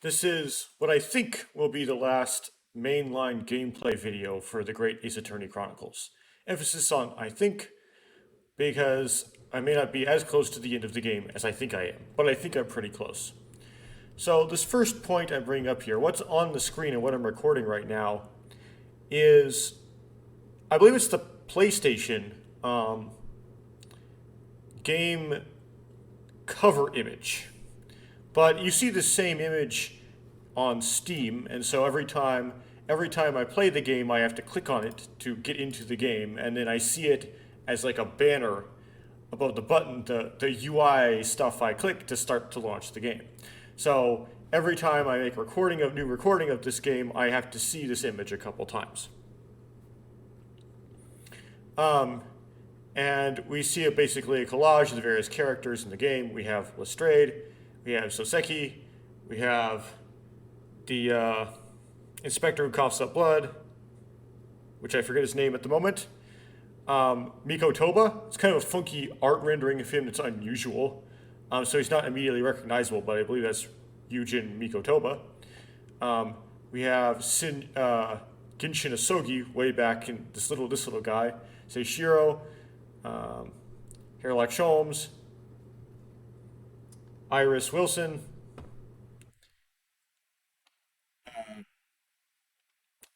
This is what I think will be the last mainline gameplay video for the Great Ace Attorney Chronicles. Emphasis on I think, because I may not be as close to the end of the game as I think I am, but I think I'm pretty close. So, this first point I'm bringing up here, what's on the screen and what I'm recording right now, is I believe it's the PlayStation game cover image. But you see the same image on Steam, and so every time I play the game, I have to click on it to get into the game, and then I see it as like a banner above the button, the UI stuff I click to start to launch the game. So every time I make new recording of this game, I have to see this image a couple times. And we see basically a collage of the various characters in the game. We have Lestrade, we have Soseki, we have the inspector who coughs up blood, which I forget his name at the moment. Miko Toba. It's kind of a funky art rendering of him that's unusual. So he's not immediately recognizable, but I believe that's Yujin Miko Toba. We have Genshin Asogi way back in this little guy. Seishiro, Herlock Sholmes, Iris Wilson,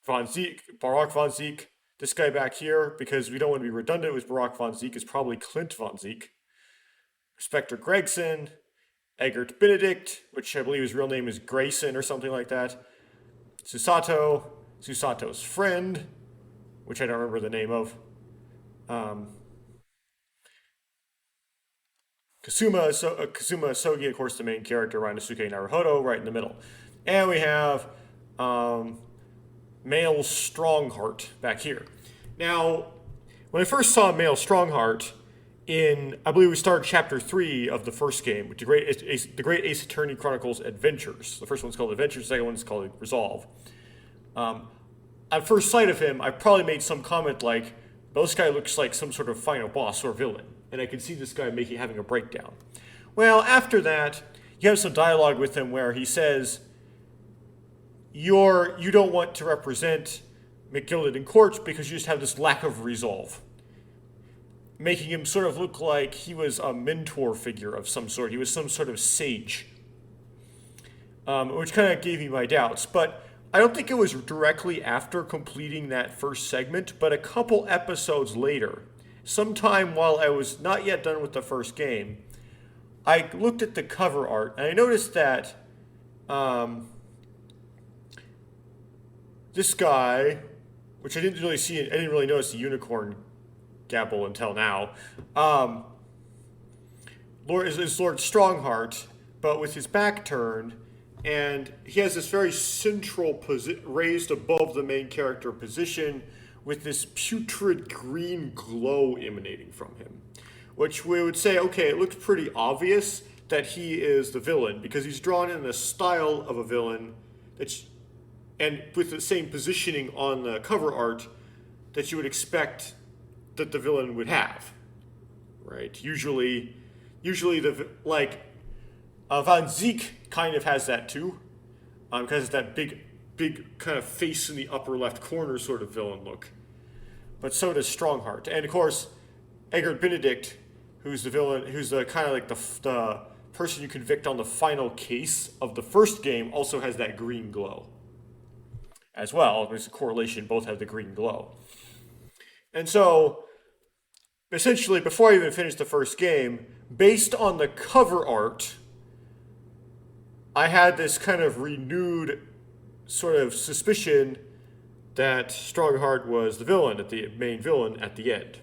Von Zeke, Barak Von Zeke. This guy back here, because we don't want to be redundant with Barak Von Zeke, is probably Clint Von Zeke. Spectre Gregson, Eggert Benedict, which I believe his real name is Grayson or something like that. Susato, Susato's friend, which I don't remember the name of. Kasuma Sogi, of course, the main character, Rinosuke Naruhodo, right in the middle. And we have Male Strongheart back here. Now, when I first saw Male Strongheart I believe we started chapter 3 of the first game, the Great Ace Attorney Chronicles Adventures. The first one's called Adventures, the second one's called Resolve. At first sight of him, I probably made some comment like, this guy looks like some sort of final boss or villain, and I can see this guy having a breakdown. Well, after that, you have some dialogue with him where he says, you don't want to represent McGilded in court because you just have this lack of resolve, making him sort of look like he was a mentor figure of some sort. He was some sort of sage, which kind of gave me my doubts. But I don't think it was directly after completing that first segment, but a couple episodes later, sometime while I was not yet done with the first game, I looked at the cover art and I noticed that this guy, which I didn't really notice the unicorn gabble until now, is Lord Strongheart, but with his back turned, and he has this very central raised above the main character position with this putrid green glow emanating from him, which we would say, okay, it looks pretty obvious that he is the villain because he's drawn in the style of a villain and with the same positioning on the cover art that you would expect that the villain would have, right? Usually Van Zeke kind of has that too, because it's that big kind of face in the upper left corner sort of villain look. But so does Strongheart, and of course, Eggert Benedict, who's the villain, who's the kind of like the person you convict on the final case of the first game, also has that green glow as well. There's a correlation; both have the green glow, and so essentially, before I even finished the first game, based on the cover art, I had this kind of renewed sort of suspicion that Strongheart was the main villain at the end.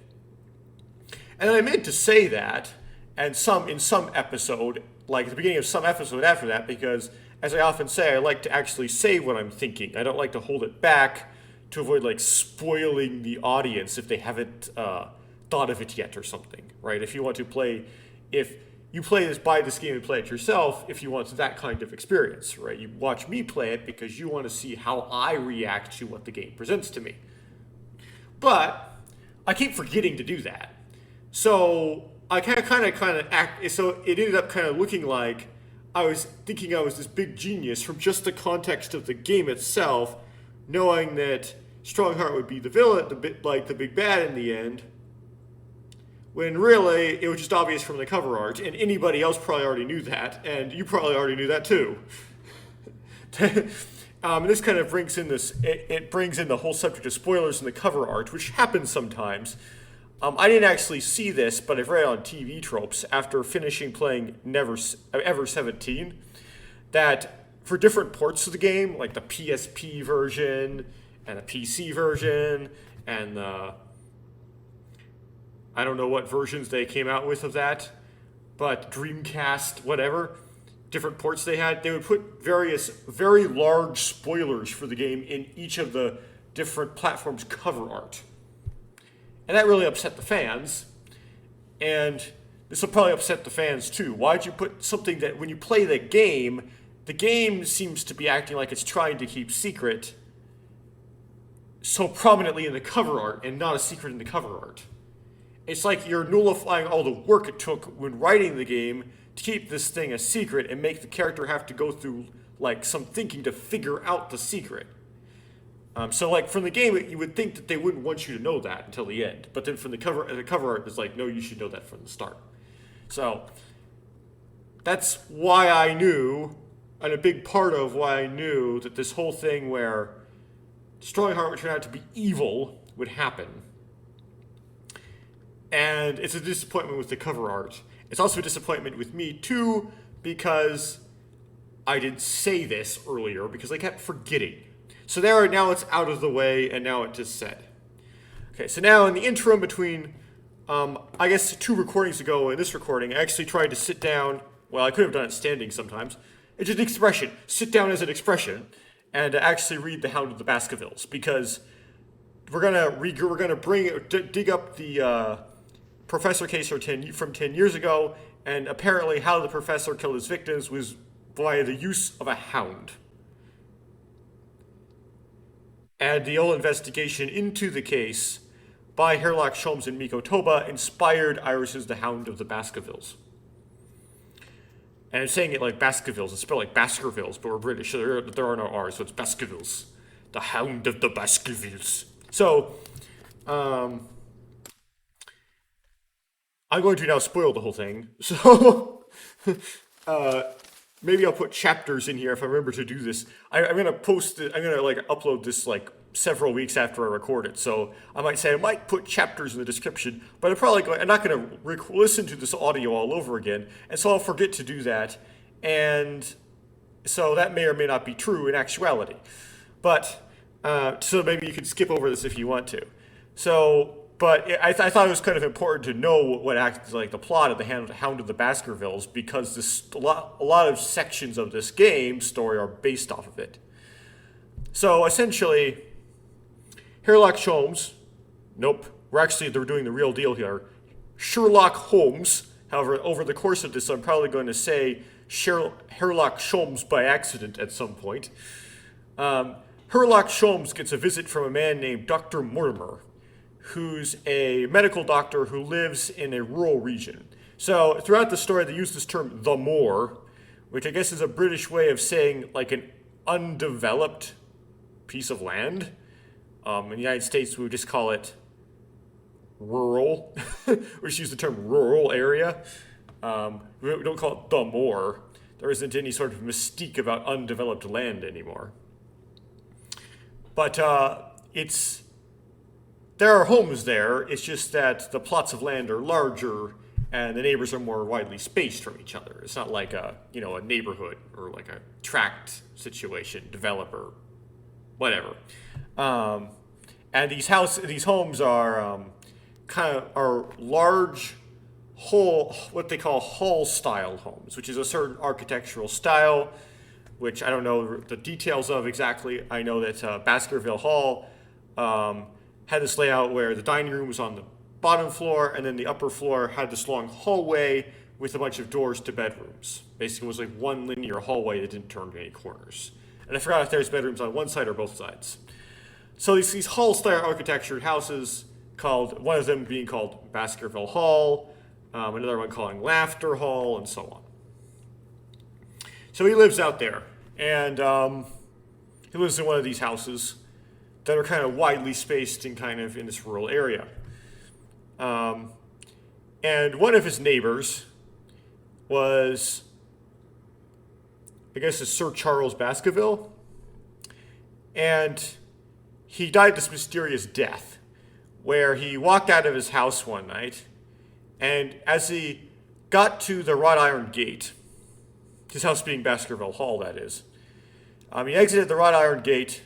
And I meant to say that, and in some episode, like at the beginning of some episode after that, because as I often say, I like to actually say what I'm thinking. I don't like to hold it back to avoid like spoiling the audience if they haven't thought of it yet or something, right? If you buy this game and play it yourself, if you want that kind of experience, right? You watch me play it because you want to see how I react to what the game presents to me. But I keep forgetting to do that. So I kind of act. So it ended up kind of looking like I was thinking I was this big genius from just the context of the game itself, knowing that Strongheart would be the villain, the big bad in the end, when really it was just obvious from the cover art, and anybody else probably already knew that, and you probably already knew that too. This kind of brings in it brings in the whole subject of spoilers in the cover art, which happens sometimes. I didn't actually see this, but I've read it on TV Tropes after finishing playing Ever 17, that for different ports of the game, like the PSP version and the PC version and the I don't know what versions they came out with of that, but Dreamcast, whatever, different ports they had, they would put various very large spoilers for the game in each of the different platforms' cover art. And that really upset the fans. And this will probably upset the fans too. Why'd you put something that when you play the game seems to be acting like it's trying to keep secret so prominently in the cover art and not a secret in the cover art? It's like you're nullifying all the work it took when writing the game to keep this thing a secret and make the character have to go through like some thinking to figure out the secret. So like from the game, you would think that they wouldn't want you to know that until the end. But then from the cover art is like, no, you should know that from the start. So that's why I knew, and a big part of why I knew that this whole thing where Strongheart would turn out to be evil would happen. And it's a disappointment with the cover art. It's also a disappointment with me too, because I didn't say this earlier because I kept forgetting. So now it's out of the way, and now it just said. Okay, so now in the interim between, I guess 2 recordings ago and this recording, I actually tried to sit down. Well, I could have done it standing sometimes. It's just an expression. Sit down as an expression, and actually read The Hound of the Baskervilles, because we're gonna dig up the professor case from 10 years ago, and apparently how the professor killed his victims was via the use of a hound. And the old investigation into the case by Herlock Sholmes and Miko Toba inspired Iris's The Hound of the Baskervilles. And I'm saying it like Baskervilles. It's spelled like Baskervilles, but we're British, so there are no R's, so it's Baskervilles. The Hound of the Baskervilles. So, I'm going to now spoil the whole thing. So, maybe I'll put chapters in here if I remember to do this. I'm going to post it, I'm going to like upload this like several weeks after I record it. So I might say I might put chapters in the description, but I'm not going to listen to this audio all over again. And so I'll forget to do that. And so that may or may not be true in actuality. But, so maybe you could skip over this if you want to. So, but I thought it was kind of important to know what acts like the plot of the Hound of the Baskervilles, because a lot of sections of this game story are based off of it. So essentially, Herlock Sholmes, they're doing the real deal here. Sherlock Holmes, however, over the course of this, I'm probably going to say Herlock Sholmes by accident at some point. Herlock Sholmes gets a visit from a man named Dr. Mortimer, who's a medical doctor who lives in a rural region. So throughout the story, they use this term, the moor, which I guess is a British way of saying like an undeveloped piece of land. In the United States, we would just call it rural. We just use the term rural area. We don't call it the moor. There isn't any sort of mystique about undeveloped land anymore. But there are homes there. It's just that the plots of land are larger and the neighbors are more widely spaced from each other. It's not like a neighborhood or like a tract situation, developer, whatever. And these homes are are large what they call hall style homes, which is a certain architectural style, which I don't know the details of exactly. I know that Baskerville Hall had this layout where the dining room was on the bottom floor, and then the upper floor had this long hallway with a bunch of doors to bedrooms. Basically, it was like one linear hallway that didn't turn to any corners. And I forgot if there's bedrooms on one side or both sides. So these hall-style architectured houses, one of them being called Baskerville Hall, another one calling Laughter Hall, and so on. So he lives out there, and he lives in one of these houses that are kind of widely spaced and kind of in this rural area. And one of his neighbors was, I guess, is Sir Charles Baskerville, and he died this mysterious death, where he walked out of his house one night, and as he got to the wrought iron gate, his house being Baskerville Hall, that is, he exited the wrought iron gate,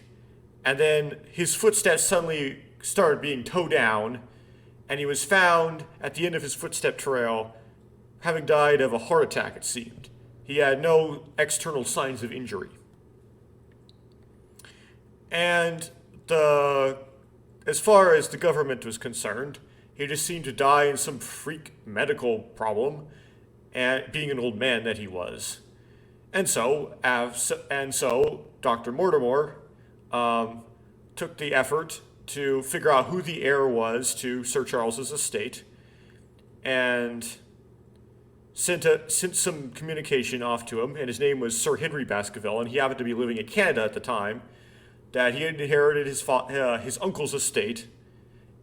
and then his footsteps suddenly started being towed down, and he was found at the end of his footstep trail, having died of a heart attack, it seemed. He had no external signs of injury. And as far as the government was concerned, he just seemed to die in some freak medical problem, and being an old man that he was. And so Dr. Mortimer took the effort to figure out who the heir was to Sir Charles's estate, and sent some communication off to him, and his name was Sir Henry Baskerville, and he happened to be living in Canada at the time, that he had inherited his uncle's estate,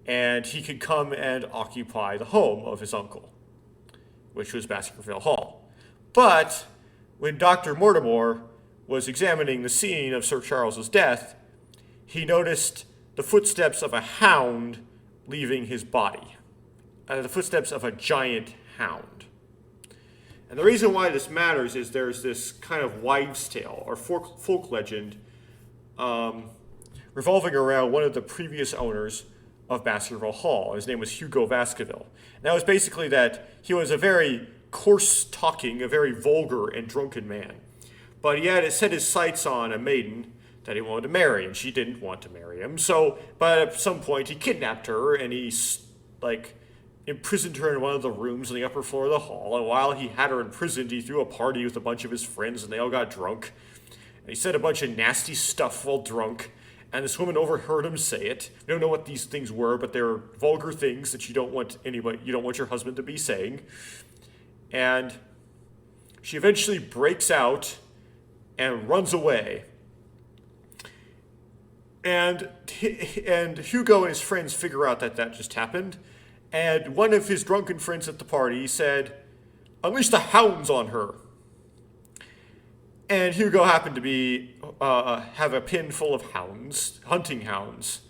and he could come and occupy the home of his uncle, which was Baskerville Hall. But when Dr. Mortimer was examining the scene of Sir Charles's death, he noticed the footsteps of a hound leaving his body, the footsteps of a giant hound. And the reason why this matters is there's this kind of wives' tale or folk legend revolving around one of the previous owners of Baskerville Hall. His name was Hugo Baskerville. And that was basically that he was a very coarse-talking, a very vulgar and drunken man. But he had set his sights on a maiden that he wanted to marry, and she didn't want to marry him. But at some point, he kidnapped her, and he, imprisoned her in one of the rooms on the upper floor of the hall. And while he had her imprisoned, he threw a party with a bunch of his friends, and they all got drunk. And he said a bunch of nasty stuff while drunk, and this woman overheard him say it. We don't know what these things were, but they're vulgar things that you don't want your husband to be saying. And she eventually breaks out and runs away. And Hugo and his friends figure out that just happened. And one of his drunken friends at the party said, "Unleash the hounds on her." And Hugo happened to have a pin full of hounds, hunting hounds,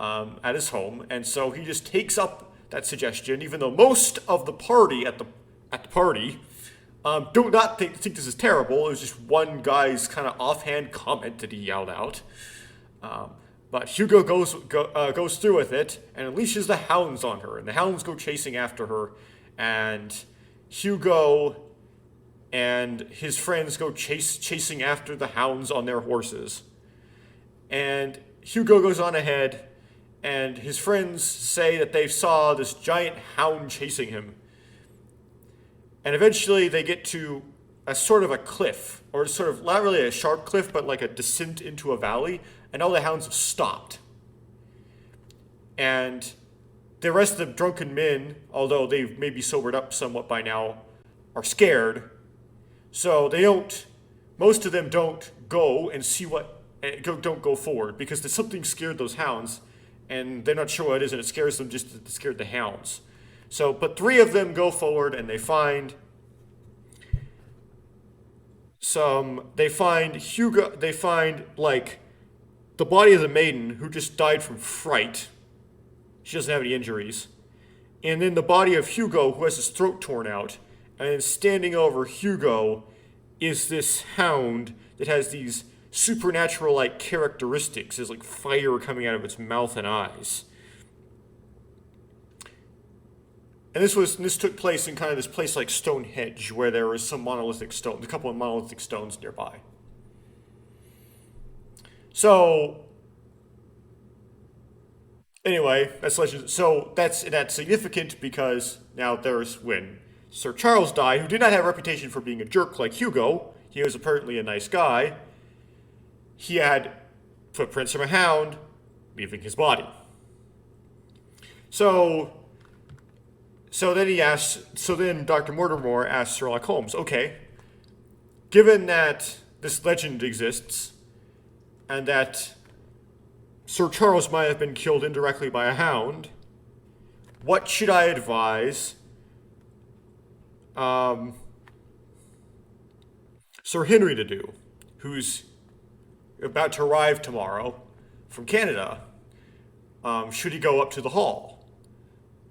at his home. And so he just takes up that suggestion, even though most of the party at the party do not think this is terrible. It was just one guy's kind of offhand comment that he yelled out. But Hugo goes through with it and unleashes the hounds on her, and the hounds go chasing after her, and Hugo and his friends go chasing after the hounds on their horses. And Hugo goes on ahead, and his friends say that they saw this giant hound chasing him. And eventually they get to a sort of a cliff, or sort of not really a sharp cliff, but like a descent into a valley, and all the hounds have stopped. And the rest of the drunken men, although they've maybe sobered up somewhat by now, are scared. So most of them don't go and see don't go forward, because there's something scared those hounds, and they're not sure what it is, and it scares them just to scare the hounds. But three of them go forward, and they find Hugo, they find, the body of the maiden who just died from fright. She doesn't have any injuries. And then the body of Hugo, who has his throat torn out. And then standing over Hugo is this hound that has these supernatural-like characteristics. There's fire coming out of its mouth and eyes. And this took place in kind of this place like Stonehenge, where there was a couple of monolithic stones nearby. So, anyway, that's legend. So that's significant because now when Sir Charles died, who did not have a reputation for being a jerk like Hugo, he was apparently a nice guy. He had footprints from a hound leaving his body. So then Dr. Mortimer asked Sherlock Holmes, okay, given that this legend exists and that Sir Charles might have been killed indirectly by a hound, what should I advise Sir Henry to do, who's about to arrive tomorrow from Canada? Should he go up to the hall,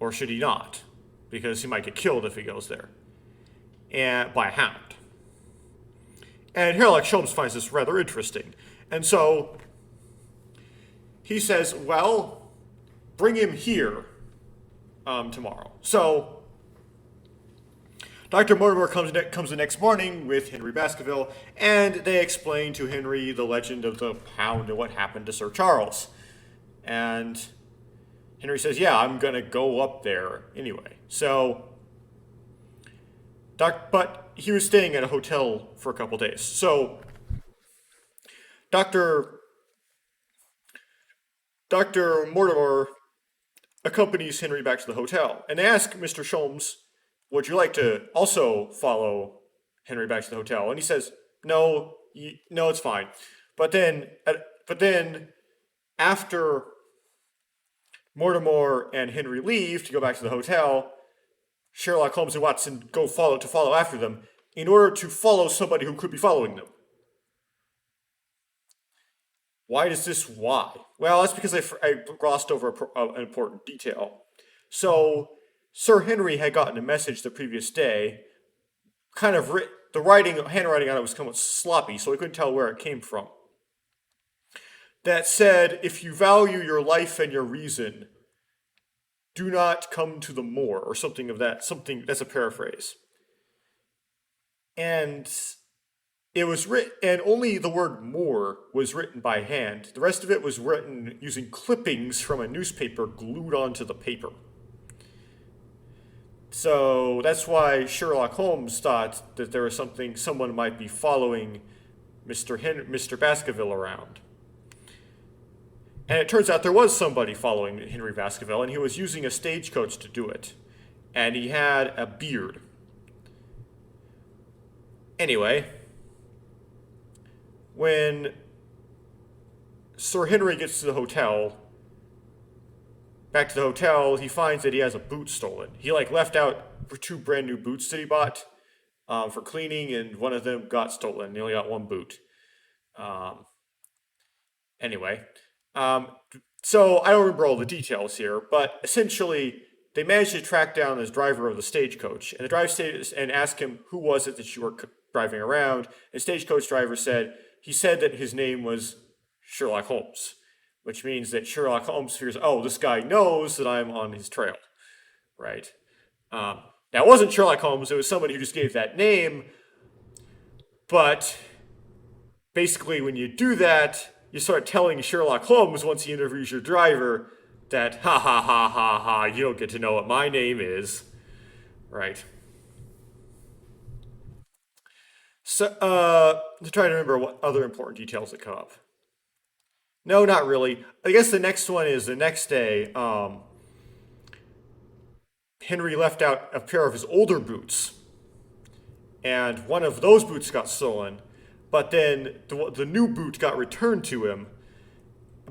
or should he not? Because he might get killed if he goes there, and by a hound. And Sherlock Holmes finds this rather interesting, and so he says, "Well, bring him here tomorrow." So Dr. Mortimer comes the next morning with Henry Baskerville, and they explain to Henry the legend of the hound and what happened to Sir Charles. And Henry says, "Yeah, I'm going to go up there anyway." So, but he was staying at a hotel for a couple days. So, Dr. Mortimer accompanies Henry back to the hotel, and they ask Mr. Sholmes, "Would you like to also follow Henry back to the hotel?" And he says, "No, no, it's fine." But then after Mortimer and Henry leave to go back to the hotel, Sherlock Holmes and Watson go follow after them in order to follow somebody who could be following them. Why does this why? Well, that's because I glossed over an important detail. So Sir Henry had gotten a message the previous day, kind of handwriting on it was somewhat sloppy, so he couldn't tell where it came from. That said, "If you value your life and your reason, do not come to the moor," or something that's a paraphrase. And it was written, and only the word "moor" was written by hand. The rest of it was written using clippings from a newspaper glued onto the paper. So that's why Sherlock Holmes thought that there was someone might be following Mr. Baskerville around. And it turns out there was somebody following Henry Baskerville, and he was using a stagecoach to do it. And he had a beard. Anyway, when Sir Henry gets to the hotel, back to the hotel, he finds that he has a boot stolen. He left out 2 brand new boots that he bought for cleaning, and one of them got stolen. He only got 1 boot. Anyway. So I don't remember all the details here, but essentially they managed to track down this driver of the stagecoach, and the driver and asked him, "Who was it that you were driving around?" And the stagecoach driver said that his name was Sherlock Holmes, which means that Sherlock Holmes figures, "Oh, this guy knows that I'm on his trail," right? Now it wasn't Sherlock Holmes; it was somebody who just gave that name. But basically, when you do that, you start telling Sherlock Holmes, once he interviews your driver, that ha ha ha ha ha, you don't get to know what my name is, right? So, I'm trying to remember what other important details that come up. No, not really. I guess the next one is the next day. Henry left out a pair of his older boots, and one of those boots got stolen. But then the new boot got returned to him,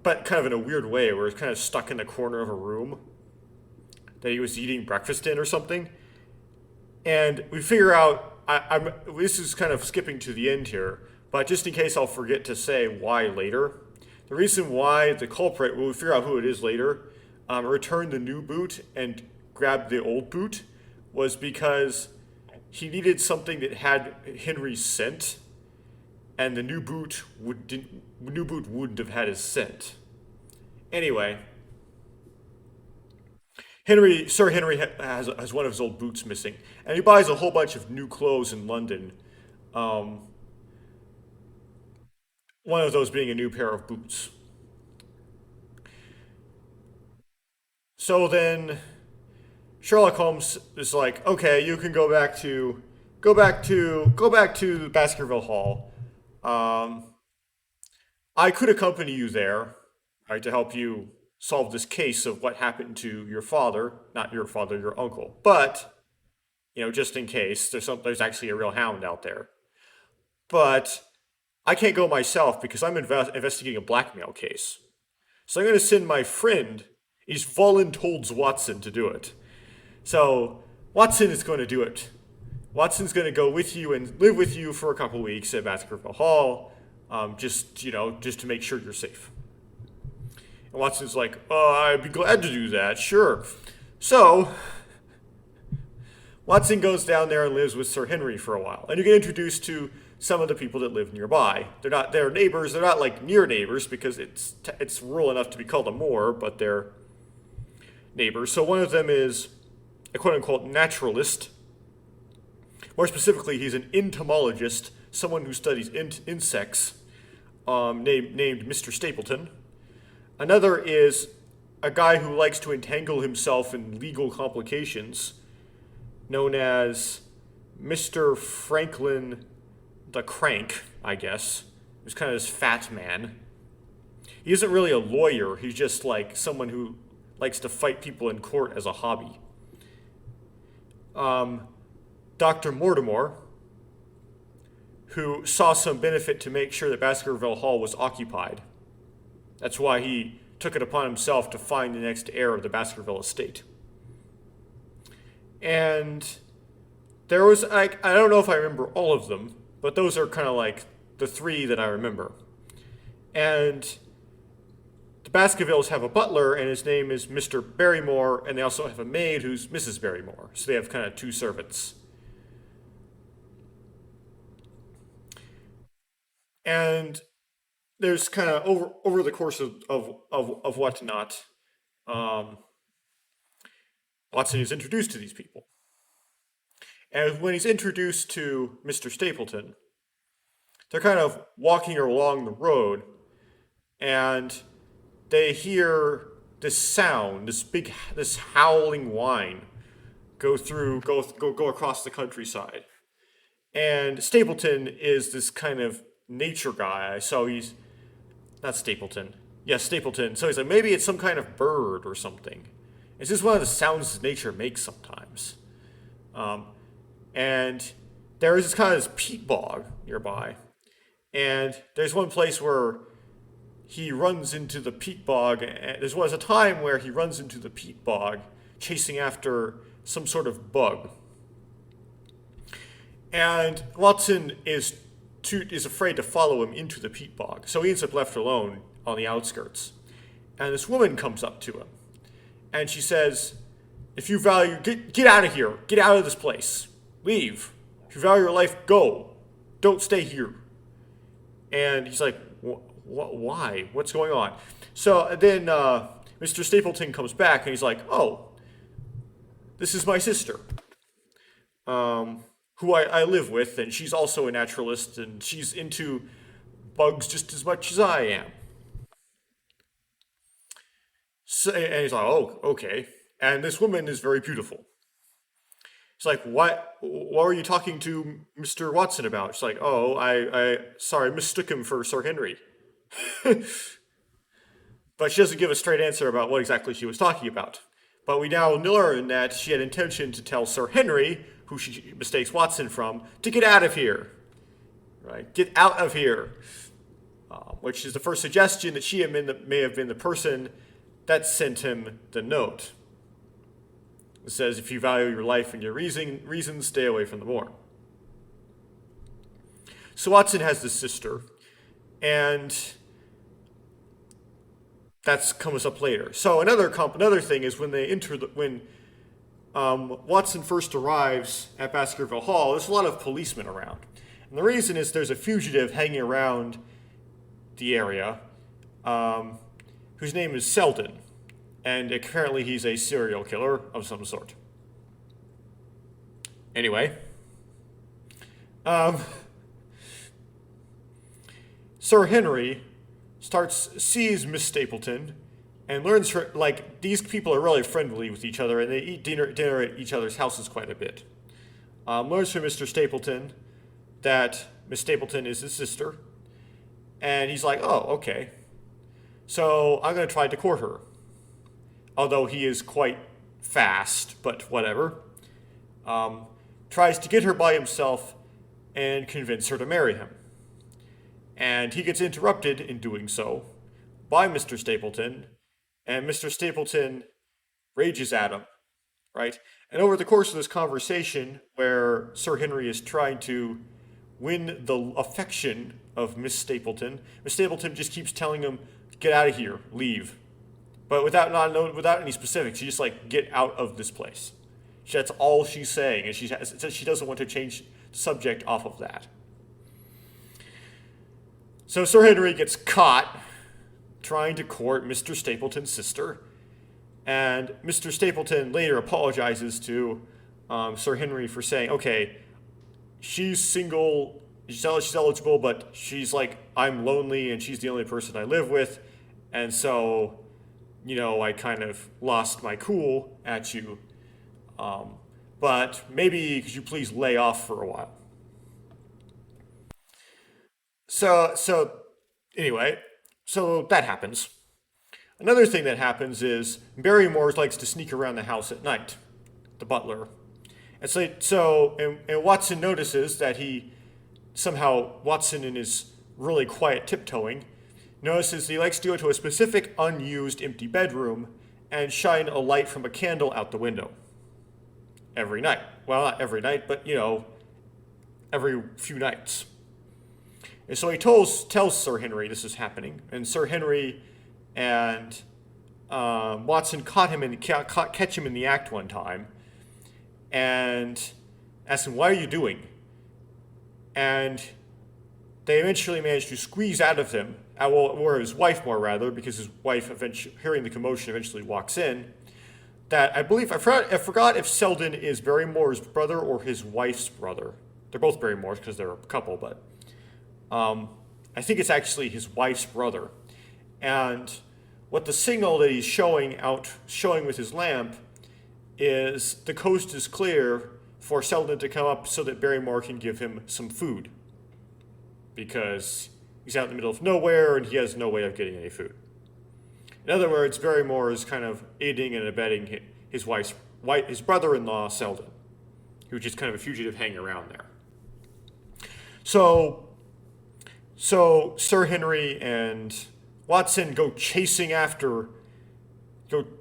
but kind of in a weird way, where it's kind of stuck in the corner of a room that he was eating breakfast in or something. And we figure out, this is kind of skipping to the end here, but just in case I'll forget to say why later. The reason why the culprit, we'll figure out who it is later, returned the new boot and grabbed the old boot, was because he needed something that had Henry's scent, and the new boot wouldn't have had his scent. Anyway, Sir Henry has one of his old boots missing, and he buys a whole bunch of new clothes in London. One of those being a new pair of boots. So then Sherlock Holmes is like, "Okay, you can go back to Baskerville Hall. I could accompany you there, right, to help you solve this case of what happened to your father, not your father, your uncle. But, just in case, there's actually a real hound out there." but I can't go myself because I'm investigating a blackmail case. So I'm going to send my friend. He's voluntold Watson to do it. So Watson is going to do it. Watson's going to go with you and live with you for a couple weeks at Baskerville Hall, just to make sure you're safe. And Watson's like, "Oh, I'd be glad to do that, sure." So Watson goes down there and lives with Sir Henry for a while, and you get introduced to some of the people that live nearby. They're neighbors. They're not like near neighbors because it's rural enough to be called a moor, but they're neighbors. So one of them is a quote unquote naturalist. More specifically, he's an entomologist, someone who studies insects, named Mr. Stapleton. Another is a guy who likes to entangle himself in legal complications, known as Mr. Franklin the Crank, I guess. He's kind of this fat man. He isn't really a lawyer, he's just like someone who likes to fight people in court as a hobby. Dr. Mortimer, who saw some benefit to make sure that Baskerville Hall was occupied. That's why he took it upon himself to find the next heir of the Baskerville estate. And there was, I don't know if I remember all of them, but those are kind of like the three that I remember. And the Baskervilles have a butler, and his name is Mr. Barrymore, and they also have a maid who's Mrs. Barrymore. So they have kind of two servants. And there's kind of over the course of whatnot, um, Watson is introduced to these people. And when he's introduced to Mr. Stapleton, they're kind of walking along the road, and they hear this sound, this howling whine, go across the countryside. And Stapleton is this kind of nature guy, so he's not Stapleton. Yes, Stapleton. So he's like, maybe it's some kind of bird or something. It's just one of the sounds that nature makes sometimes. And there is this kind of this peat bog nearby. And there's one place where he runs into the peat bog. And there was a time where he runs into the peat bog chasing after some sort of bug. And Watson is afraid to follow him into the peat bog. So he ends up left alone on the outskirts. And this woman comes up to him. And she says, if you value, get out of here. Get out of this place. Leave. If you value your life, go. Don't stay here. And he's like, why? What's going on? So then Mr. Stapleton comes back and he's like, oh, this is my sister, who I live with, and she's also a naturalist, and she's into bugs just as much as I am. So, and he's like, oh, okay. And this woman is very beautiful. He's like, what were you talking to Mr. Watson about? She's like, oh, I mistook him for Sir Henry. But she doesn't give a straight answer about what exactly she was talking about. But we now learn that she had intention to tell Sir Henry, who she mistakes Watson from, to get out of here. Right? Get out of here. Which is the first suggestion that she may have been the person that sent him the note. It says, if you value your life and your reasons, stay away from the moor. So Watson has this sister, and that comes up later. So another thing is when Watson first arrives at Baskerville Hall, there's a lot of policemen around. And the reason is there's a fugitive hanging around the area whose name is Selden. And apparently he's a serial killer of some sort. Anyway. Sir Henry sees Miss Stapleton and learns her, like, these people are really friendly with each other and they eat dinner at each other's houses quite a bit. Learns from Mr. Stapleton that Miss Stapleton is his sister. And he's like, oh, okay. So I'm going to try to court her. Although he is quite fast, but whatever. Tries to get her by himself and convince her to marry him. And he gets interrupted in doing so by Mr. Stapleton, and Mr. Stapleton rages at him, right? And over the course of this conversation, where Sir Henry is trying to win the affection of Miss Stapleton just keeps telling him, "Get out of here, leave," but without any specifics. She just like, "Get out of this place." That's all she's saying, and she doesn't want to change the subject off of that. So Sir Henry gets caught trying to court Mr. Stapleton's sister, and Mr. Stapleton later apologizes to Sir Henry for saying, "Okay, she's single, she's eligible, but she's like, I'm lonely, and she's the only person I live with, and so, I kind of lost my cool at you. But maybe could you please lay off for a while?" So anyway, so that happens. Another thing that happens is Barrymore likes to sneak around the house at night, the butler. And Watson notices that Watson in his really quiet tiptoeing, notices he likes to go to a specific unused empty bedroom and shine a light from a candle out the window. Every night. Well, not every night, but, every few nights. And so he tells Sir Henry this is happening, and Sir Henry and Watson catch him in the act one time, and ask him, "What are you doing?" And they eventually manage to squeeze out of him, or his wife more rather, because his wife, hearing the commotion, eventually walks in, that I forgot if Selden is Barrymore's brother or his wife's brother. They're both Barrymores because they're a couple, but I think it's actually his wife's brother. And what the signal that he's showing with his lamp is the coast is clear for Selden to come up so that Barrymore can give him some food. Because he's out in the middle of nowhere and he has no way of getting any food. In other words, Barrymore is kind of aiding and abetting his brother-in-law, Selden, who's just kind of a fugitive hanging around there. So Sir Henry and Watson go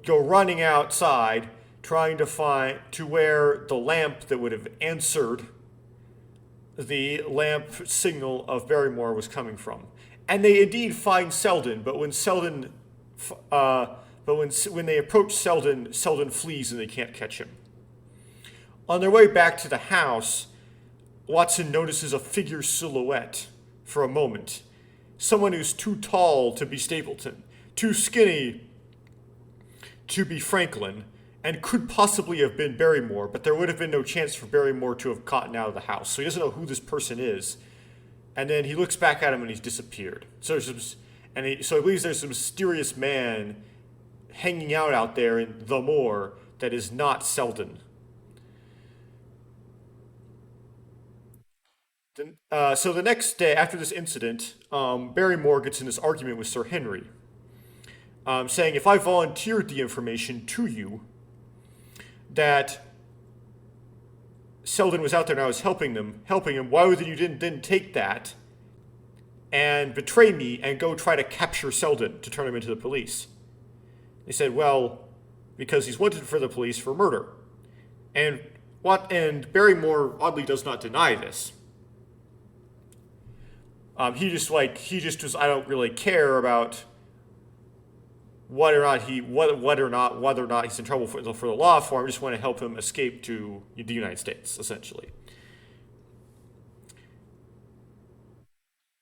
running outside, trying to find where the lamp that would have answered the lamp signal of Barrymore was coming from. And they indeed find Selden, but when they approach Selden, Selden flees and they can't catch him. On their way back to the house, Watson notices a figure silhouette for a moment. Someone who's too tall to be Stapleton, too skinny to be Franklin, and could possibly have been Barrymore, but there would have been no chance for Barrymore to have gotten out of the house. So he doesn't know who this person is. And then he looks back at him and he's disappeared. So he believes there's a mysterious man hanging out there in the moor that is not Selden. So the next day, after this incident, Barrymore gets in this argument with Sir Henry, saying, "If I volunteered the information to you that Selden was out there and I was helping him, why was it you didn't take that and betray me and go try to capture Selden to turn him into the police?" They said, "Well, because he's wanted for the police for murder." And Barrymore oddly does not deny this. He just was, "I don't really care about whether or not he's in trouble for the law for him. I just want to help him escape to the United States, essentially."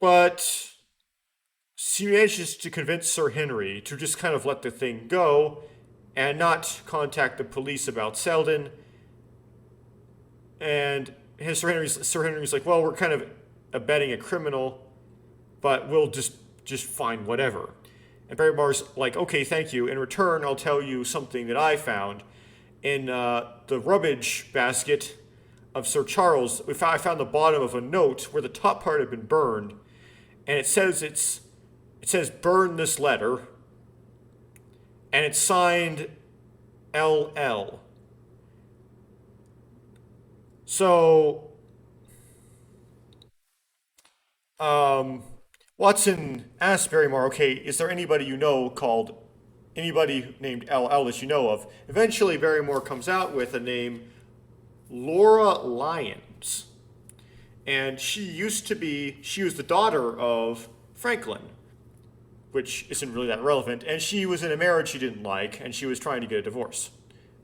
But she manages to convince Sir Henry to just kind of let the thing go and not contact the police about Selden. And Sir Henry's like, "Well, we're kind of abetting a criminal, but we'll just find whatever." And Barrymore's like, "Okay, thank you. In return, I'll tell you something that I found in the rubbish basket of Sir Charles. I found the bottom of a note where the top part had been burned, and it says burn this letter, and it's signed LL. So, Watson asks Barrymore, okay, is there anybody you know anybody named L that you know of? Eventually, Barrymore comes out with a name, Laura Lyons. And she was the daughter of Franklin, which isn't really that relevant. And she was in a marriage she didn't like, and she was trying to get a divorce.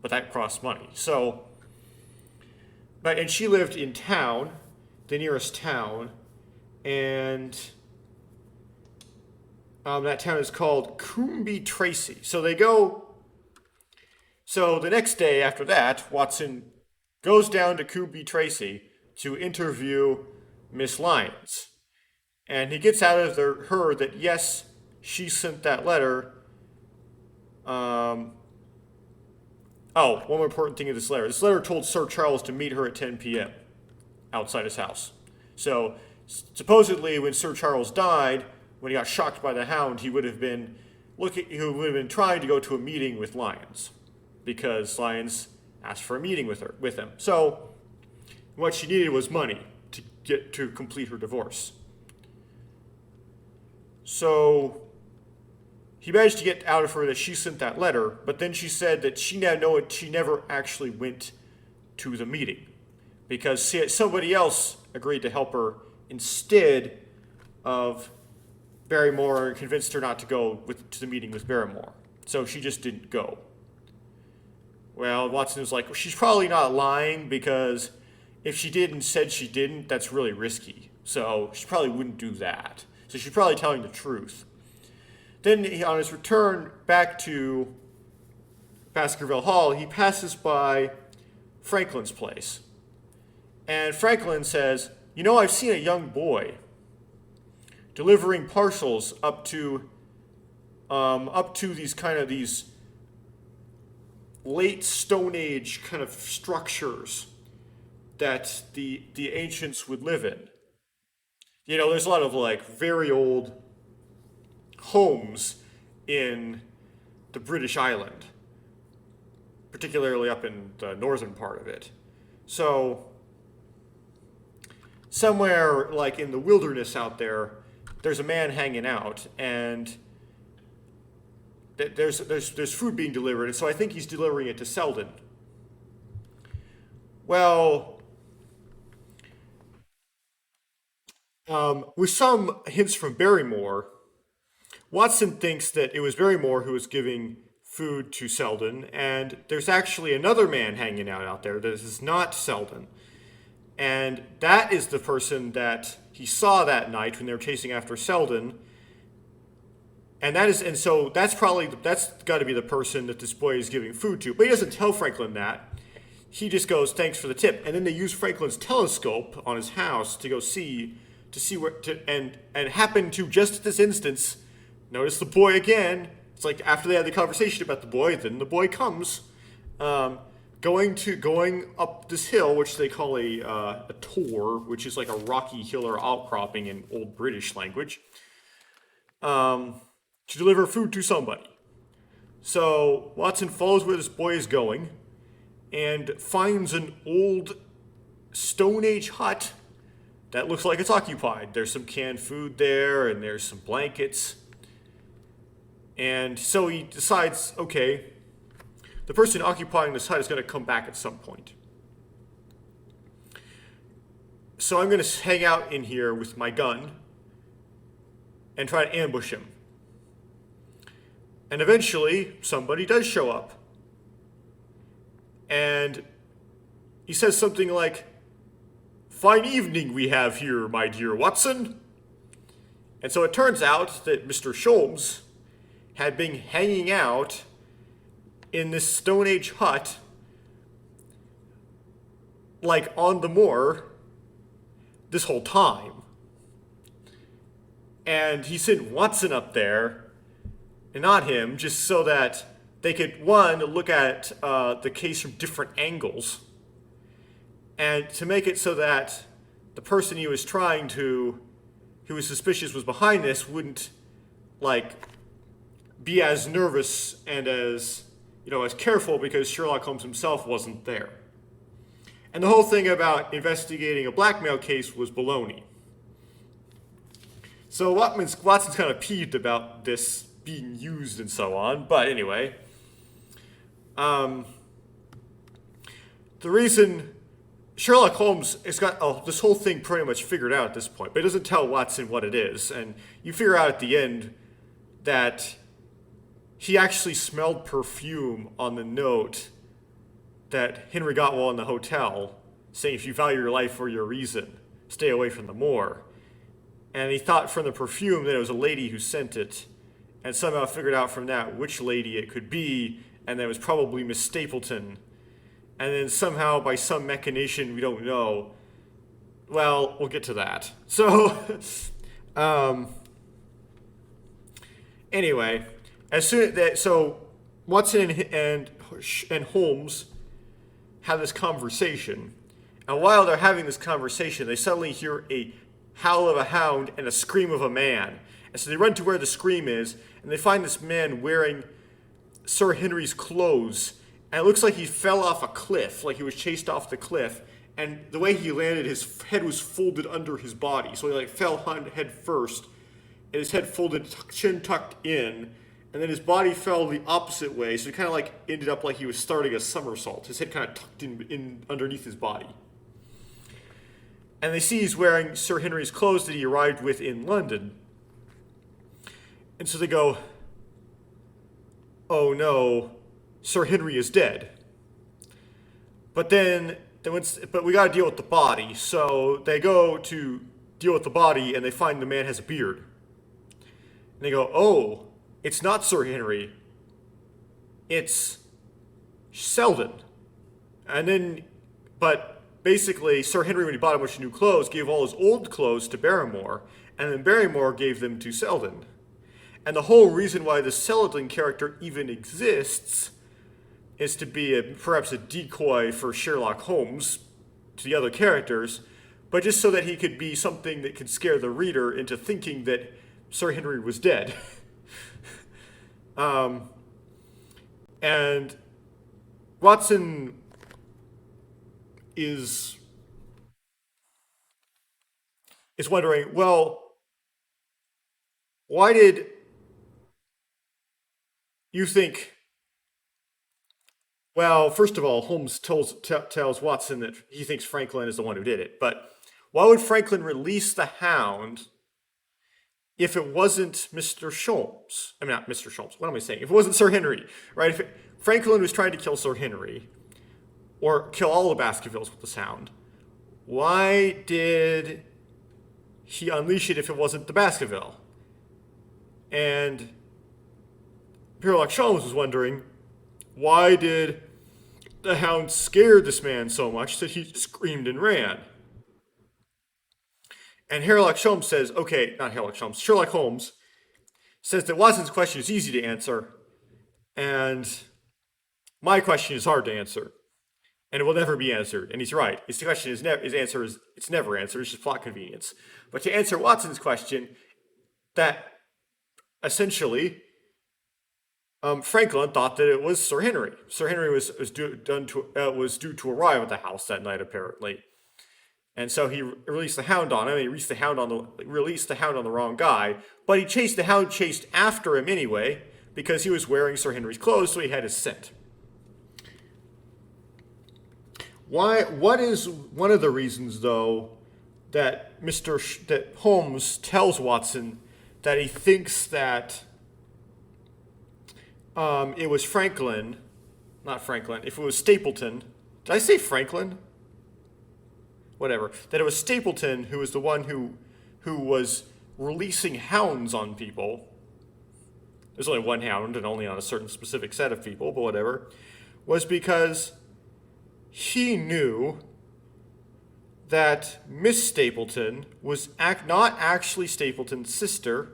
But that cost money. And she lived in town, the nearest town, and that town is called Coombe Tracey. So the next day after that, Watson goes down to Coombe Tracey to interview Miss Lyons. And he gets out of her that, yes, she sent that letter. One more important thing in this letter. This letter told Sir Charles to meet her at 10 p.m. outside his house. So supposedly when Sir Charles died, when he got shocked by the Hound, he would have been trying to go to a meeting with Lyons, because Lyons asked for a meeting with him. So what she needed was money to complete her divorce. So he managed to get out of her that she sent that letter, but then she said that she never actually went to the meeting, because somebody else agreed to help her instead of Barrymore, and convinced her not to go to the meeting with Barrymore. So she just didn't go. Well, Watson was like, well, she's probably not lying, because if she did and said she didn't, that's really risky. So she probably wouldn't do that. So she's probably telling the truth. Then on his return back to Baskerville Hall, he passes by Franklin's place. And Franklin says, I've seen a young boy delivering parcels up to these late Stone Age kind of structures that the ancients would live in. There's a lot of very old homes in the British island, particularly up in the northern part of it. So somewhere in the wilderness out there's a man hanging out, and there's food being delivered, and so I think he's delivering it to Selden. Well, with some hints from Barrymore, Watson thinks that it was Barrymore who was giving food to Selden, and there's actually another man hanging out there that is not Selden. And that is the person that he saw that night when they were chasing after Selden. So that's got to be the person that this boy is giving food to. But he doesn't tell Franklin that. He just goes, thanks for the tip. And then they use Franklin's telescope on his house to go and happen to, just at this instance, notice the boy again. It's like after they had the conversation about the boy, then the boy comes. Going up this hill, which they call a tor, which is like a rocky hill or outcropping in Old British language, to deliver food to somebody. So Watson follows where this boy is going and finds an old Stone Age hut that looks like it's occupied. There's some canned food there, and there's some blankets. And so he decides, okay, the person occupying this hut is going to come back at some point. So I'm going to hang out in here with my gun and try to ambush him. And eventually, somebody does show up. And he says something like, "Fine evening we have here, my dear Watson." And so it turns out that Mr. Sholmes had been hanging out in this Stone Age hut, on the moor, this whole time. And he sent Watson up there, and not him, just so that they could, one, look at the case from different angles, and to make it so that the person he was who was suspicious was behind this, wouldn't, be as nervous and as careful, because Sherlock Holmes himself wasn't there. And the whole thing about investigating a blackmail case was baloney. So Watson's kind of peeved about this being used and so on. But anyway, um, the reason Sherlock Holmes has got this whole thing pretty much figured out at this point, but he doesn't tell Watson what it is. And you figure out at the end that he actually smelled perfume on the note that Henry got while in the hotel, saying, if you value your life for your reason, stay away from the moor. And he thought from the perfume that it was a lady who sent it, and somehow figured out from that which lady it could be, and that it was probably Miss Stapleton. And then somehow, by some machination we don't know, well, we'll get to that. So, anyway, as soon as that, so Watson and Holmes have this conversation, and while they're having this conversation, they suddenly hear a howl of a hound and a scream of a man. And so they run to where the scream is, and they find this man wearing Sir Henry's clothes. And it looks like he fell off a cliff, like he was chased off the cliff. And the way he landed, his head was folded under his body. So he like fell head first, and his head folded, chin tucked in. And then his body fell the opposite way, so he kind of like ended up like he was starting a somersault. His head kind of tucked in underneath his body. And they see he's wearing Sir Henry's clothes that he arrived with in London. And so they go, oh no, Sir Henry is dead. But but we got to deal with the body. So they go to deal with the body, and they find the man has a beard. And they go, oh, it's not Sir Henry, it's Selden. And then, but basically, Sir Henry, when he bought a bunch of new clothes, gave all his old clothes to Barrymore, and then Barrymore gave them to Selden. And the whole reason why the Selden character even exists is to be perhaps a decoy for Sherlock Holmes to the other characters, but just so that he could be something that could scare the reader into thinking that Sir Henry was dead. And Watson is wondering, well, why did you think? Well, first of all, Holmes tells Watson that he thinks Franklin is the one who did it. But why would Franklin release the hound if it wasn't Mr. Sholmes? I mean, not Mr. Sholmes. What am I saying? If it wasn't Sir Henry, right? If Franklin was trying to kill Sir Henry, or kill all the Baskervilles with this hound, why did he unleash it if it wasn't the Baskerville? And Sherlock Holmes was wondering, why did the hound scare this man so much that he screamed and ran? And Sherlock Holmes says, okay, not Sherlock Holmes, Sherlock Holmes says that Watson's question is easy to answer, and my question is hard to answer, and it will never be answered. And he's right. His question is his answer is it's never answered. It's just plot convenience. But to answer Watson's question, that essentially Franklin thought that it was Sir Henry. Sir Henry was due to arrive at the house that night, apparently, and so he released the hound on him. He released the hound on the wrong guy, but the hound chased after him anyway because he was wearing Sir Henry's clothes, so he had his scent. What is one of the reasons, though, that that Holmes tells Watson that he thinks that it was Franklin, not Franklin, if it was Stapleton, did I say Franklin? Whatever. That it was Stapleton who was the one who was releasing hounds on people. There's only one hound and only on a certain specific set of people, but whatever. Was because he knew that Miss Stapleton was not actually Stapleton's sister.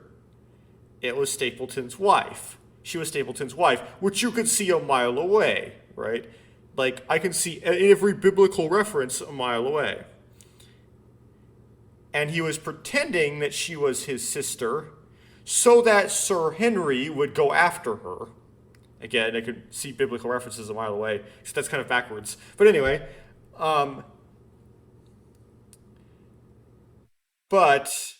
It was Stapleton's wife. She was Stapleton's wife, which you could see a mile away, right? Like, I can see every biblical reference a mile away. And he was pretending that she was his sister so that Sir Henry would go after her. Again, I could see biblical references a mile away, so that's kind of backwards. But anyway, but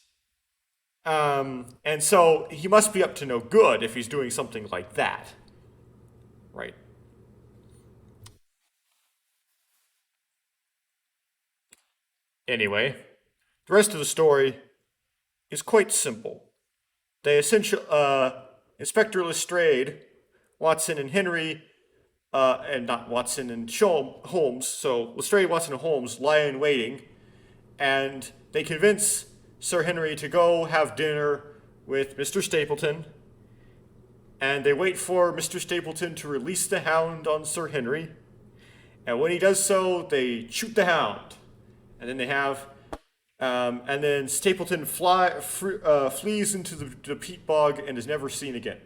And so he must be up to no good if he's doing something like that, right? Anyway, the rest of the story is quite simple. They essentially, Inspector Lestrade, Watson, and Henry, and not Watson and Holmes, so Lestrade, Watson, and Holmes lie in waiting, and they convince Sir Henry to go have dinner with Mr. Stapleton, and they wait for Mr. Stapleton to release the hound on Sir Henry, and when he does so, they shoot the hound, and then they have and then Stapleton flees into the peat bog and is never seen again.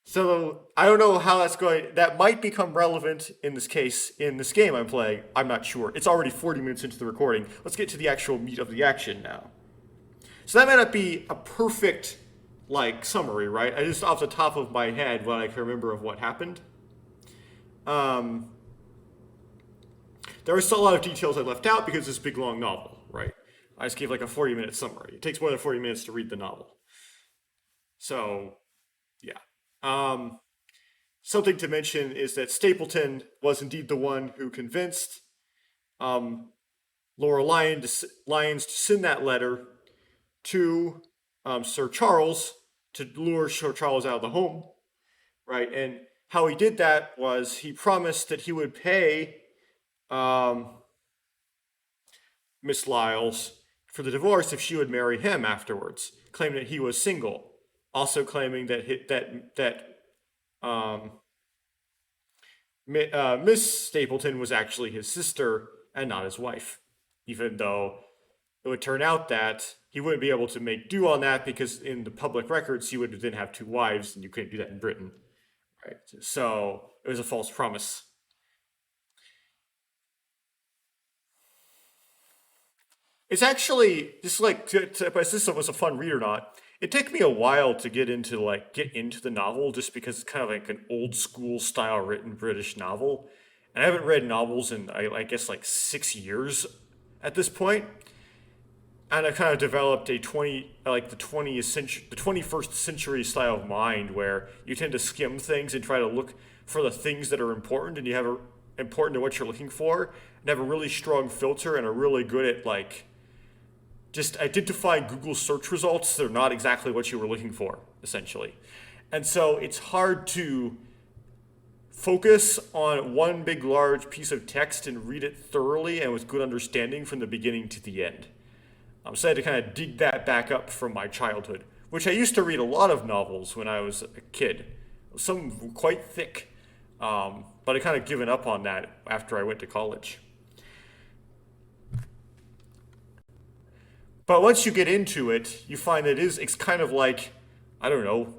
So I don't know how that's going. That might become relevant in this case in this game I'm playing. I'm not sure. It's already 40 minutes into the recording. Let's get to the actual meat of the action now. So that might not be a perfect like summary, right? I just off the top of my head what I can remember of what happened. Um, there are still a lot of details I left out because it's a big long novel, right? I just gave like a 40-minute summary. It takes more than 40 minutes to read the novel. So, yeah. Um, Something to mention is that Stapleton was indeed the one who convinced um, Lyons to send that letter to Sir Charles to lure Sir Charles out of the home, right? And how he did that was he promised that he would pay um, Miss Lyles for the divorce if she would marry him afterwards, claiming that he was single, also claiming that um, Miss Stapleton was actually his sister and not his wife, even though it would turn out that he wouldn't be able to make do on that because in the public records he would then have two wives, and you couldn't do that in Britain, right? So it was a false promise. It's actually just like but this was a fun read or not. It took me a while to get into the novel just because it's kind of like an old school style written British novel, and I haven't read novels in I guess like 6 years at this point, and I kind of developed a the 21st century style of mind where you tend to skim things and try to look for the things that are important and you have a important to what you're looking for and have a really strong filter and are really good at like just identifying Google search results that are not exactly what you were looking for, essentially. And so it's hard to focus on one big, large piece of text and read it thoroughly and with good understanding from the beginning to the end. So I had to kind of dig that back up from my childhood, which I used to read a lot of novels when I was a kid. Some quite thick, but I kind of given up on that after I went to college. But once you get into it, you find that it's kind of like, I don't know,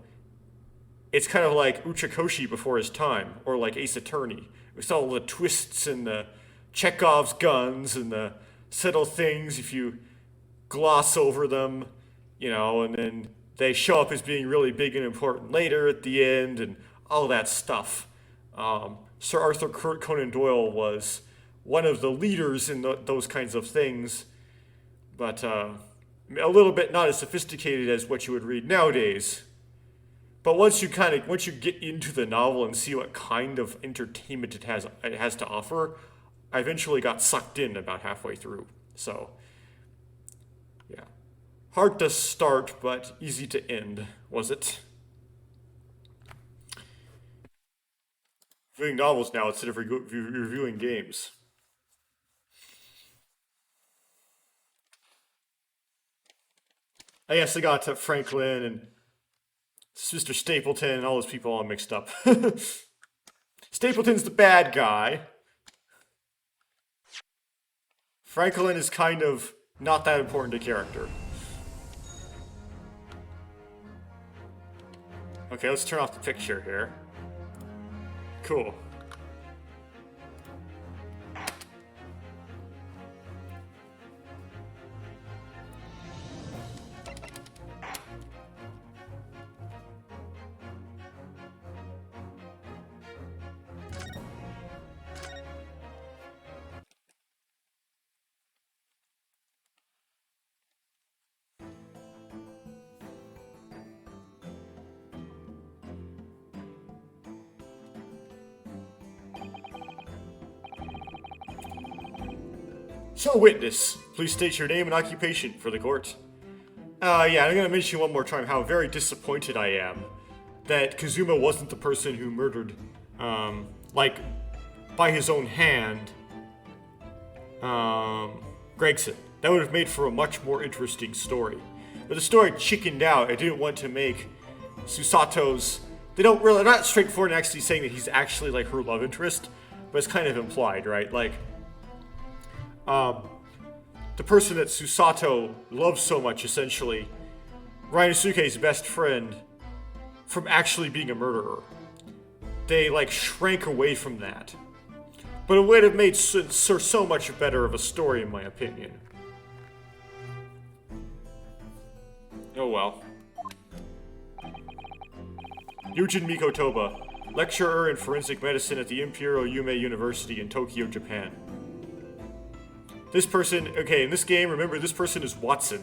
it's kind of like Uchakoshi before his time, or like Ace Attorney. With all the twists and the Chekhov's guns and the subtle things if you gloss over them, and then they show up as being really big and important later at the end and all that stuff. Sir Arthur Conan Doyle was one of the leaders in those kinds of things, but a little bit not as sophisticated as what you would read nowadays. But once you get into the novel and see what kind of entertainment it has to offer, I eventually got sucked in about halfway through. So, yeah, hard to start but easy to end, was it? Reviewing novels now instead of reviewing games. I guess I got to Franklin and Mr. Stapleton and all those people all mixed up. Stapleton's the bad guy. Franklin is kind of not that important a character. Okay, let's turn off the picture here. Cool. So, witness, please state your name and occupation for the court. Yeah, I'm gonna mention one more time how very disappointed I am that Kazuma wasn't the person who murdered, like, by his own hand, Gregson. That would have made for a much more interesting story. But the story chickened out. I didn't want to make Susato's... they're not straightforward in actually saying that he's actually, like, her love interest, but it's kind of implied, right? Like, the person that Susato loves so much, essentially, Ryunosuke's best friend, from actually being a murderer. They, like, shrank away from that. But it would have made so much better of a story, in my opinion. Oh well. Yujin Mikotoba, lecturer in forensic medicine at the Imperial Yume University in Tokyo, Japan. This person, okay, in this game, remember, this person is Watson.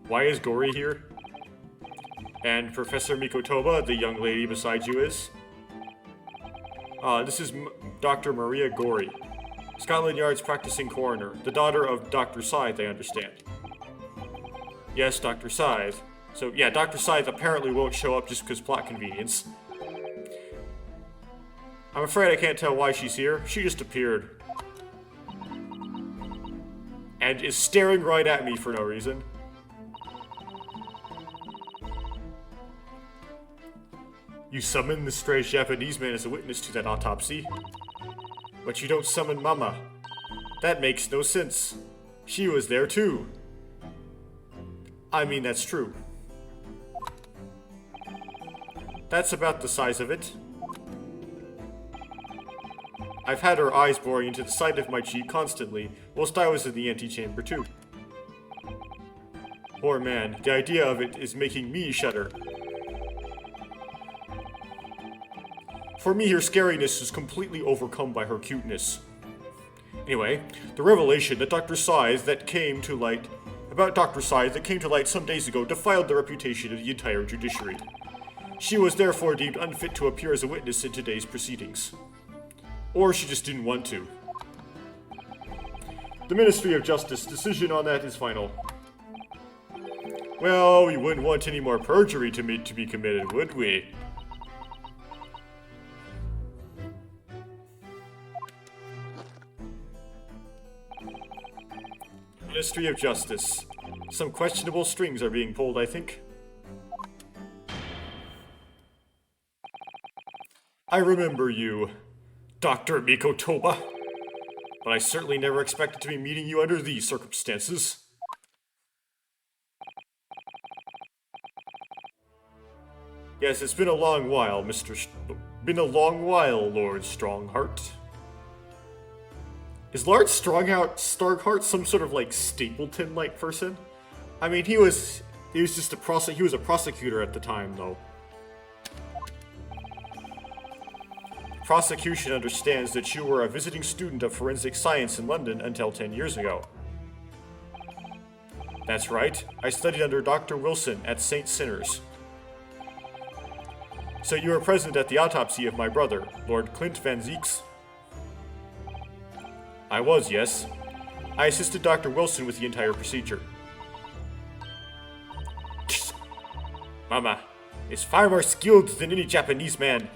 Why is Gori here? And Professor Mikotoba, the young lady beside you, is? This is Dr. Maria Gori, Scotland Yard's practicing coroner, the daughter of Dr. Scythe, I understand. Yes, Dr. Scythe. So, yeah, Dr. Scythe apparently won't show up just because plot convenience. I'm afraid I can't tell why she's here. She just appeared. And is staring right at me for no reason. You summon the strange Japanese man as a witness to that autopsy. But you don't summon Mama. That makes no sense. She was there too. I mean, that's true. That's about the size of it. I've had her eyes boring into the side of my cheek constantly, whilst I was in the antechamber too. Poor man, the idea of it is making me shudder. For me, her scariness is completely overcome by her cuteness. Anyway, the revelation that Dr. Scythe that came to light some days ago defiled the reputation of the entire judiciary. She was therefore deemed unfit to appear as a witness in today's proceedings. Or she just didn't want to. The Ministry of Justice decision on that is final. Well, we wouldn't want any more perjury to be committed, would we? Ministry of Justice. Some questionable strings are being pulled, I think. I remember you, Dr. Mikotoba. But I certainly never expected to be meeting you under these circumstances. Yes, it's been a long while, Lord Strongheart. Is Lord Strongheart some sort of like Stapleton-like person? I mean, he was just he was a prosecutor at the time, though. Prosecution understands that you were a visiting student of forensic science in London until 10 years ago. That's right. I studied under Dr. Wilson at St. Sinners. So you were present at the autopsy of my brother, Lord Clint Van Zieks? I was, yes. I assisted Dr. Wilson with the entire procedure. Mama is far more skilled than any Japanese man.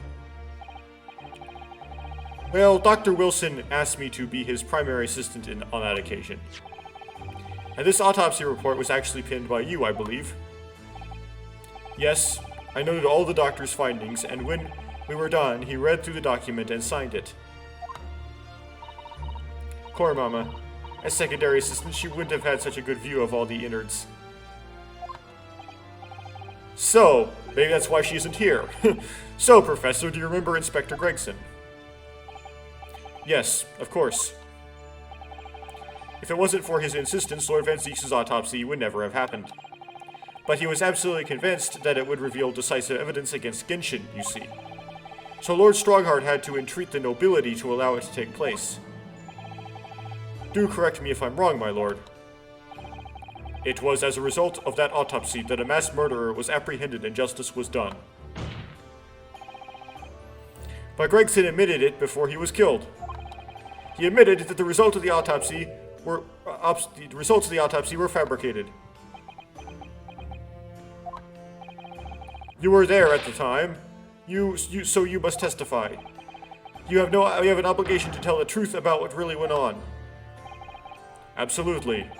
Well, Dr. Wilson asked me to be his primary assistant on that occasion. And this autopsy report was actually penned by you, I believe. Yes, I noted all the doctor's findings, and when we were done, he read through the document and signed it. Poor Mama. As secondary assistant, she wouldn't have had such a good view of all the innards. So, maybe that's why she isn't here. So, Professor, do you remember Inspector Gregson? Yes, of course. If it wasn't for his insistence, Lord Van Zieks' autopsy would never have happened. But he was absolutely convinced that it would reveal decisive evidence against Genshin, you see. So Lord Strongheart had to entreat the nobility to allow it to take place. Do correct me if I'm wrong, my lord. It was as a result of that autopsy that a mass murderer was apprehended and justice was done. But Gregson admitted it before he was killed. He admitted that the results of the autopsy were fabricated. You were there at the time. So you must testify. You have an obligation to tell the truth about what really went on. Absolutely.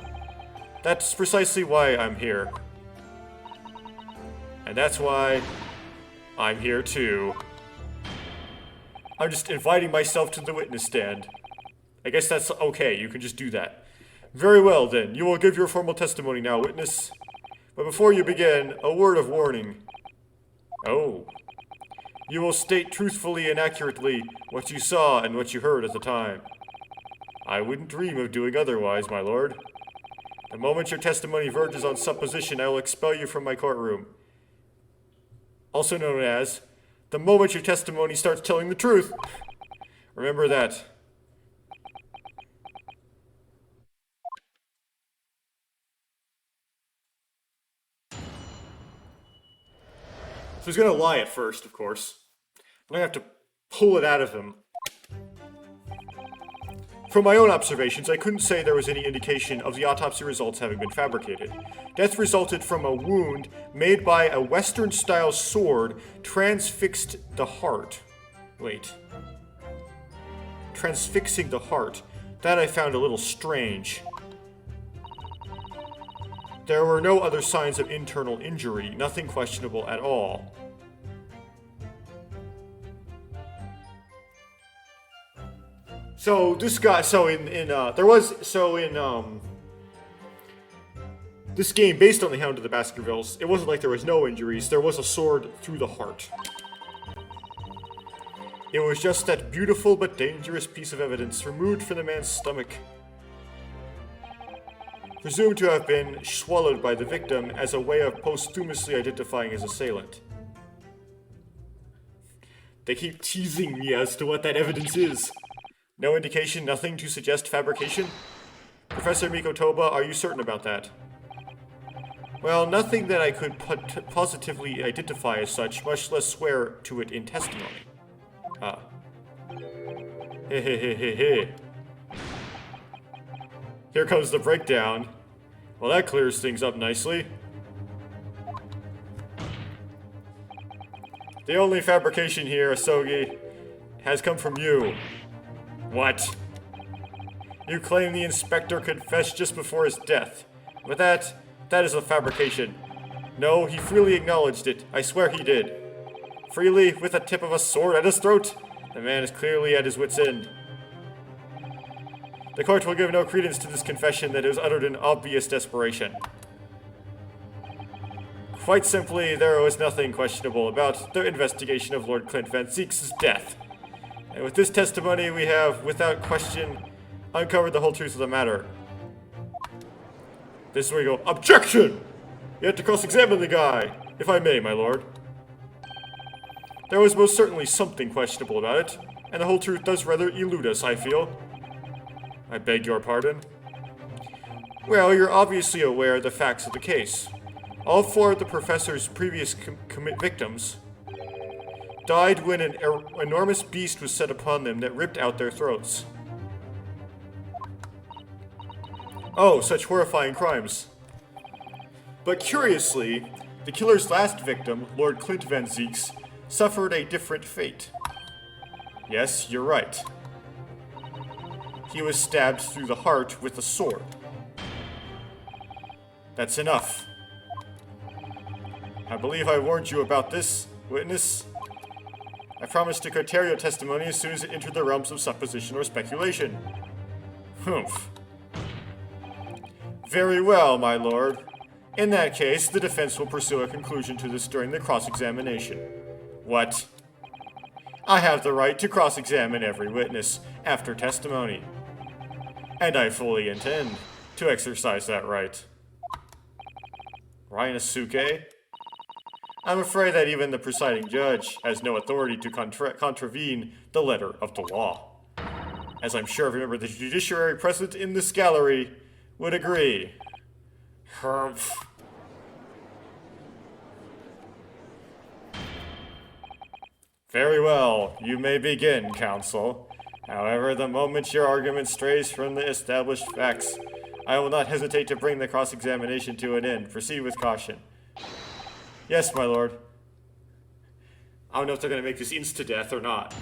That's precisely why I'm here. And that's why I'm here too. I'm just inviting myself to the witness stand. I guess that's okay, you can just do that. Very well then, you will give your formal testimony now, witness. But before you begin, a word of warning. Oh. You will state truthfully and accurately what you saw and what you heard at the time. I wouldn't dream of doing otherwise, my lord. The moment your testimony verges on supposition, I will expel you from my courtroom. Also known as, the moment your testimony starts telling the truth. Remember that. So he's gonna lie at first, of course. I'm gonna have to pull it out of him. From my own observations, I couldn't say there was any indication of the autopsy results having been fabricated. Death resulted from a wound made by a Western-style sword transfixed the heart. Wait. Transfixing the heart. That I found a little strange. There were no other signs of internal injury, nothing questionable at all. So this guy, this game based on the Hound of the Baskervilles, it wasn't like there was no injuries, there was a sword through the heart. It was just that beautiful but dangerous piece of evidence removed from the man's stomach. Presumed to have been swallowed by the victim as a way of posthumously identifying his assailant. They keep teasing me as to what that evidence is. No indication, nothing to suggest fabrication? Professor Mikotoba, are you certain about that? Well, nothing that I could positively identify as such, much less swear to it in testimony. Ah. Hehehehe. Here comes the breakdown. Well, that clears things up nicely. The only fabrication here, Asogi, has come from you. What? You claim the inspector confessed just before his death. But that is a fabrication. No, he freely acknowledged it. I swear he did. Freely, with the tip of a sword at his throat? The man is clearly at his wit's end. The court will give no credence to this confession that it was uttered in obvious desperation. Quite simply, there was nothing questionable about the investigation of Lord Clint Van Zeek's death. And with this testimony, we have, without question, uncovered the whole truth of the matter. This is where you go, objection! You have to cross-examine the guy, if I may, my lord. There was most certainly something questionable about it, and the whole truth does rather elude us, I feel. I beg your pardon? Well, you're obviously aware of the facts of the case. All four of the professor's previous victims died when an enormous beast was set upon them that ripped out their throats. Oh, such horrifying crimes. But curiously, the killer's last victim, Lord Clint Van Zeeks, suffered a different fate. Yes, you're right. He was stabbed through the heart with a sword. That's enough. I believe I warned you about this, witness. I promised to curtail your testimony as soon as it entered the realms of supposition or speculation. Humph. Very well, my lord. In that case, the defense will pursue a conclusion to this during the cross-examination. What? I have the right to cross-examine every witness after testimony. And I fully intend to exercise that right. Ryunosuke? I'm afraid that even the presiding judge has no authority to contravene the letter of the law. As I'm sure every member of the judiciary present in this gallery would agree. Humph. Very well, you may begin, counsel. However, the moment your argument strays from the established facts, I will not hesitate to bring the cross-examination to an end. Proceed with caution. Yes, my lord. I don't know if they're going to make this insta-death or not.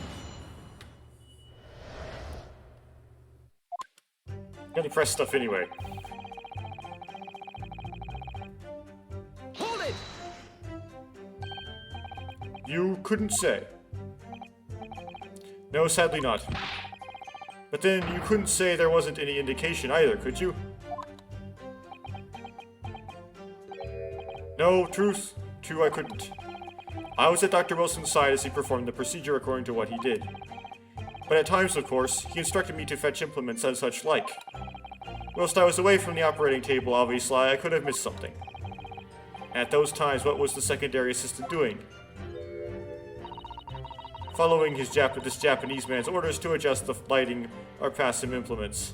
I'm gonna press stuff anyway. Hold it! You couldn't say. No, sadly not. But then you couldn't say there wasn't any indication either, could you? No, true, I couldn't. I was at Dr. Wilson's side as he performed the procedure according to what he did. But at times, of course, he instructed me to fetch implements and such like. Whilst I was away from the operating table, obviously, I could have missed something. At those times, what was the secondary assistant doing? Following this Japanese man's orders to adjust the lighting or pass him implements.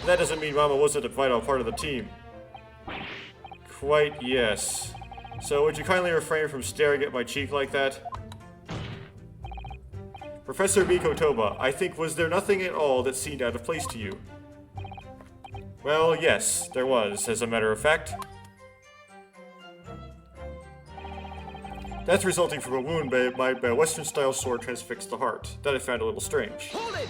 That doesn't mean Mama wasn't a vital part of the team. Quite yes. So would you kindly refrain from staring at my cheek like that? Professor Miko Toba, I think, was there nothing at all that seemed out of place to you? Well, yes, there was, as a matter of fact. Death resulting from a wound by a Western-style sword transfixed the heart. That I found a little strange. Hold it!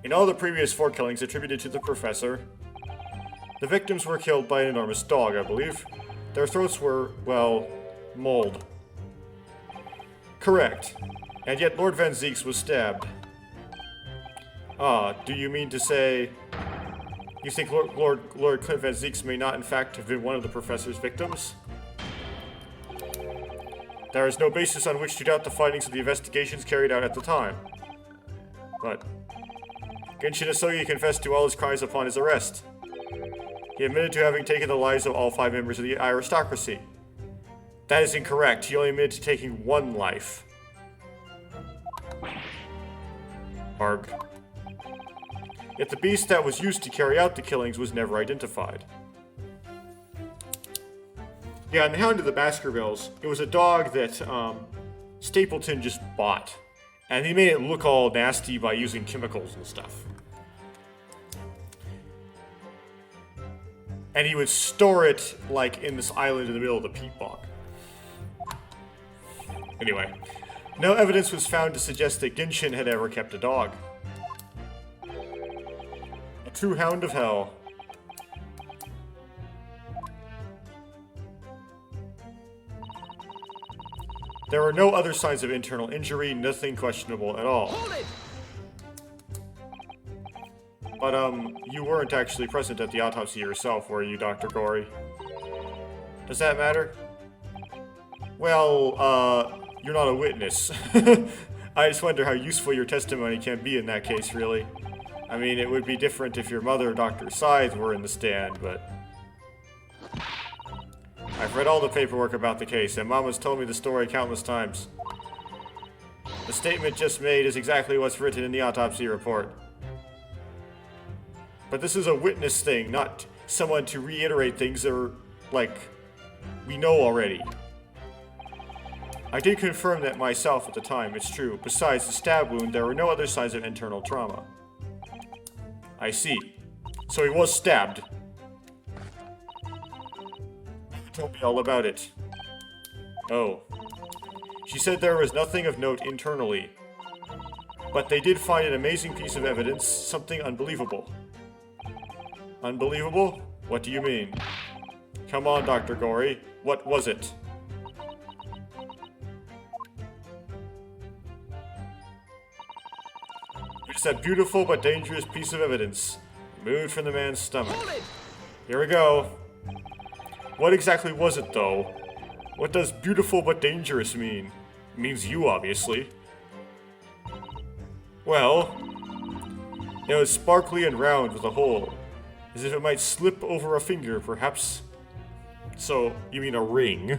In all the previous 4 killings attributed to the Professor, the victims were killed by an enormous dog, I believe. Their throats were, well, mauled. Correct. And yet Lord Van Zieks was stabbed. Ah, do you mean to say... You think Lord Clint Van Zieks may not in fact have been one of the Professor's victims? There is no basis on which to doubt the findings of the investigations carried out at the time. But... Genshin Asogi confessed to all his crimes upon his arrest. He admitted to having taken the lives of all 5 members of the aristocracy. That is incorrect. He only admitted to taking 1 life. Arg. Yet the beast that was used to carry out the killings was never identified. Yeah, in the Hound of the Baskervilles, it was a dog that Stapleton just bought. And he made it look all nasty by using chemicals and stuff. And he would store it, like, in this island in the middle of the peat bog. Anyway, no evidence was found to suggest that Genshin had ever kept a dog. A true hound of hell. There were no other signs of internal injury, nothing questionable at all. Hold it! But, you weren't actually present at the autopsy yourself, were you, Dr. Gory? Does that matter? Well, you're not a witness. I just wonder how useful your testimony can be in that case, really. I mean, it would be different if your mother, Dr. Scythe, were in the stand, but... I've read all the paperwork about the case, and Mama's told me the story countless times. The statement just made is exactly what's written in the autopsy report. But this is a witness thing, not someone to reiterate things that are, like, we know already. I did confirm that myself at the time, it's true. Besides the stab wound, there were no other signs of internal trauma. I see. So he was stabbed. Told me all about it. Oh. She said there was nothing of note internally. But they did find an amazing piece of evidence, something unbelievable. Unbelievable? What do you mean? Come on, Dr. Gory. What was it? It's that beautiful but dangerous piece of evidence. Removed from the man's stomach. Here we go. What exactly was it, though? What does beautiful but dangerous mean? It means you, obviously. Well, it was sparkly and round with a hole. As if it might slip over a finger, perhaps. So, you mean a ring?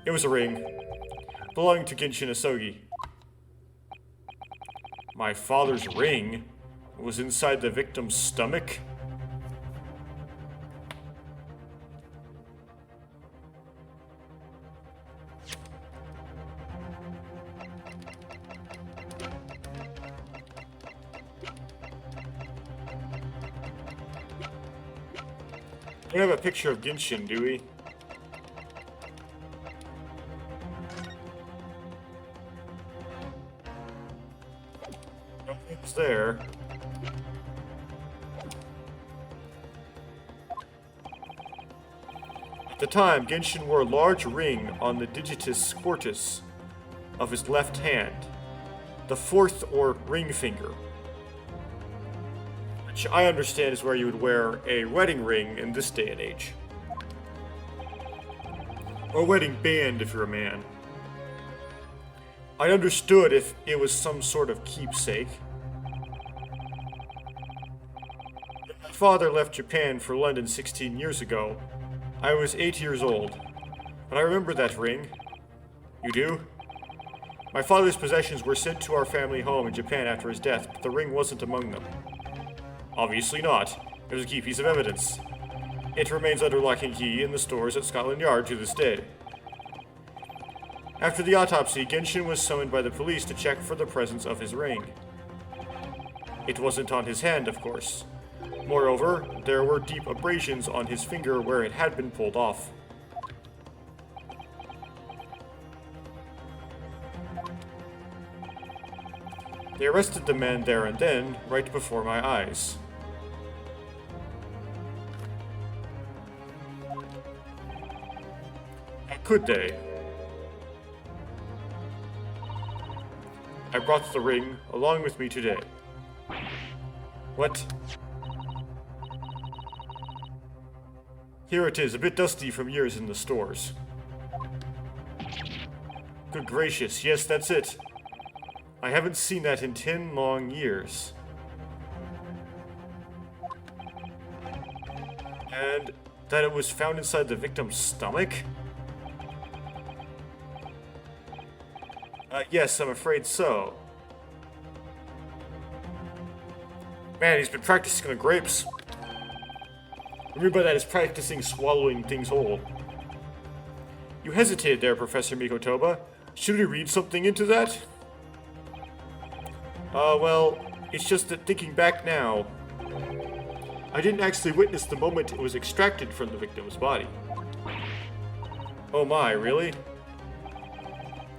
It was a ring. Belonging to Genshin Asogi. My father's ring was inside the victim's stomach? We don't have a picture of Genshin, do we? Nothing's there. At the time, Genshin wore a large ring on the digitus quartus of his left hand, the fourth or ring finger, which I understand is where you would wear a wedding ring in this day and age. Or wedding band if you're a man. I understood if it was some sort of keepsake. When my father left Japan for London 16 years ago, I was 8 years old, but I remember that ring. You do? My father's possessions were sent to our family home in Japan after his death, but the ring wasn't among them. Obviously not. It was a key piece of evidence. It remains under lock and key in the stores at Scotland Yard to this day. After the autopsy, Genshin was summoned by the police to check for the presence of his ring. It wasn't on his hand, of course. Moreover, there were deep abrasions on his finger where it had been pulled off. They arrested the man there and then, right before my eyes. How could they? I brought the ring along with me today. What? Here it is, a bit dusty from years in the stores. Good gracious, yes, that's it. I haven't seen that in 10 long years. And that it was found inside the victim's stomach? Yes, I'm afraid so. Man, he's been practicing the grapes. What I mean by that is practicing swallowing things whole. You hesitated there, Professor Mikotoba. Should we read something into that? Well, it's just that thinking back now, I didn't actually witness the moment it was extracted from the victim's body. Oh my, really?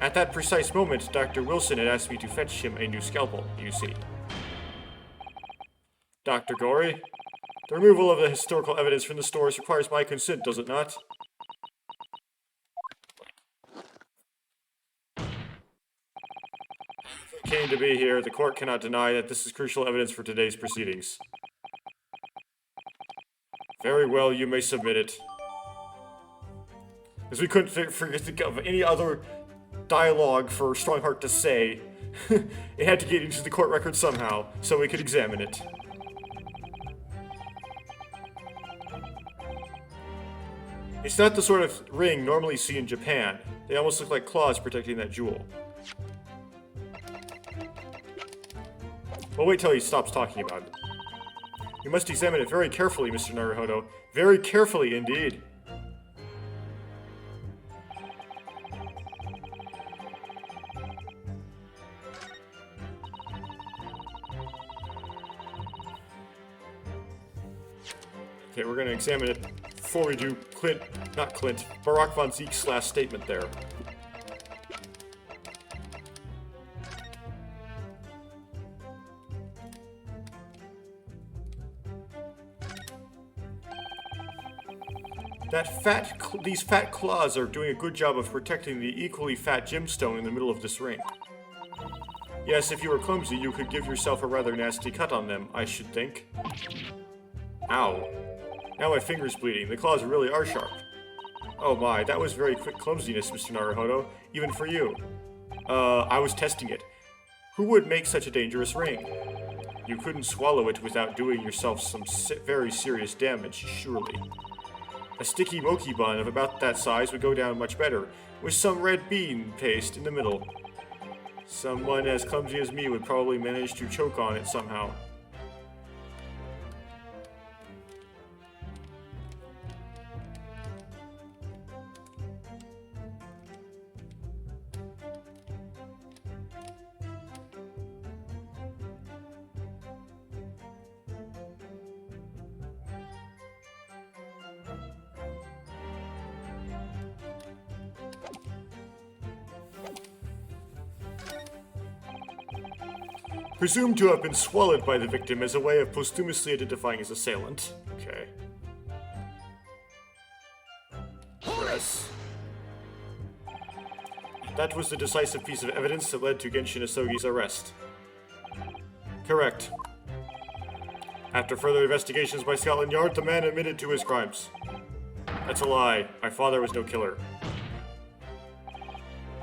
At that precise moment, Dr. Wilson had asked me to fetch him a new scalpel, you see. Dr. Gorey, the removal of the historical evidence from the stores requires my consent, does it not? If I came to be here, the court cannot deny that this is crucial evidence for today's proceedings. Very well, you may submit it. Because we couldn't think of any other dialogue for Strongheart to say. It had to get into the court record somehow, so we could examine it. It's not the sort of ring normally seen in Japan. They almost look like claws protecting that jewel. Well, wait till he stops talking about it. You must examine it very carefully, Mr. Naruhodo. Very carefully indeed. Okay, we're going to examine it before we do Barak von Zeke's last statement there. These fat claws are doing a good job of protecting the equally fat gemstone in the middle of this ring. Yes, if you were clumsy, you could give yourself a rather nasty cut on them, I should think. Ow. Now my finger's bleeding. The claws really are sharp. Oh my, that was very quick clumsiness, Mr. Naruhodo. Even for you. I was testing it. Who would make such a dangerous ring? You couldn't swallow it without doing yourself some very serious damage, surely. A sticky mochi bun of about that size would go down much better, with some red bean paste in the middle. Someone as clumsy as me would probably manage to choke on it somehow. Presumed to have been swallowed by the victim as a way of posthumously identifying his assailant. Okay. Yes. That was the decisive piece of evidence that led to Genshin Asogi's arrest. Correct. After further investigations by Scotland Yard, the man admitted to his crimes. That's a lie. My father was no killer.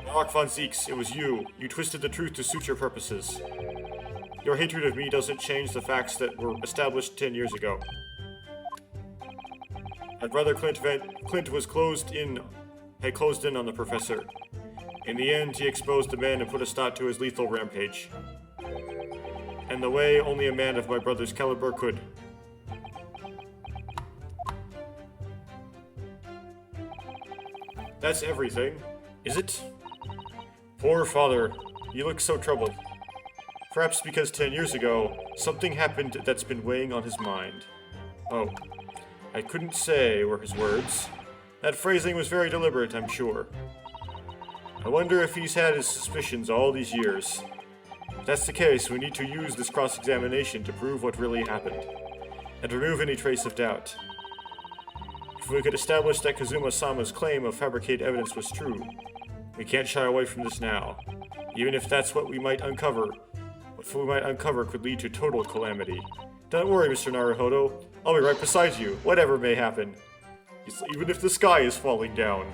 Mark von Zieks, it was you. You twisted the truth to suit your purposes. Your hatred of me doesn't change the facts that were established 10 years ago. My brother Clint was closed in on the professor. In the end, he exposed the man and put a stop to his lethal rampage. And the way only a man of my brother's caliber could. That's everything, is it? Poor father, you look so troubled. Perhaps because 10 years ago, something happened that's been weighing on his mind. Oh, I couldn't say were his words. That phrasing was very deliberate, I'm sure. I wonder if he's had his suspicions all these years. If that's the case, we need to use this cross-examination to prove what really happened, and remove any trace of doubt. If we could establish that Kazuma-sama's claim of fabricated evidence was true, we can't shy away from this now, even if that's what we might uncover. What we might uncover could lead to total calamity. Don't worry, Mr. Naruhodo. I'll be right beside you, whatever may happen. Even if the sky is falling down.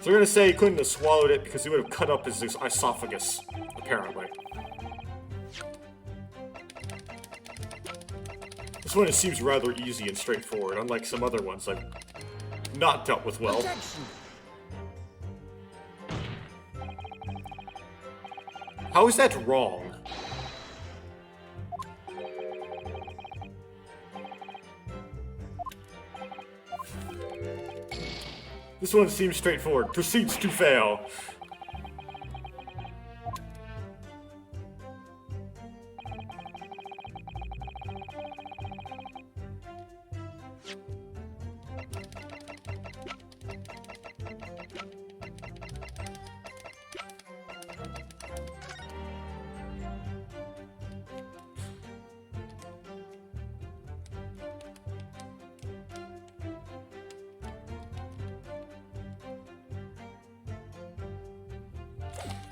So we're gonna say he couldn't have swallowed it because he would have cut up his esophagus, apparently. This one seems rather easy and straightforward, unlike some other ones I've not dealt with well. How is that wrong? This one seems straightforward. Proceeds to fail.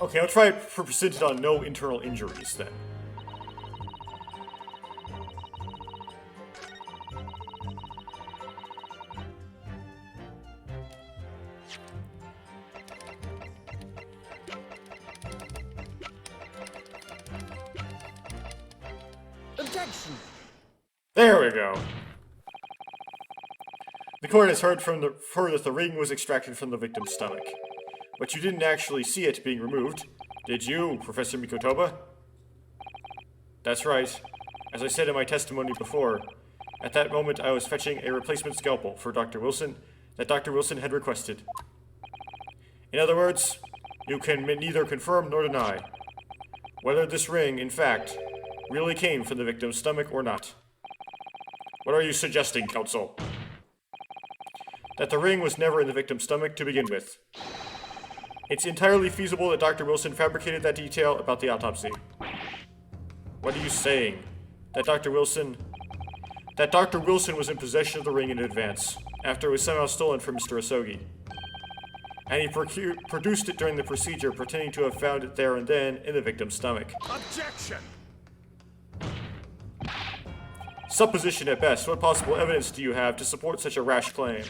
Okay, I'll try it for percentage on no internal injuries then. Objection! There we go. The court has heard that the ring was extracted from the victim's stomach. But you didn't actually see it being removed, did you, Professor Mikotoba? That's right. As I said in my testimony before, at that moment I was fetching a replacement scalpel for Dr. Wilson that Dr. Wilson had requested. In other words, you can neither confirm nor deny whether this ring, in fact, really came from the victim's stomach or not. What are you suggesting, counsel? That the ring was never in the victim's stomach to begin with. It's entirely feasible that Dr. Wilson fabricated that detail about the autopsy. What are you saying? That Dr. Wilson was in possession of the ring in advance, after it was somehow stolen from Mr. Asogi. And he produced it during the procedure, pretending to have found it there and then in the victim's stomach. Objection! Supposition at best. What possible evidence do you have to support such a rash claim?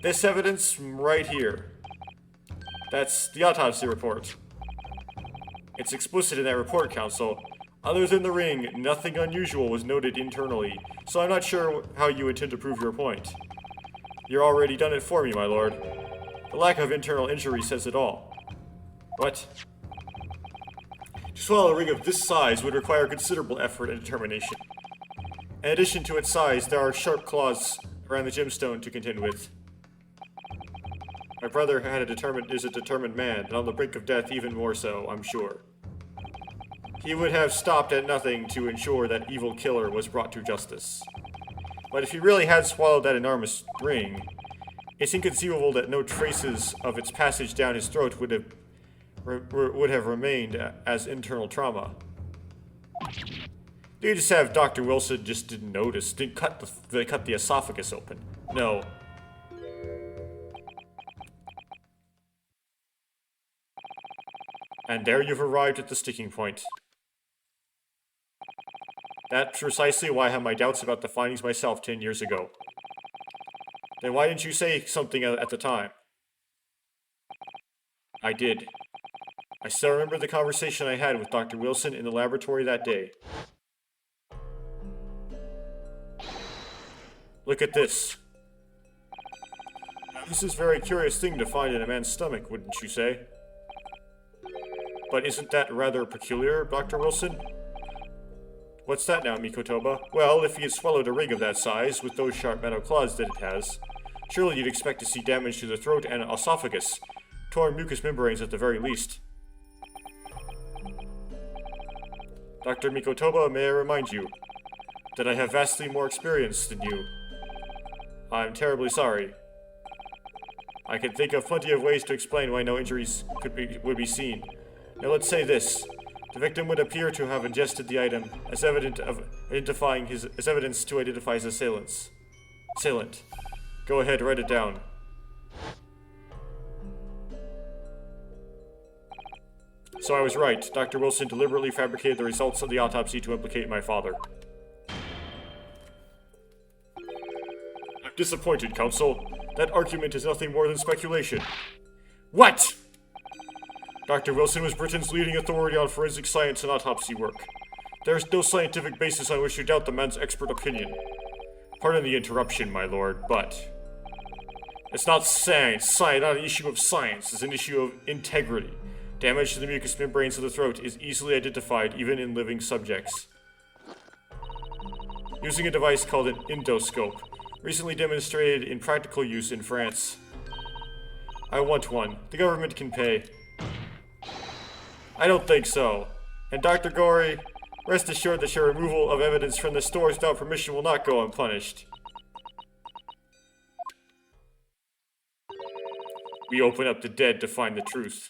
This evidence right here. That's the autopsy report. It's explicit in that report, counsel. Other than the ring, nothing unusual was noted internally, so I'm not sure how you intend to prove your point. You've already done it for me, my lord. The lack of internal injury says it all. What? To swallow a ring of this size would require considerable effort and determination. In addition to its size, there are sharp claws around the gemstone to contend with. My brother is a determined man, and on the brink of death even more so, I'm sure. He would have stopped at nothing to ensure that evil killer was brought to justice. But if he really had swallowed that enormous ring, it's inconceivable that no traces of its passage down his throat would would have remained as internal trauma. You just have Dr. Wilson just didn't notice, didn't cut the esophagus open. No. And there you've arrived at the sticking point. That's precisely why I had my doubts about the findings myself 10 years ago. Then why didn't you say something at the time? I did. I still remember the conversation I had with Dr. Wilson in the laboratory that day. Look at this. This is a very curious thing to find in a man's stomach, wouldn't you say? But isn't that rather peculiar, Dr. Wilson? What's that now, Mikotoba? Well, if he had swallowed a ring of that size, with those sharp metal claws that it has, surely you'd expect to see damage to the throat and esophagus, torn mucous membranes at the very least. Dr. Mikotoba, may I remind you that I have vastly more experience than you. I'm terribly sorry. I can think of plenty of ways to explain why no injuries would be seen. Now let's say this. The victim would appear to have ingested the item as evidence to identify his assailant. Go ahead, write it down. So I was right. Dr. Wilson deliberately fabricated the results of the autopsy to implicate my father. I'm disappointed, Counsel. That argument is nothing more than speculation. What? Dr. Wilson was Britain's leading authority on forensic science and autopsy work. There is no scientific basis on which to doubt the man's expert opinion. Pardon the interruption, my lord, but it's not science, not an issue of science, it's an issue of integrity. Damage to the mucous membranes of the throat is easily identified even in living subjects. Using a device called an endoscope, recently demonstrated in practical use in France. I want one. The government can pay. I don't think so. And Dr. Gory, rest assured that your removal of evidence from the stores without permission will not go unpunished. We open up the dead to find the truth.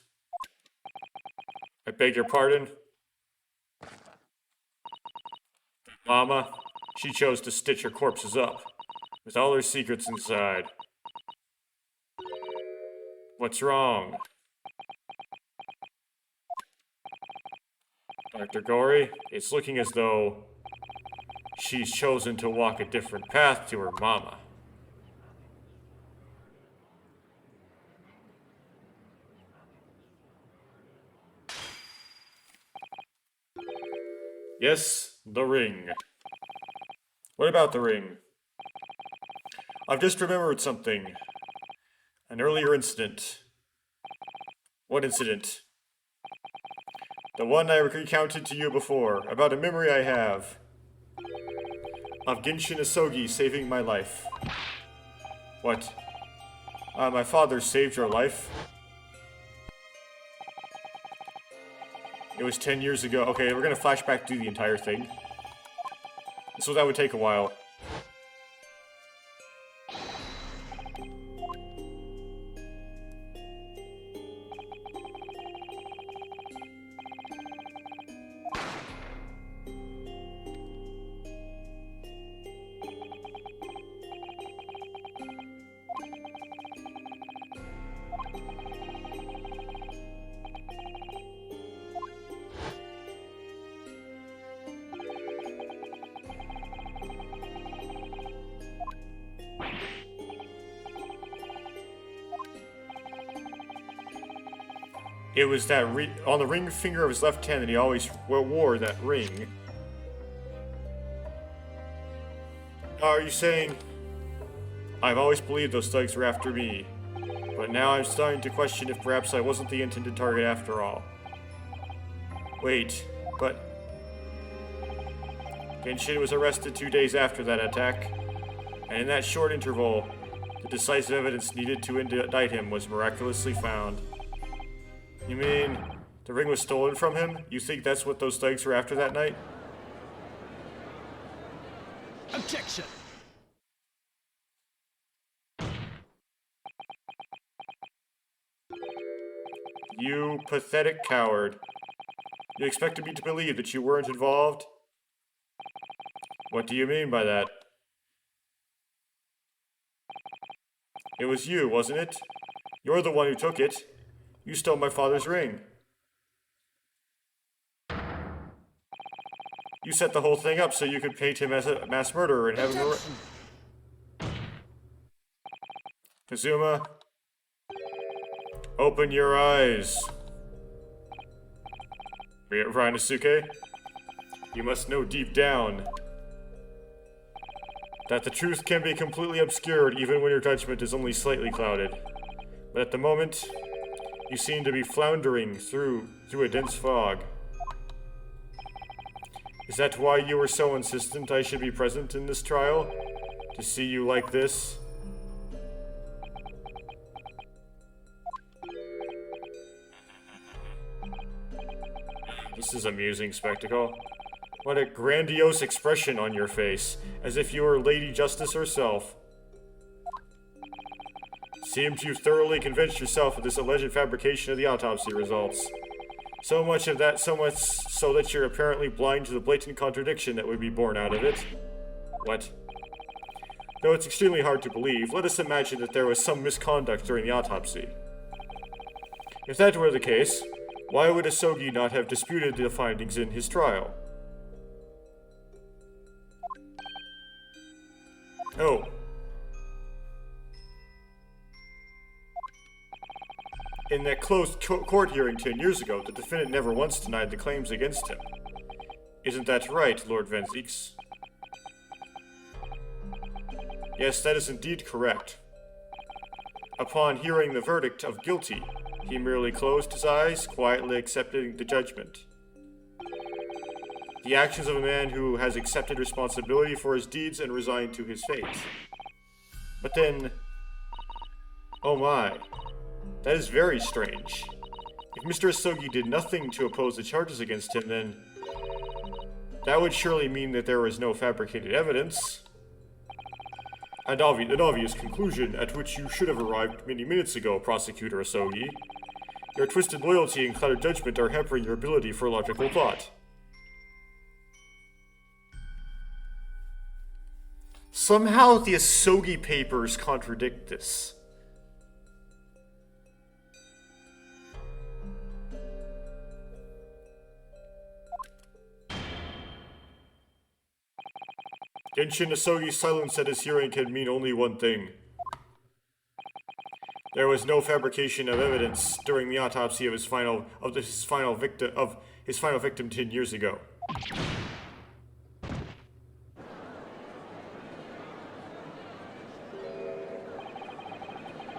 I beg your pardon? Mama, she chose to stitch her corpses up, with all her secrets inside. What's wrong? Dr. Gory, it's looking as though she's chosen to walk a different path to her mama. Yes, the ring. What about the ring? I've just remembered something. An earlier incident. What incident? The one I recounted to you before, about a memory I have of Genshin Asogi saving my life. What? My father saved your life? It was 10 years ago. Okay, we're gonna flashback through the entire thing. So that would take a while. It was that on the ring finger of his left hand that he always wore that ring. Are you saying, I've always believed those thugs were after me, but now I'm starting to question if perhaps I wasn't the intended target after all. Wait, but Genshin was arrested 2 days after that attack, and in that short interval, the decisive evidence needed to indict him was miraculously found. You mean the ring was stolen from him? You think that's what those thugs were after that night? Objection! You pathetic coward. You expected me to believe that you weren't involved? What do you mean by that? It was you, wasn't it? You're the one who took it. You stole my father's ring. You set the whole thing up so you could paint him as a mass murderer and have him Objection. Kazuma, open your eyes. Rinosuke, you must know deep down that the truth can be completely obscured even when your judgment is only slightly clouded. But at the moment, you seem to be floundering through a dense fog. Is that why you were so insistent I should be present in this trial? To see you like this? This is an amusing spectacle. What a grandiose expression on your face, as if you were Lady Justice herself. Seems you've thoroughly convinced yourself of this alleged fabrication of the autopsy results. So much so that you're apparently blind to the blatant contradiction that would be born out of it. What? Though it's extremely hard to believe, let us imagine that there was some misconduct during the autopsy. If that were the case, why would Asogi not have disputed the findings in his trial? Oh. In that closed court hearing 10 years ago, the defendant never once denied the claims against him. Isn't that right, Lord Venzix? Yes, that is indeed correct. Upon hearing the verdict of guilty, he merely closed his eyes, quietly accepting the judgment. The actions of a man who has accepted responsibility for his deeds and resigned to his fate. But then... oh my. That is very strange. If Mr. Asogi did nothing to oppose the charges against him, then... that would surely mean that there was no fabricated evidence. An obvious conclusion at which you should have arrived many minutes ago, Prosecutor Asogi. Your twisted loyalty and clouded judgment are hampering your ability for logical thought. Somehow the Asogi papers contradict this. Genshin Asogi's silence at his hearing can mean only one thing. There was no fabrication of evidence during the autopsy of his final victim 10 years ago.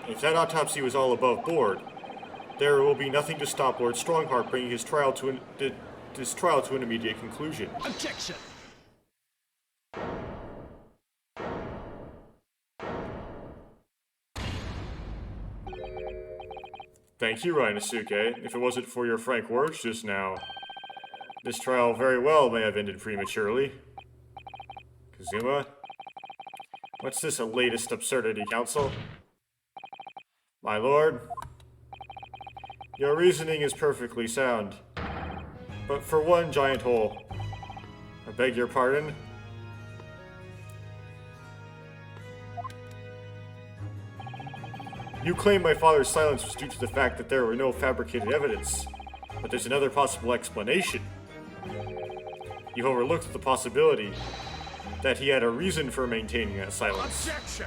If that autopsy was all above board, there will be nothing to stop Lord Strongheart bringing his trial to an immediate conclusion. Objection. Thank you, Rinosuke. If it wasn't for your frank words just now, this trial very well may have ended prematurely. Kazuma? What's this latest absurdity, Council? My lord? Your reasoning is perfectly sound. But for one giant hole. I beg your pardon? You claim my father's silence was due to the fact that there were no fabricated evidence. But there's another possible explanation. You've overlooked the possibility that he had a reason for maintaining that silence. Objection.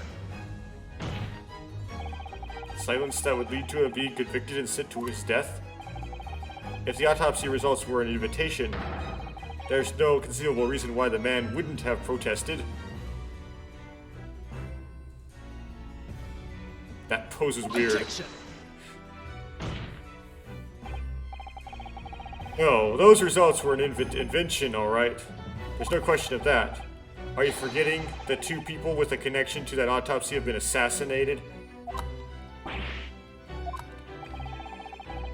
Silence that would lead to him being convicted and sent to his death? If the autopsy results were an invitation, there's no conceivable reason why the man wouldn't have protested. That pose is weird. Objection. No, those results were an invention, alright. There's no question of that. Are you forgetting that 2 people with a connection to that autopsy have been assassinated?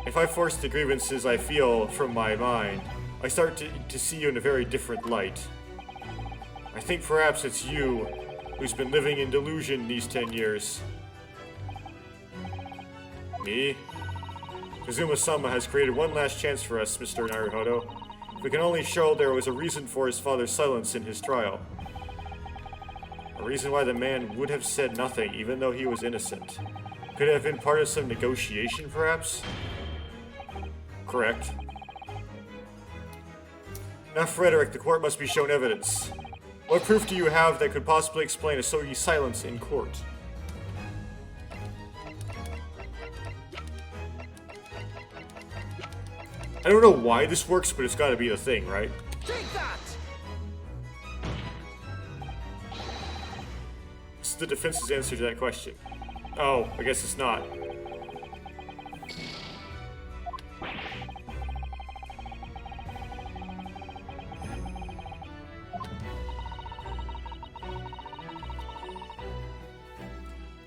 If I force the grievances I feel from my mind, I start to see you in a very different light. I think perhaps it's you who's been living in delusion these 10 years. Me? Kazuma-sama has created one last chance for us, Mr. Naruhodo. If we can only show there was a reason for his father's silence in his trial. A reason why the man would have said nothing, even though he was innocent. Could it have been part of some negotiation, perhaps? Correct. Enough rhetoric, the court must be shown evidence. What proof do you have that could possibly explain Asogi's silence in court? I don't know why this works, but it's gotta be the thing, right? Take that! This is the defense's answer to that question. Oh, I guess it's not.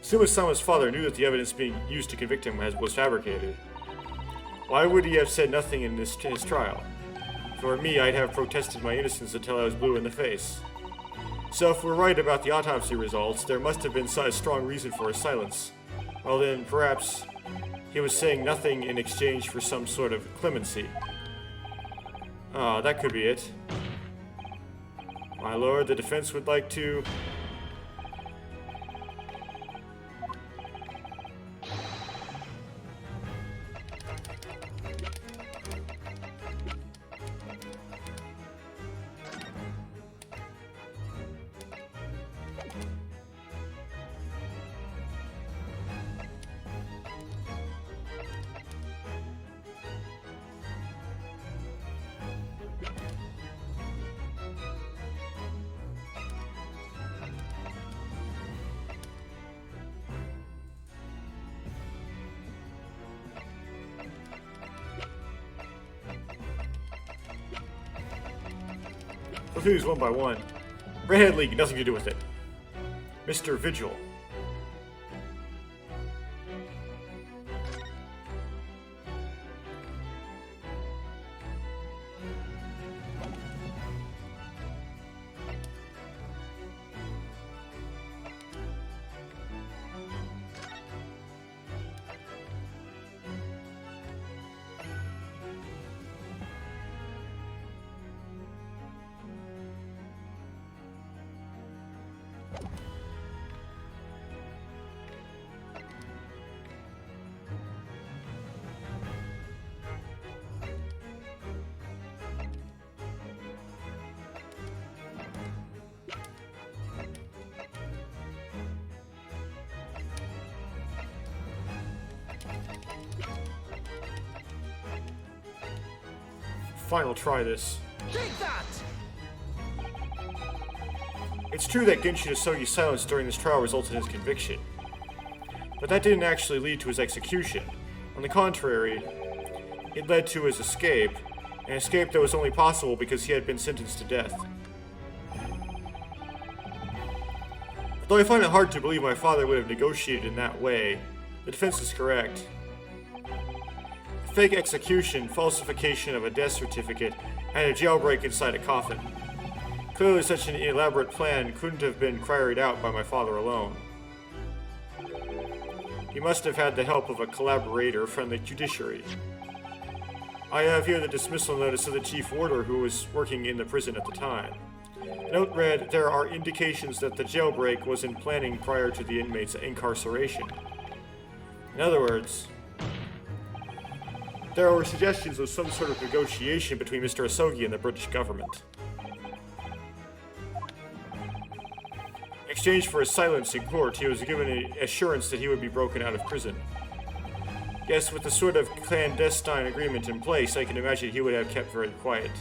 Suma-sama's father knew that the evidence being used to convict him was fabricated. Why would he have said nothing in his trial? For me, I'd have protested my innocence until I was blue in the face. So if we're right about the autopsy results, there must have been a strong reason for his silence. Well then, perhaps he was saying nothing in exchange for some sort of clemency. Ah, that could be it. My lord, the defense would like to... Go through these one by one. Redhead League, nothing to do with it. Mr. Vigil. Fine, we'll try this. Take that! It's true that Genshin Asogi's silence during this trial resulted in his conviction. But that didn't actually lead to his execution. On the contrary, it led to his escape, an escape that was only possible because he had been sentenced to death. Though I find it hard to believe my father would have negotiated in that way, the defense is correct. Fake execution, falsification of a death certificate, and a jailbreak inside a coffin. Clearly such an elaborate plan couldn't have been carried out by my father alone. He must have had the help of a collaborator from the judiciary. I have here the dismissal notice of the chief warder who was working in the prison at the time. The note read, "There are indications that the jailbreak was in planning prior to the inmate's incarceration." In other words, there were suggestions of some sort of negotiation between Mr. Asogi and the British government. In exchange for his silence in court, he was given an assurance that he would be broken out of prison. Yes, with the sort of clandestine agreement in place, I can imagine he would have kept very quiet.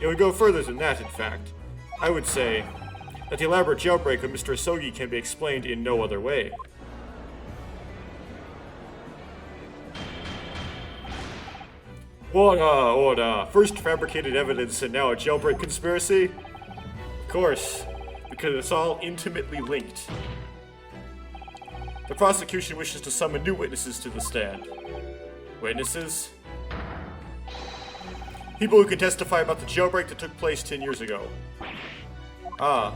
It would go further than that, in fact. I would say that the elaborate jailbreak of Mr. Asogi can be explained in no other way. What, first fabricated evidence and now a jailbreak conspiracy? Of course, because it's all intimately linked. The prosecution wishes to summon new witnesses to the stand. Witnesses? People who can testify about the jailbreak that took place 10 years ago. Ah.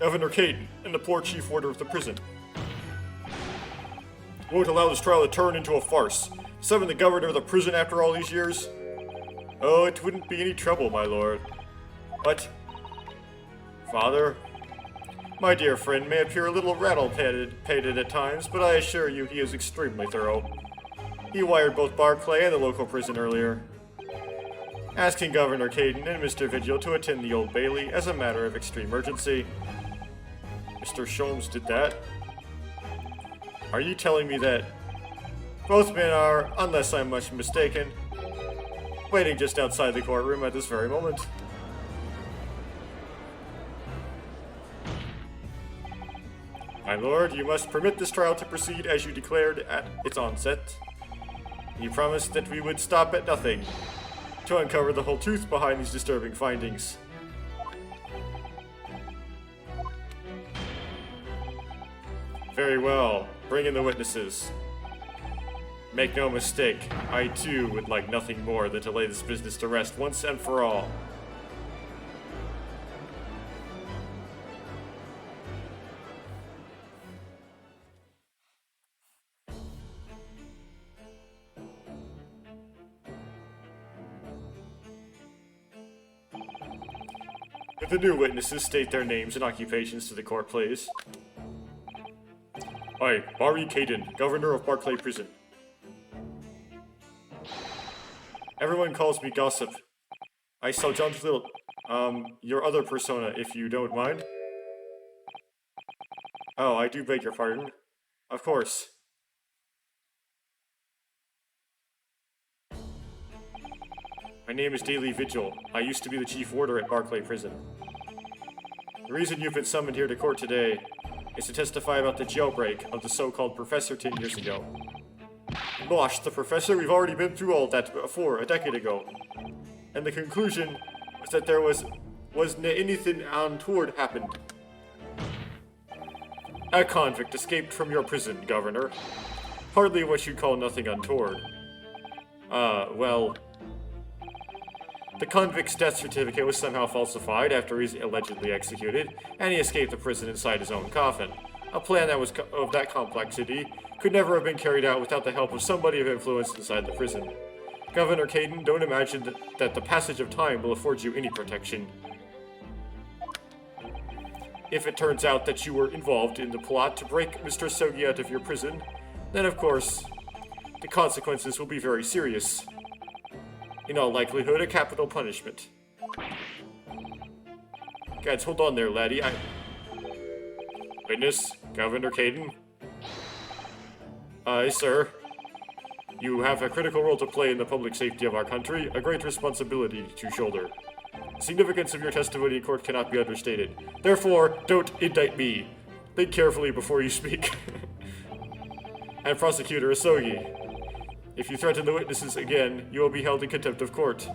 Governor Caden and the poor chief warder of the prison. Won't allow this trial to turn into a farce. Summon the governor of the prison after all these years? Oh, it wouldn't be any trouble, my lord. But, Father, my dear friend may appear a little rattle-pated at times, but I assure you he is extremely thorough. He wired both Barclay and the local prison earlier, asking Governor Caden and Mr. Vigil to attend the Old Bailey as a matter of extreme urgency. Mr. Sholmes did that. Are you telling me that both men are, unless I'm much mistaken, waiting just outside the courtroom at this very moment? My lord, you must permit this trial to proceed as you declared at its onset. You promised that we would stop at nothing to uncover the whole truth behind these disturbing findings. Very well. Bring in the witnesses. Make no mistake, I too would like nothing more than to lay this business to rest once and for all. If the new witnesses state their names and occupations to the court, please. I, Barry Caden, Governor of Barclay Prison. Everyone calls me Gossip. I sell John Little, your other persona, if you don't mind. Oh, I do beg your pardon. Of course. My name is Daily Vigil. I used to be the chief warder at Barclay Prison. The reason you've been summoned here to court today is to testify about the jailbreak of the so-called Professor 10 years ago. Gosh, the Professor, we've already been through all that before, a decade ago. And the conclusion was that there wasn't anything untoward happened. A convict escaped from your prison, Governor. Hardly what you'd call nothing untoward. Well, the convict's death certificate was somehow falsified after he's allegedly executed, and he escaped the prison inside his own coffin. A plan that was of that complexity could never have been carried out without the help of somebody of influence inside the prison. Governor Caden, don't imagine that the passage of time will afford you any protection. If it turns out that you were involved in the plot to break Mr. Sogi out of your prison, then of course, the consequences will be very serious. In all likelihood, a capital punishment. Guys, hold on there, laddie. Witness, Governor Caden. Aye, sir. You have a critical role to play in the public safety of our country, a great responsibility to shoulder. The significance of your testimony in court cannot be understated. Therefore, don't indict me. Think carefully before you speak. And Prosecutor Asogi, if you threaten the witnesses again, you will be held in contempt of court.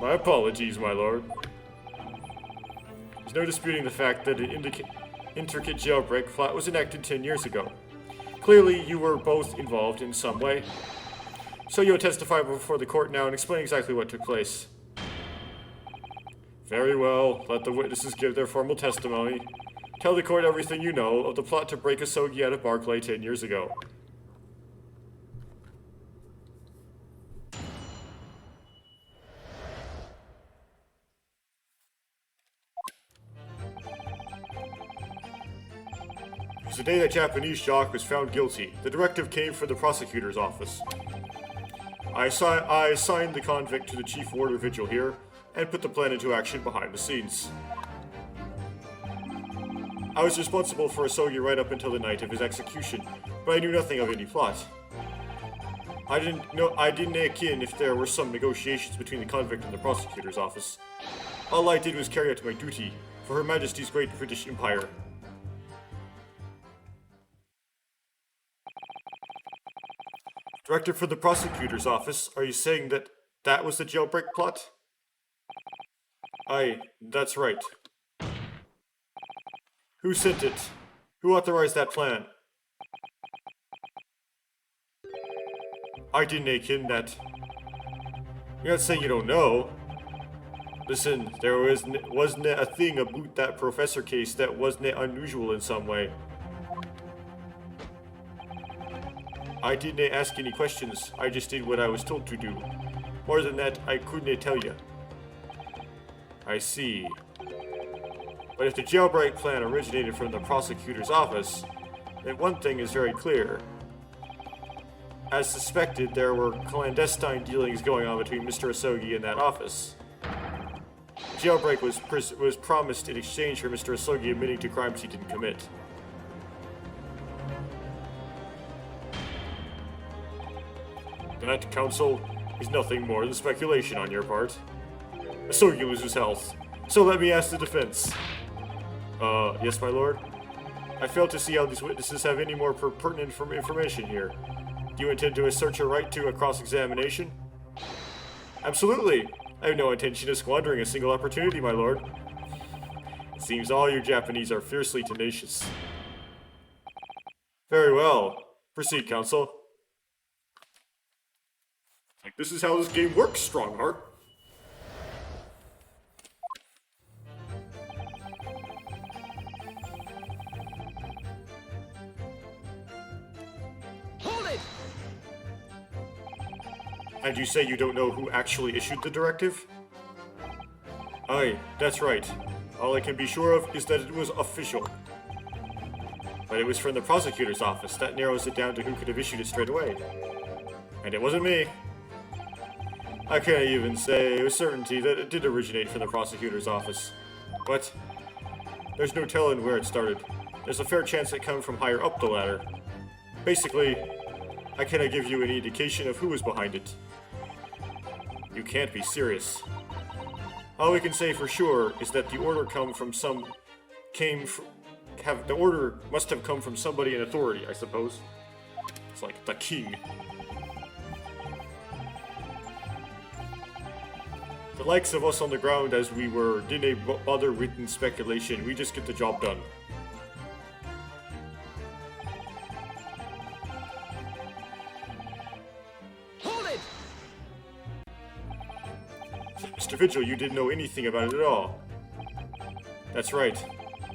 My apologies, my lord. There's no disputing the fact that an intricate jailbreak plot was enacted 10 years ago. Clearly, you were both involved in some way. So you'll testify before the court now and explain exactly what took place. Very well, let the witnesses give their formal testimony. Tell the court everything you know of the plot to break Asogi out of Barclay 10 years ago. It was the day that Japanese jock was found guilty. The directive came from the prosecutor's office. I assigned the convict to the chief warder Vigil here, and put the plan into action behind the scenes. I was responsible for Asogi right up until the night of his execution, but I knew nothing of any plot. I didn't know if there were some negotiations between the convict and the prosecutor's office. All I did was carry out my duty for Her Majesty's Great British Empire. Director for the prosecutor's office, are you saying that that was the jailbreak plot? Aye, that's right. Who sent it? Who authorized that plan? I didn't make him that. You're not saying you don't know. Listen, there wasn't a thing about that professor case that wasn't unusual in some way. I didn't ask any questions, I just did what I was told to do. More than that, I couldn't tell you. I see. But if the jailbreak plan originated from the prosecutor's office, then one thing is very clear. As suspected, there were clandestine dealings going on between Mr. Asogi and that office. Jailbreak was promised in exchange for Mr. Asogi admitting to crimes he didn't commit. That, counsel, is nothing more than speculation on your part. Asogi loses health, so let me ask the defense. Yes, my lord? I fail to see how these witnesses have any more pertinent information here. Do you intend to assert your right to a cross-examination? Absolutely! I have no intention of squandering a single opportunity, my lord. It seems all you Japanese are fiercely tenacious. Very well. Proceed, counsel. This is how this game works, Strongheart. Hold it! And you say you don't know who actually issued the directive? Aye, that's right. All I can be sure of is that it was official. But it was from the prosecutor's office. That narrows it down to who could have issued it straight away. And it wasn't me. I can't even say with certainty that it did originate from the prosecutor's office. But there's no telling where it started. There's a fair chance it came from higher up the ladder. Basically, I cannot give you any indication of who was behind it. You can't be serious. All we can say for sure is that the order the order must have come from somebody in authority, I suppose. It's like the king. The likes of us on the ground as we were didn't bother with speculation. We just get the job done. Hold it! Mr. Vigil, you didn't know anything about it at all. That's right.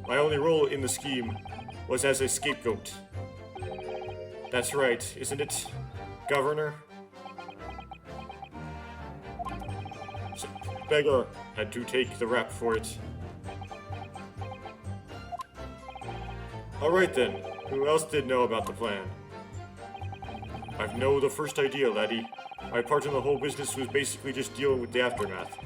My only role in the scheme was as a scapegoat. That's right, isn't it, Governor? So, beggar had to take the rap for it. Alright then, who else did know about the plan? I've no the first idea, laddie. My part in the whole business was basically just dealing with the aftermath.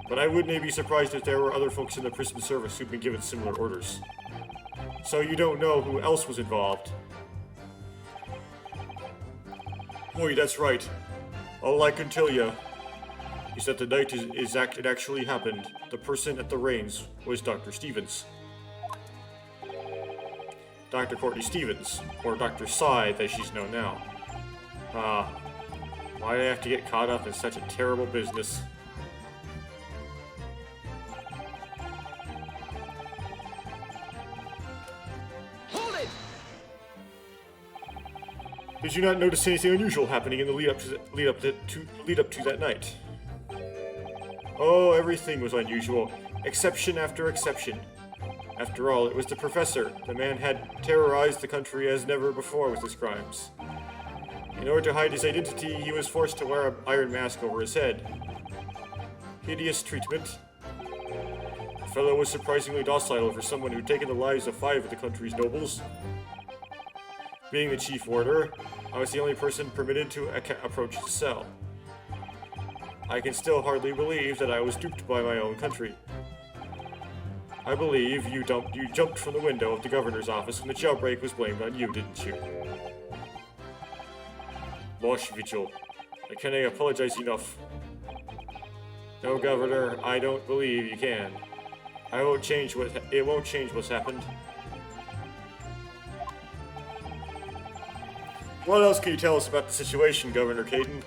But I wouldn't be surprised if there were other folks in the prison service who'd been given similar orders. So you don't know who else was involved? Boy, that's right. All I can tell you is that the night it actually happened, the person at the reins was Dr. Stevens. Dr. Courtney Stevens, or Dr. Scythe as she's known now. Why'd I have to get caught up in such a terrible business? Hold it! Did you not notice anything unusual happening in the lead up to that night? Oh, everything was unusual, exception after exception. After all, it was the professor. The man had terrorized the country as never before with his crimes. In order to hide his identity, he was forced to wear an iron mask over his head. Hideous treatment. The fellow was surprisingly docile for someone who'd taken the lives of 5 of the country's nobles. Being the chief warder, I was the only person permitted to approach his cell. I can still hardly believe that I was duped by my own country. I believe you jumped from the window of the governor's office when the jailbreak was blamed on you, didn't you? Bosh, Vigil. I cannot apologize enough. No, Governor, I don't believe you can. It won't change what's happened. What else can you tell us about the situation, Governor Caden?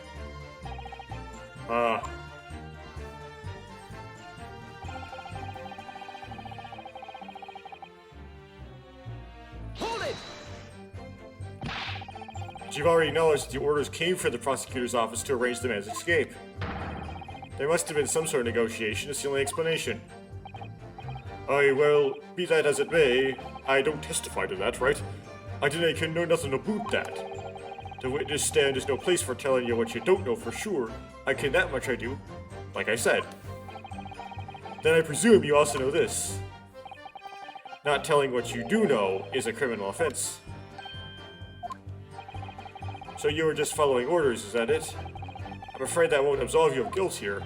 Hold it! You've already acknowledged that the orders came from the prosecutor's office to arrange the man's escape. There must have been some sort of negotiation, it's the only explanation. Well, be that as it may, I don't testify to that, right? I can know nothing about that. The witness stand is no place for telling you what you don't know for sure. That much I do. Like I said. Then I presume you also know this. Not telling what you do know is a criminal offense. So you were just following orders, is that it? I'm afraid that won't absolve you of guilt here.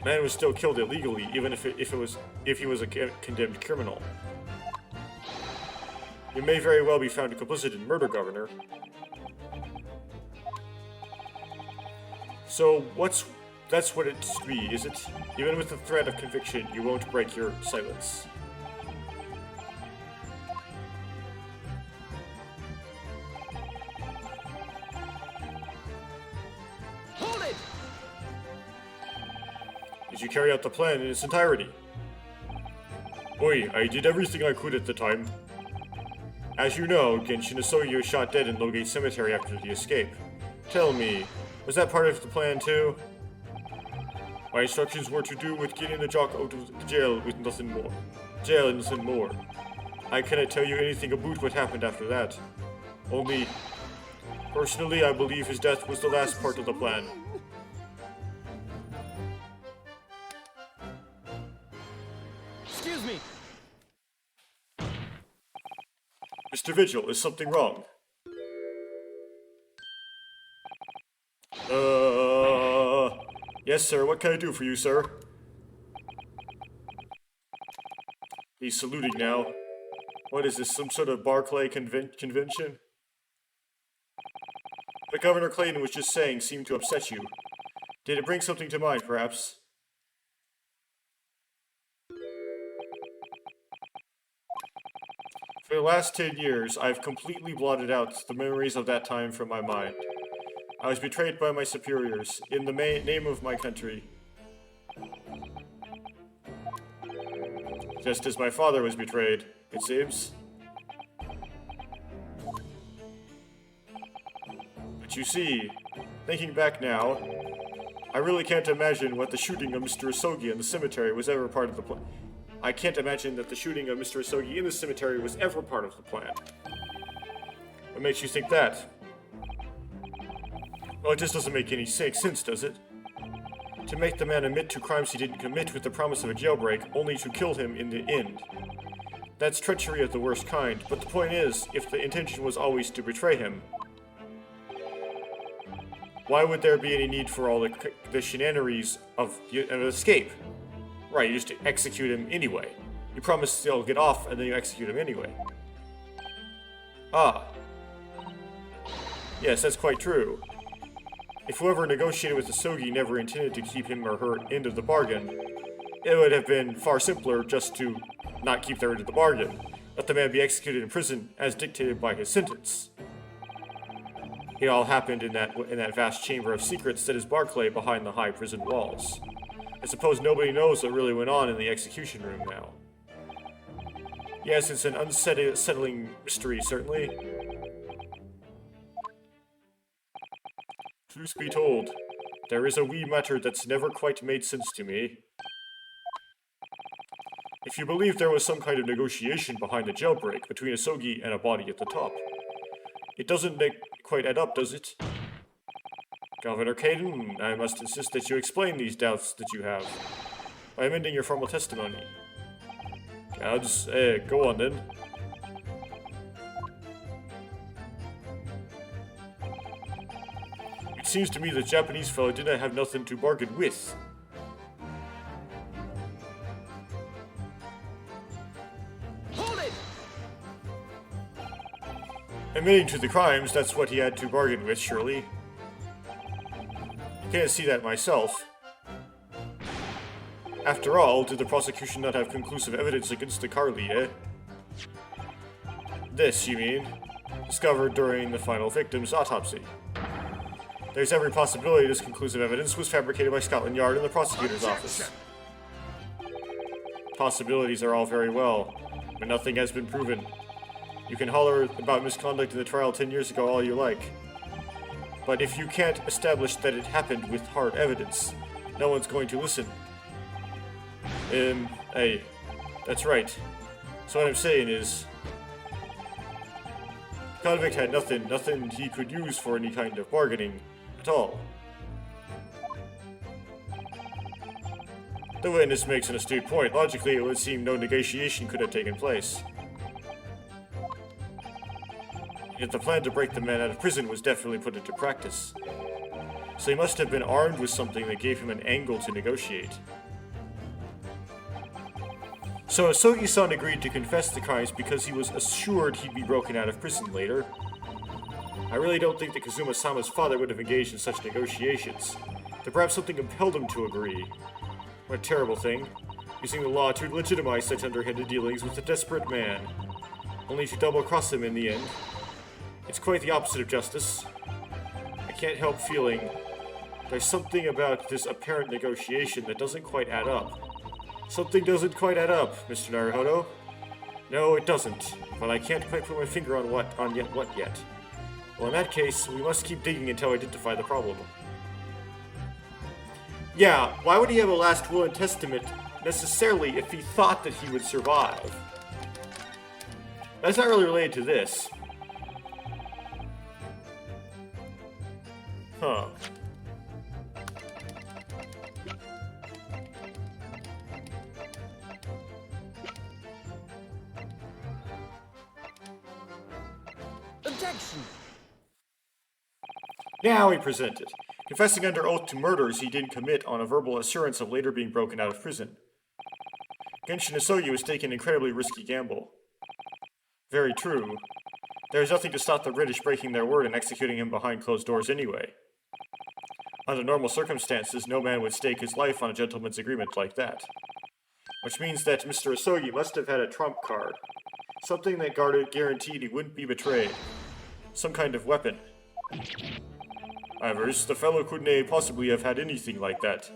Man was still killed illegally, even if he was a condemned criminal. You may very well be found complicit in murder, Governor. So that's what it's to be, is it? Even with the threat of conviction, you won't break your silence. Hold it! Did you carry out the plan in its entirety? I did everything I could at the time. As you know, Genshin Isogi was shot dead in Logate Cemetery after the escape. Tell me, was that part of the plan too? My instructions were to do with getting the jock out of the jail with nothing more. Jail and nothing more. I cannot tell you anything about what happened after that. Only, personally, I believe his death was the last part of the plan. Excuse me! Mr. Vigil, is something wrong? Yes, sir. What can I do for you, sir? He's saluting now. What is this, some sort of Barclay convention? What Governor Clayton was just saying seemed to upset you. Did it bring something to mind, perhaps? For the last 10 years, I've completely blotted out the memories of that time from my mind. I was betrayed by my superiors, in the name of my country. Just as my father was betrayed, it seems. But you see, thinking back now, I really can't imagine what the shooting of Mr. Isogi in the cemetery was ever part of the plan. I can't imagine that the shooting of Mr. Isogi in the cemetery was ever part of the plan. What makes you think that? Well, it just doesn't make any sense, does it? To make the man admit to crimes he didn't commit with the promise of a jailbreak, only to kill him in the end. That's treachery of the worst kind, but the point is, if the intention was always to betray him, why would there be any need for all the shenanigans of an escape? Right, you just execute him anyway. You promise he'll get off, and then you execute him anyway. Ah. Yes, that's quite true. If whoever negotiated with Isogi never intended to keep him or her end of the bargain, it would have been far simpler just to not keep their end of the bargain. Let the man be executed in prison as dictated by his sentence. It all happened in that vast chamber of secrets that is Barclay behind the high prison walls. I suppose nobody knows what really went on in the execution room now. Yes, it's an unsettling mystery, certainly. Truth be told, there is a wee matter that's never quite made sense to me. If you believe there was some kind of negotiation behind the jailbreak between Isogi and a body at the top, it doesn't quite add up, does it? Governor Caden, I must insist that you explain these doubts that you have by amending your formal testimony. Gods, go on then. It seems to me the Japanese fellow did not have nothing to bargain with. Hold it! Admitting to the crimes, that's what he had to bargain with, surely. Can't see that myself. After all, did the prosecution not have conclusive evidence against the Carly, eh? This, you mean? Discovered during the final victim's autopsy. There's every possibility this conclusive evidence was fabricated by Scotland Yard and the prosecutor's office. Possibilities are all very well, but nothing has been proven. You can holler about misconduct in the trial 10 years ago all you like. But if you can't establish that it happened with hard evidence, no one's going to listen. Hey, that's right. So what I'm saying is, the convict had nothing he could use for any kind of bargaining at all. The witness makes an astute point. Logically, it would seem no negotiation could have taken place. Yet the plan to break the man out of prison was definitely put into practice. So he must have been armed with something that gave him an angle to negotiate. So Asogi-san agreed to confess the crimes because he was assured he'd be broken out of prison later. I really don't think that Kazuma-sama's father would have engaged in such negotiations. That perhaps something compelled him to agree. What a terrible thing. Using the law to legitimize such underhanded dealings with a desperate man, only to double-cross him in the end. It's quite the opposite of justice. I can't help feeling there's something about this apparent negotiation that doesn't quite add up. Something doesn't quite add up, Mr. Naruhodo. No, it doesn't, but I can't quite put my finger on what yet. Well, in that case, we must keep digging until I identify the problem. Yeah, why would he have a last will and testament necessarily if he thought that he would survive? That's not really related to this. Huh. Objection! Now he presented, confessing under oath to murders he didn't commit on a verbal assurance of later being broken out of prison. Genshin Isogi was taking an incredibly risky gamble. Very true. There is nothing to stop the British breaking their word and executing him behind closed doors anyway. Under normal circumstances, no man would stake his life on a gentleman's agreement like that. Which means that Mr. Isogi must have had a trump card. Something that guaranteed he wouldn't be betrayed. Some kind of weapon. However, the fellow couldn't possibly have had anything like that.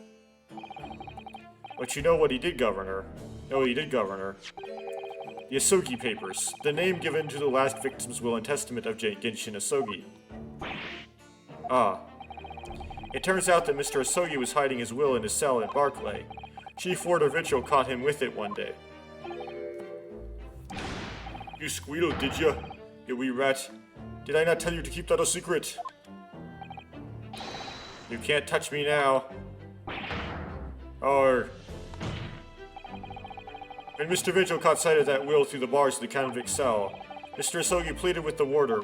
But you know what he did, Governor. The Isogi Papers, the name given to the last victim's will and testament of Genshin Isogi. Ah. It turns out that Mr. Isogi was hiding his will in his cell at Barclay. Chief Warder Vigil caught him with it one day. You squealed, did ya? You wee rat. Did I not tell you to keep that a secret? You can't touch me now. Or... When Mr. Vigil caught sight of that will through the bars of the convict cell, Mr. Isogi pleaded with the warder.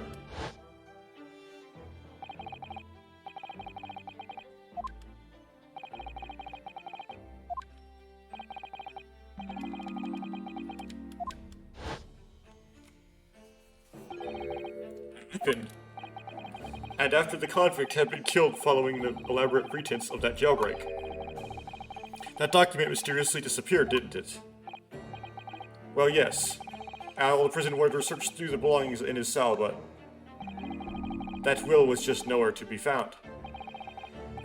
And after the convict had been killed following the elaborate pretense of that jailbreak. That document mysteriously disappeared, didn't it? Well, yes. All the prison warder searched through the belongings in his cell, but that will was just nowhere to be found.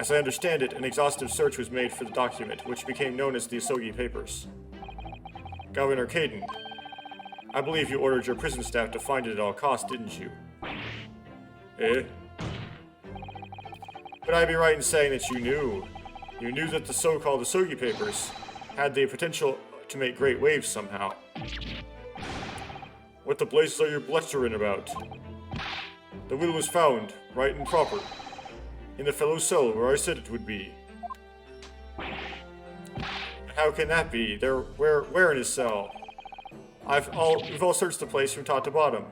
As I understand it, an exhaustive search was made for the document, which became known as the Isogi Papers. Governor Caden, I believe you ordered your prison staff to find it at all costs, didn't you? Eh? Would I be right in saying that you knew that the so-called Isogi Papers had the potential to make great waves somehow? What the blazes are you blustering about? The will was found, right and proper, in the fellow's cell where I said it would be. How can that be? Where in his cell? We've all searched the place from top to bottom.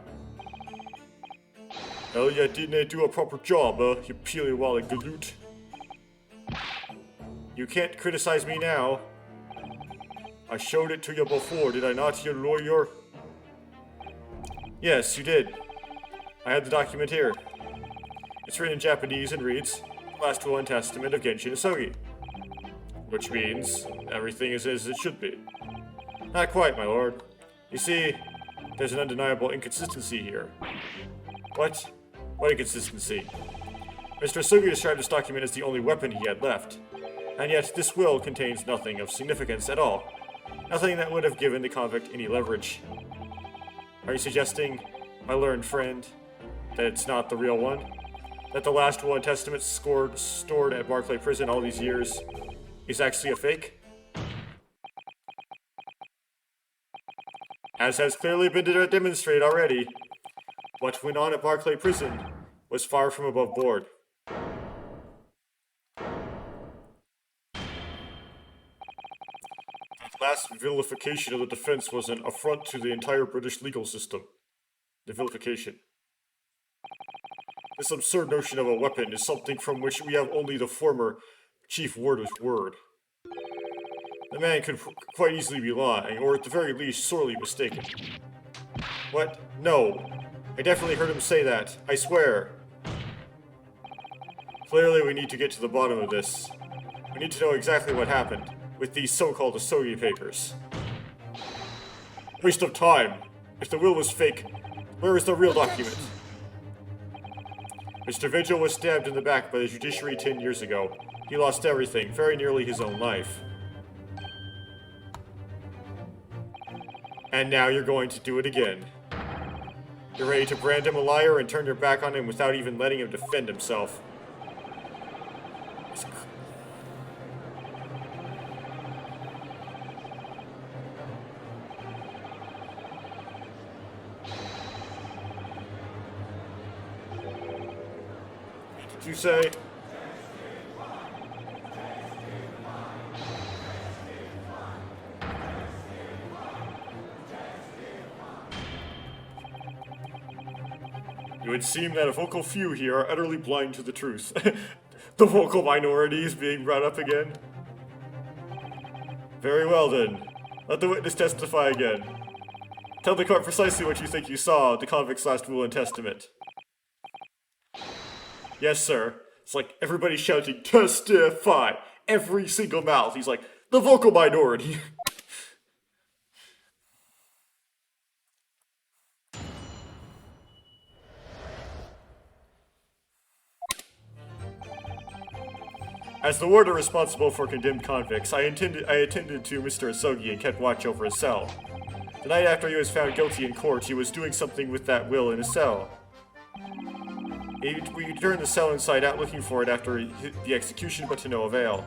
Hell yeah, didn't do a proper job, you peely-wally galoot. You can't criticize me now. I showed it to you before, did I not, you lawyer? Yes, you did. I had the document here. It's written in Japanese and reads, Last Will and Testament of Genshin Isogi. Which means, everything is as it should be. Not quite, my lord. You see, there's an undeniable inconsistency here. What? What inconsistency? Mr. Isogi described this document as the only weapon he had left. And yet, this will contains nothing of significance at all. Nothing that would have given the convict any leverage. Are you suggesting, my learned friend, that it's not the real one? That the last will and testament stored at Barclay Prison all these years is actually a fake? As has clearly been demonstrated already, what went on at Barclay Prison was far from above board. That last vilification of the defense was an affront to the entire British legal system. The vilification. This absurd notion of a weapon is something from which we have only the former chief warder's word. The man could quite easily be lying, or at the very least sorely mistaken. What? No. I definitely heard him say that. I swear. Clearly we need to get to the bottom of this. We need to know exactly what happened with these so-called Asogi papers. Waste of time. If the will was fake, where is the real document? Mr. Vigil was stabbed in the back by the judiciary 10 years ago. He lost everything, very nearly his own life. And now you're going to do it again. You're ready to brand him a liar and turn your back on him without even letting him defend himself. What did you say? It would seem that a vocal few here are utterly blind to the truth. The vocal minority is being brought up again. Very well then. Let the witness testify again. Tell the court precisely what you think you saw, the convict's last will and testament. Yes, sir. It's like everybody shouting, testify! Every single mouth. He's like, the vocal minority. As the warder responsible for condemned convicts, I attended to Mr. Asogi and kept watch over his cell. The night after he was found guilty in court, he was doing something with that will in his cell. We turned the cell inside out looking for it after the execution, but to no avail.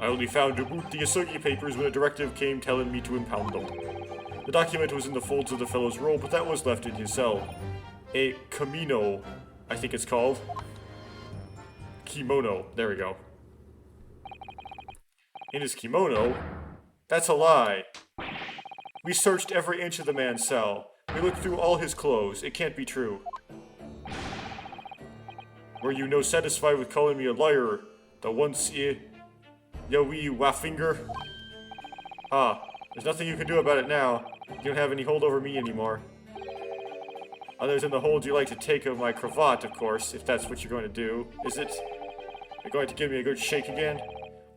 I only found the Asogi papers when a directive came telling me to impound them. The document was in the folds of the fellow's robe, but that was left in his cell. A Camino, I think it's called. Kimono. There we go. In his kimono? That's a lie. We searched every inch of the man's cell. We looked through all his clothes. It can't be true. Were you no satisfied with calling me a liar? The once Yowie Waffinger? Ah, there's nothing you can do about it now. You don't have any hold over me anymore. Other than the hold you like to take of my cravat, of course, if that's what you're going to do. Is it? You're going to give me a good shake again?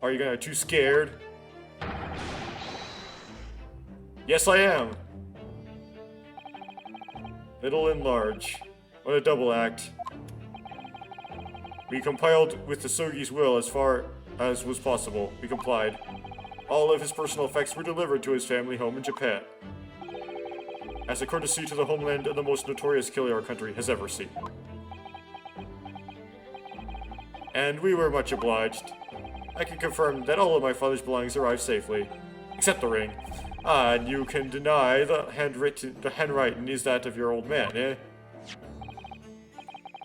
Are you going to be too scared? Yes, I am. Little and large. What a double act. We compiled with the Asogi's will as far as was possible. We complied. All of his personal effects were delivered to his family home in Japan, as a courtesy to the homeland of the most notorious killer our country has ever seen. And we were much obliged. I can confirm that all of my father's belongings arrived safely, except the ring. Ah, and you can deny the handwriting is that of your old man, eh?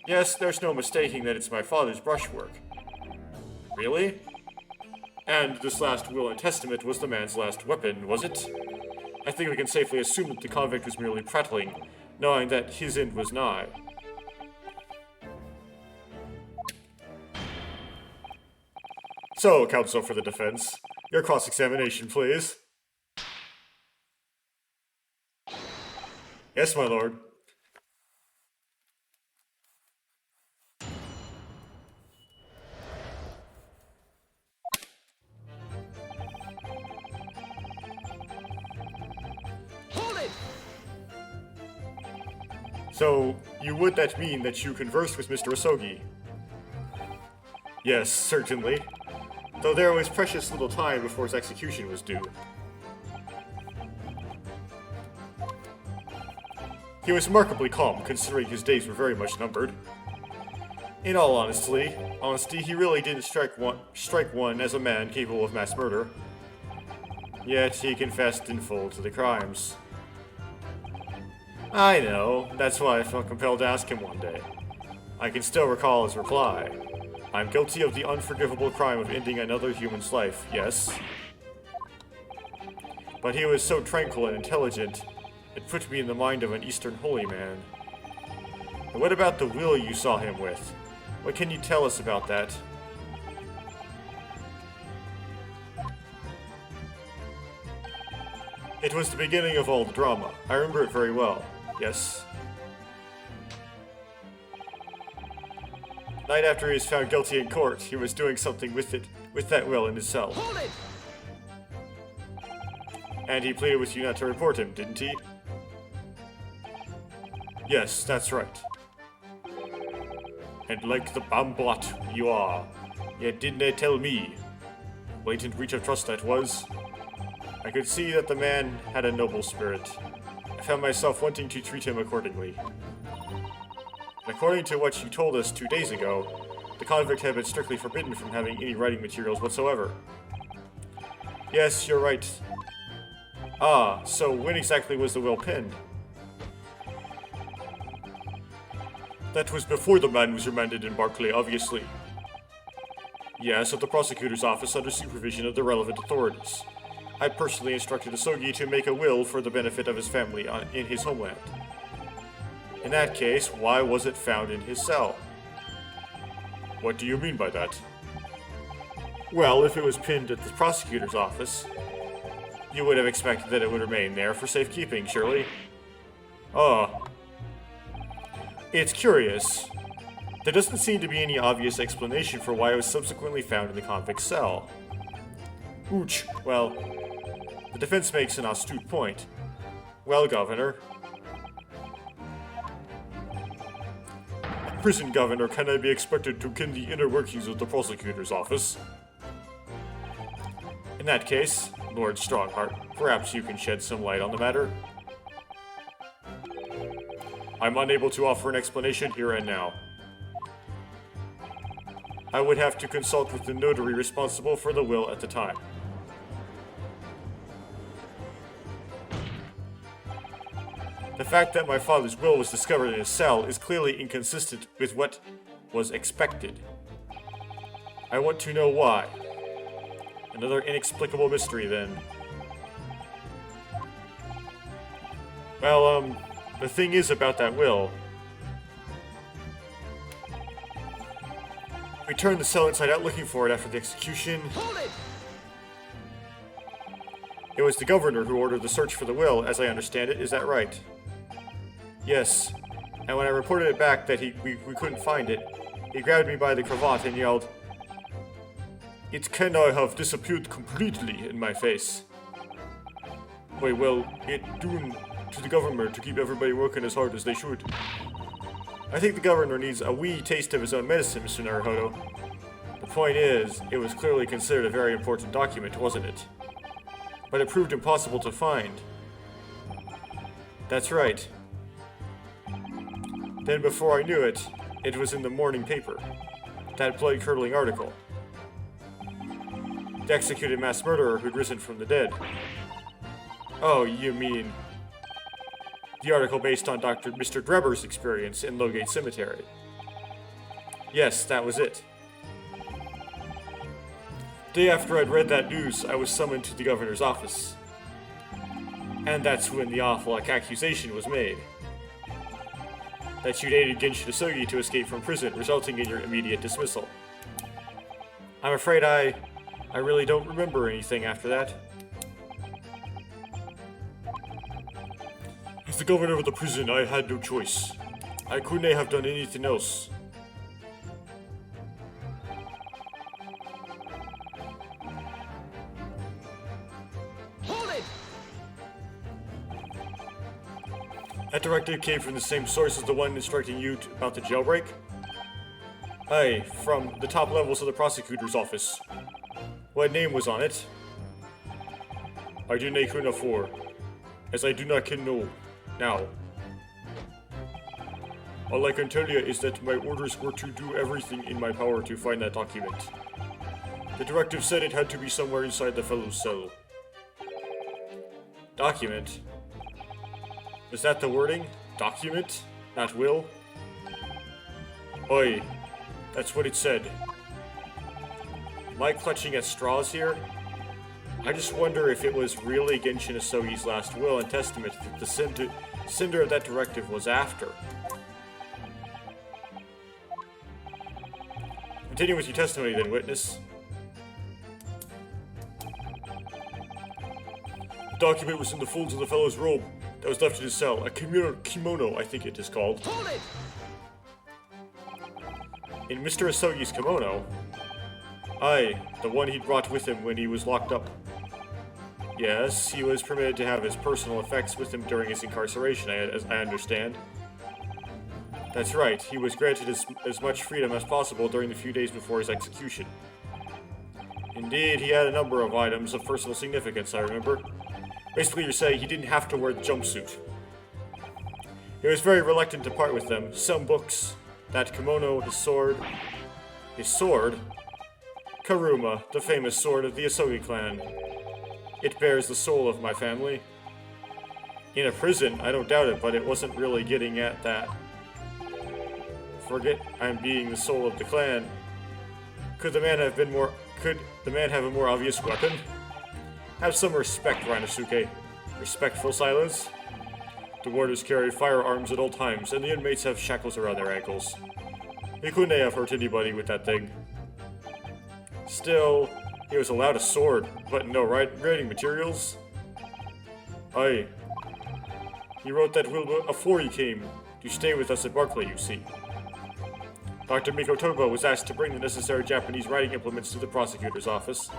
Yes, there's no mistaking that it's my father's brushwork. Really? And this last will and testament was the man's last weapon, was it? I think we can safely assume that the convict was merely prattling, knowing that his end was nigh. So, counsel for the defense, your cross-examination, please. Yes, my lord. Hold it! So, would that mean that you conversed with Mr. Asogi? Yes, certainly. Though there was precious little time before his execution was due. He was remarkably calm, considering his days were very much numbered. In all honesty, he really didn't strike one as a man capable of mass murder. Yet he confessed in full to the crimes. I know, that's why I felt compelled to ask him one day. I can still recall his reply. I'm guilty of the unforgivable crime of ending another human's life, yes. But he was so tranquil and intelligent, it put me in the mind of an Eastern holy man. And what about the will you saw him with? What can you tell us about that? It was the beginning of all the drama. I remember it very well. Yes. Night after he was found guilty in court, he was doing something with that will in his cell. Hold it! And he pleaded with you not to report him, didn't he? Yes, that's right. And like the bambot you are, yet didn't they tell me? Blatant breach of trust that was. I could see that the man had a noble spirit. I found myself wanting to treat him accordingly. And according to what you told us 2 days ago, the convict had been strictly forbidden from having any writing materials whatsoever. Yes, you're right. Ah, so when exactly was the will penned? That was before the man was remanded in Barclay, obviously. Yes, at the prosecutor's office under supervision of the relevant authorities. I personally instructed Asogi to make a will for the benefit of his family in his homeland. In that case, why was it found in his cell? What do you mean by that? Well, if it was pinned at the prosecutor's office, you would have expected that it would remain there for safekeeping, surely? Oh. It's curious. There doesn't seem to be any obvious explanation for why it was subsequently found in the convict's cell. Ooch. Well, the defense makes an astute point. Well, Governor. Prison governor cannot be expected to ken the inner workings of the prosecutor's office. In that case, Lord Strongheart, perhaps you can shed some light on the matter. I'm unable to offer an explanation here and now. I would have to consult with the notary responsible for the will at the time. The fact that my father's will was discovered in his cell is clearly inconsistent with what was expected. I want to know why. Another inexplicable mystery, then. Well, the thing is about that will. We turned the cell inside out looking for it after the execution. Hold it! It was the governor who ordered the search for the will, as I understand it. Is that right? Yes. And when I reported it back that we couldn't find it, he grabbed me by the cravat and yelled, "It cannot have disappeared completely," in my face. Wait, well, it due to the government to keep everybody working as hard as they should. I think the governor needs a wee taste of his own medicine, Mr. Naruhodo. The point is, it was clearly considered a very important document, wasn't it? But it proved impossible to find. That's right. Then before I knew it, it was in the morning paper. That blood-curdling article. The executed mass murderer who'd risen from the dead. Oh, you mean the article based on Mr. Drebber's experience in Lowgate Cemetery. Yes, that was it. The day after I'd read that news, I was summoned to the governor's office. And that's when the awful accusation was made. That you'd aided Genshin Asogi to escape from prison, resulting in your immediate dismissal. I'm afraid I really don't remember anything after that. As the governor of the prison, I had no choice. I couldn't have done anything else. Hold it! That directive came from the same source as the one instructing you about the jailbreak? Aye, from the top levels of the prosecutor's office. What name was on it? I do not kunna for, as I do not can know now. All I can tell you is that my orders were to do everything in my power to find that document. The directive said it had to be somewhere inside the fellow's cell. Document? Is that the wording? Document? Not will? Oi. That's what it said. Am I clutching at straws here? I just wonder if it was really Genshin Asogi's last will and testament that the sender of that directive was after. Continue with your testimony then, witness. The document was in the folds of the fellow's robe that was left in his cell. A kimono, I think it is called. Hold it! In Mr. Asogi's kimono? Aye, the one he brought with him when he was locked up. Yes, he was permitted to have his personal effects with him during his incarceration, as I understand. That's right, he was granted as much freedom as possible during the few days before his execution. Indeed, he had a number of items of personal significance, I remember. Basically, you're saying he didn't have to wear the jumpsuit. He was very reluctant to part with them. Some books, that kimono, his sword... His sword? Karuma, the famous sword of the Asogi clan. It bears the soul of my family. In a prison, I don't doubt it, but it wasn't really getting at that. Forget I'm being the soul of the clan. Could the man have a more obvious weapon? Have some respect, Rinosuke. Respectful silence. The warders carry firearms at all times, and the inmates have shackles around their ankles. He couldn't have hurt anybody with that thing. Still, he was allowed a sword, but no writing materials. Aye. He wrote that will before he came to stay with us at Barclay, you see. Dr. Mikotoba was asked to bring the necessary Japanese writing implements to the prosecutor's office.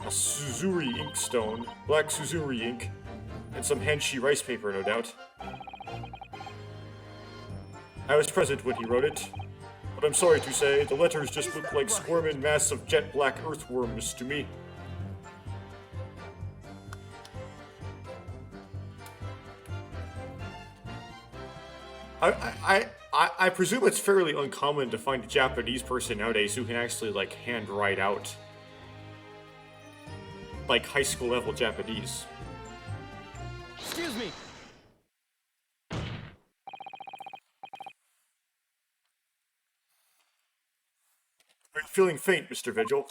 A Suzuri inkstone, black Suzuri ink, and some Hanshi rice paper, no doubt. I was present when he wrote it, but I'm sorry to say, the letters just look like squirming mass of jet black earthworms to me. I presume it's fairly uncommon to find a Japanese person nowadays who can actually, like, handwrite out, like, high school level Japanese. Excuse me! Are you feeling faint, Mr. Vigil?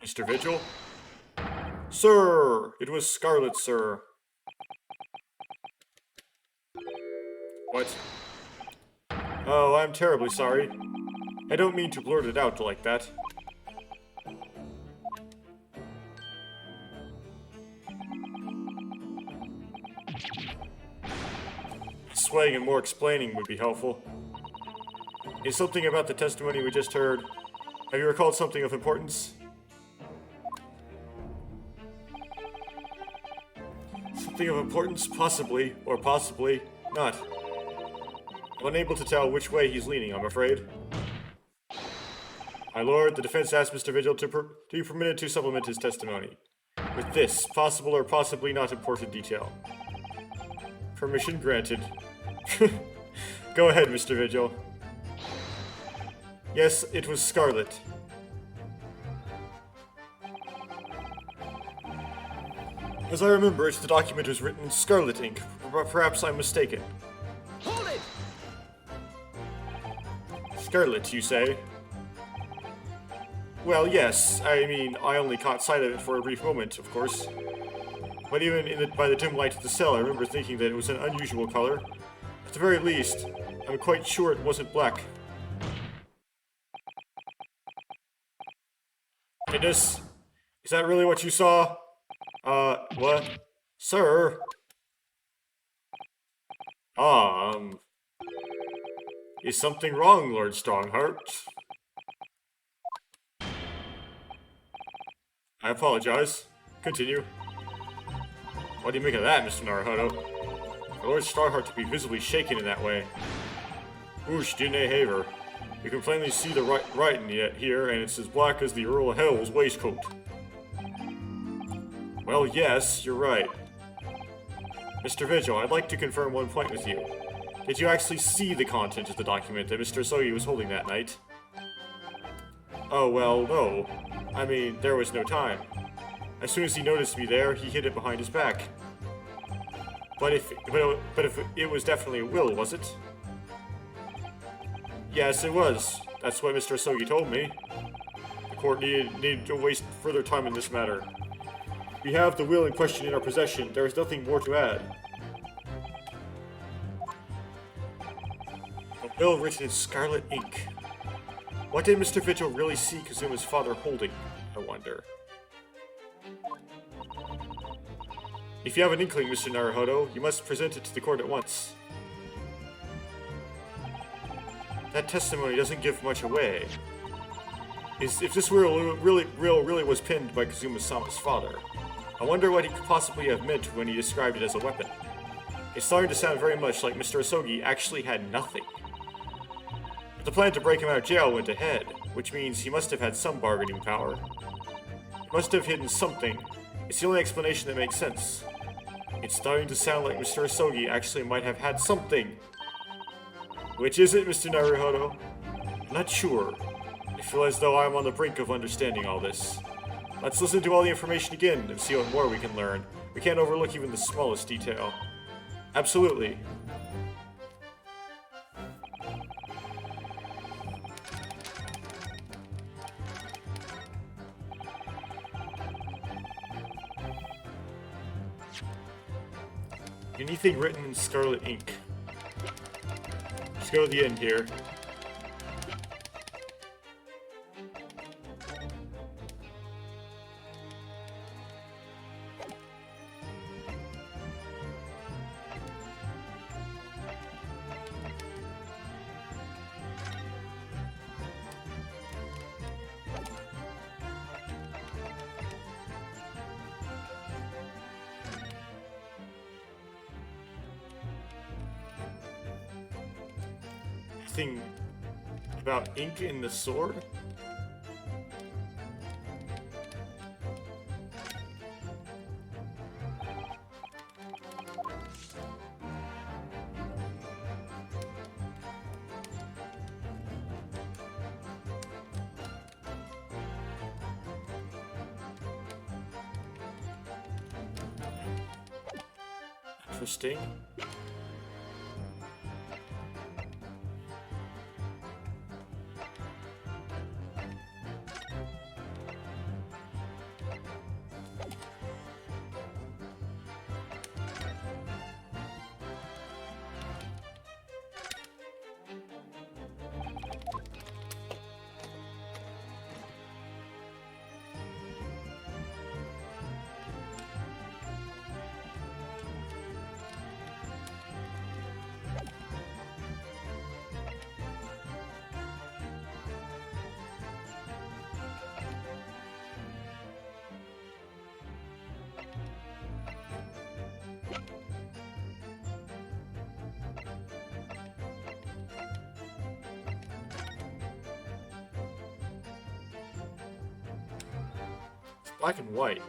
Mr. Vigil? Sir! It was Scarlet, sir. What? Oh, I'm terribly sorry. I don't mean to blurt it out like that. Swaying and more explaining would be helpful. Is something about the testimony we just heard... Have you recalled something of importance? Something of importance? Possibly, or possibly not. I'm unable to tell which way he's leaning, I'm afraid. My lord, the defense asked Mr. Vigil to be permitted to supplement his testimony with this possible or possibly not important detail. Permission granted. Go ahead, Mr. Vigil. Yes, it was Scarlet. As I remember it, the document was written in scarlet ink. Perhaps I'm mistaken. Hold it! Scarlet, you say? Well, yes. I mean, I only caught sight of it for a brief moment, of course. But even by the dim light of the cell, I remember thinking that it was an unusual color. At the very least, I'm quite sure it wasn't black. Witness? Is that really what you saw? What? Sir? Is something wrong, Lord Strongheart? I apologize. Continue. What do you make of that, Mr. Naruhodo? For Lord Strongheart to be visibly shaken in that way. Whoosh, Dine Haver. You can plainly see the writing here, and it's as black as the Earl of Hell's waistcoat. Well, yes, you're right. Mr. Vigil, I'd like to confirm one point with you. Did you actually see the content of the document that Mr. Sogi was holding that night? Oh, well, no. I mean, there was no time. As soon as he noticed me there, he hid it behind his back. But if it was definitely a will, was it? Yes, it was. That's what Mr. Sogi told me. The court needed to waste further time in this matter. We have the will in question in our possession. There is nothing more to add. A will written in scarlet ink. What did Mr. Vigil really see Kazuma's father holding, I wonder? If you have an inkling, Mr. Naruhodo, you must present it to the court at once. That testimony doesn't give much away. If this will really was pinned by Kazuma-sama's father, I wonder what he could possibly have meant when he described it as a weapon. It's starting to sound very much like Mr. Asogi actually had nothing. But the plan to break him out of jail went ahead, which means he must have had some bargaining power. He must have hidden something. It's the only explanation that makes sense. It's starting to sound like Mr. Asogi actually might have had something. Which is it, Mr. Naruhodo? I'm not sure. I feel as though I'm on the brink of understanding all this. Let's listen to all the information again and see what more we can learn. We can't overlook even the smallest detail. Absolutely. Anything written in scarlet ink. Let's go to the end here. Thing about ink in the sword? Interesting. Black and white.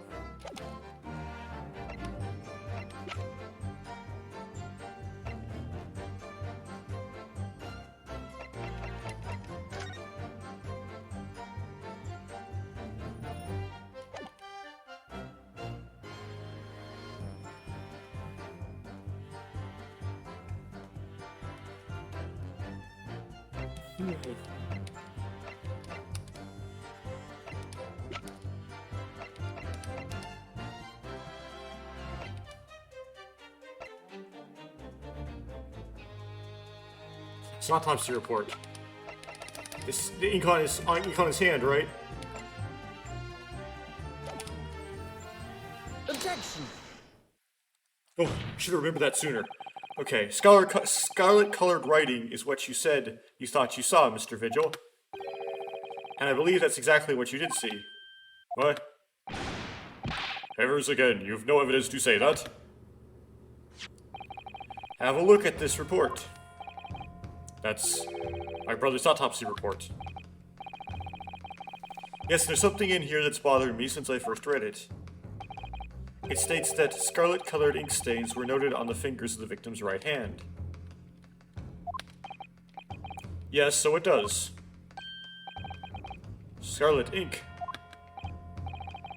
It's not autopsy report. This the ink on his hand, right? Objection! Oh, should have remembered that sooner. Okay, scarlet-colored writing is what you said you thought you saw, Mr. Vigil. And I believe that's exactly what you did see. What? Heavers again, you've no evidence to say that. Have a look at this report. That's my brother's autopsy report. Yes, there's something in here that's bothering me since I first read it. It states that scarlet-colored ink stains were noted on the fingers of the victim's right hand. Yes, so it does. Scarlet ink.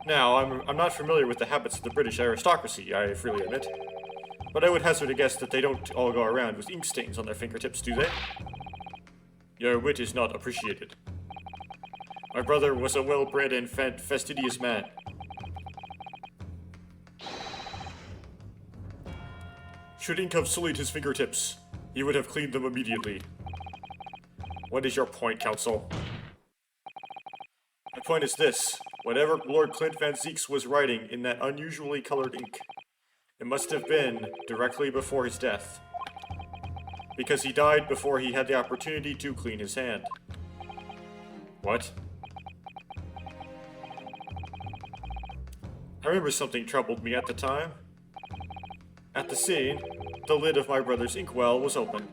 Now, I'm not familiar with the habits of the British aristocracy, I freely admit. But I would hazard a guess that they don't all go around with ink stains on their fingertips, do they? Your wit is not appreciated. My brother was a well-bred and fastidious man. Should ink have sullied his fingertips, he would have cleaned them immediately. What is your point, counsel? My point is this. Whatever Lord Clint Van Zieks was writing in that unusually colored ink, it must have been directly before his death. Because he died before he had the opportunity to clean his hand. What? I remember something troubled me at the time. At the scene, the lid of my brother's inkwell was open.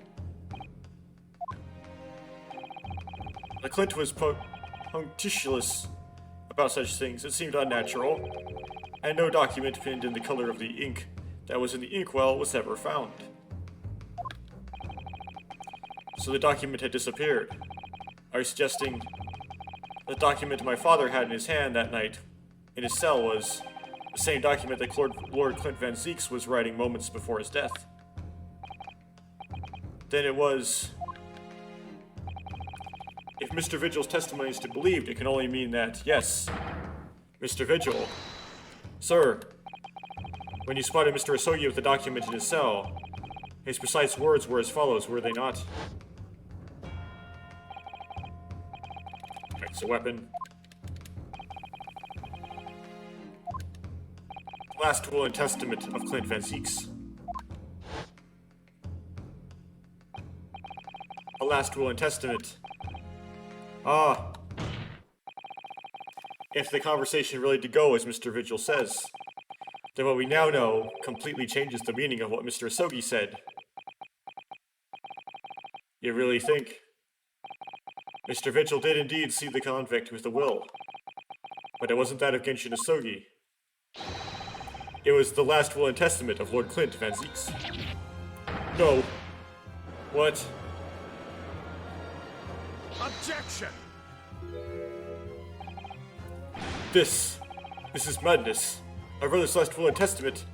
The Clint was punctilious about such things. It seemed unnatural, and no document pinned in the color of the ink that was in the inkwell was ever found. So the document had disappeared. Are you suggesting the document my father had in his hand that night in his cell was the same document that Lord Clint Van Zieks was writing moments before his death? Then it was... If Mr. Vigil's testimony is to be believed, it can only mean that, yes, Mr. Vigil, sir, when you spotted Mr. Asogi with the document in his cell, his precise words were as follows, were they not? It's a weapon. Last will and testament of Clint Van Zieks. A last will and testament. Ah. If the conversation really did go as Mr. Vigil says, then what we now know completely changes the meaning of what Mr. Asogi said. You really think? Mr. Vigil did indeed see the convict with the will, but it wasn't that of Genshin Asogi. It was the last will and testament of Lord Clint Van Zieks. No. What? Objection! This is madness. My brother's last will and testament.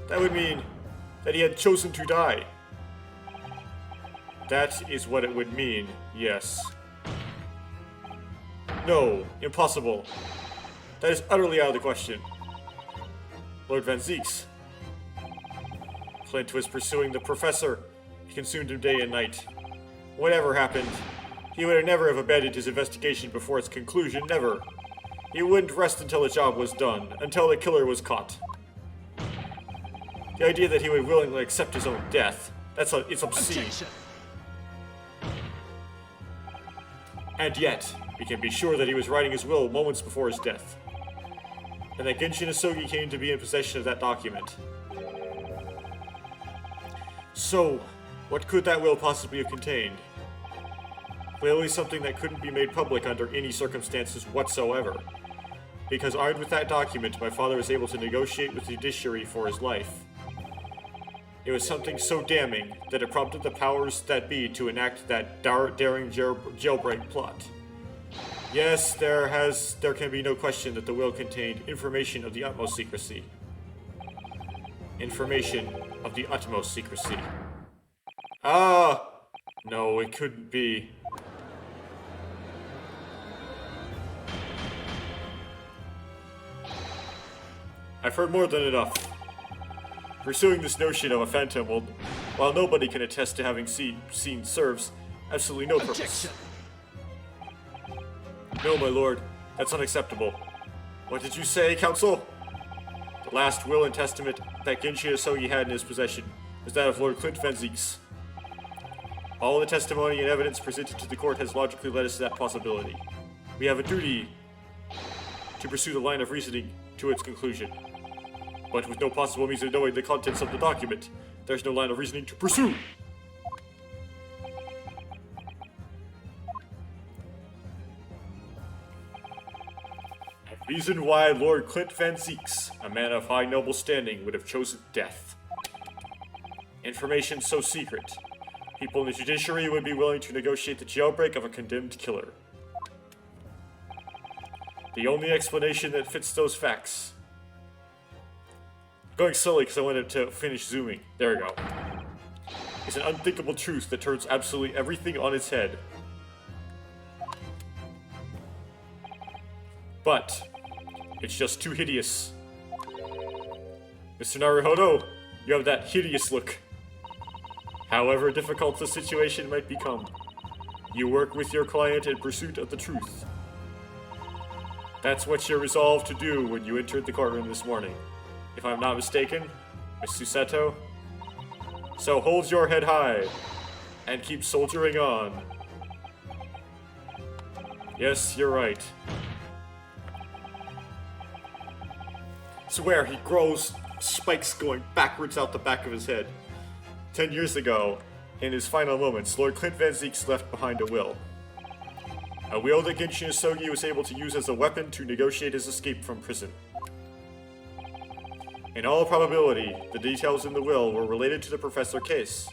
That would mean that he had chosen to die. That is what it would mean, yes. No, impossible. That is utterly out of the question. Lord Van Zieks. Clint was pursuing the professor. He consumed him day and night. Whatever happened, he would never have abandoned his investigation before its conclusion, never. He wouldn't rest until the job was done, until the killer was caught. The idea that he would willingly accept his own death, it's obscene. Objection! And yet, we can be sure that he was writing his will moments before his death. And that Genshin Asogi came to be in possession of that document. So, what could that will possibly have contained? Clearly something that couldn't be made public under any circumstances whatsoever. Because armed with that document, my father was able to negotiate with the judiciary for his life. It was something so damning that it prompted the powers that be to enact that daring jailbreak plot. Yes, there can be no question that the will contained information of the utmost secrecy. Information of the utmost secrecy. Ah! No, it couldn't be. I've heard more than enough. Pursuing this notion of a phantom, while nobody can attest to having seen, serves absolutely no purpose. Objection! No, my lord, that's unacceptable. What did you say, counsel? The last will and testament that Genshin Asogi had in his possession was that of Lord Clint Van Zieks. All the testimony and evidence presented to the court has logically led us to that possibility. We have a duty to pursue the line of reasoning to its conclusion. But with no possible means of knowing the contents of the document, there's no line of reasoning to pursue. Reason why Lord Clint Van Zieks, a man of high noble standing, would have chosen death. Information so secret, people in the judiciary would be willing to negotiate the jailbreak of a condemned killer. The only explanation that fits those facts. Going slowly because I wanted to finish zooming. There we go. It's an unthinkable truth that turns absolutely everything on its head. But it's just too hideous. Mr. Naruhodo, you have that hideous look. However difficult the situation might become, you work with your client in pursuit of the truth. That's what you're resolved to do when you entered the courtroom this morning. If I'm not mistaken, Miss Susato. So hold your head high and keep soldiering on. Yes, you're right. Swear he grows spikes going backwards out the back of his head. 10 years ago, in his final moments, Lord Clint Van Zieks left behind a will. A will that Genshin Isogi was able to use as a weapon to negotiate his escape from prison. In all probability, the details in the will were related to the Professor case.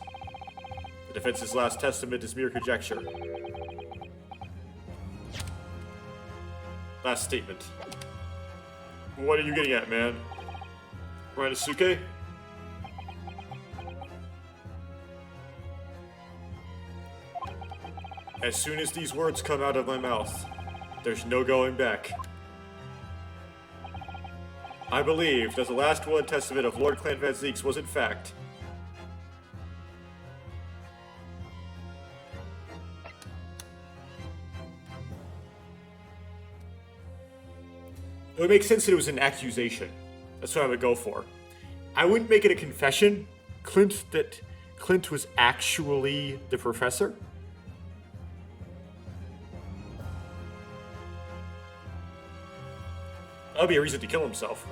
The defense's last testament is mere conjecture. Last statement. What are you getting at, man? Rinosuke? As soon as these words come out of my mouth, there's no going back. I believe that the last will and testament of Lord Clint Van Zieks was in fact it would make sense that it was an accusation. That's what I would go for. I wouldn't make it a confession, that Clint was actually the professor. That'll be a reason to kill himself.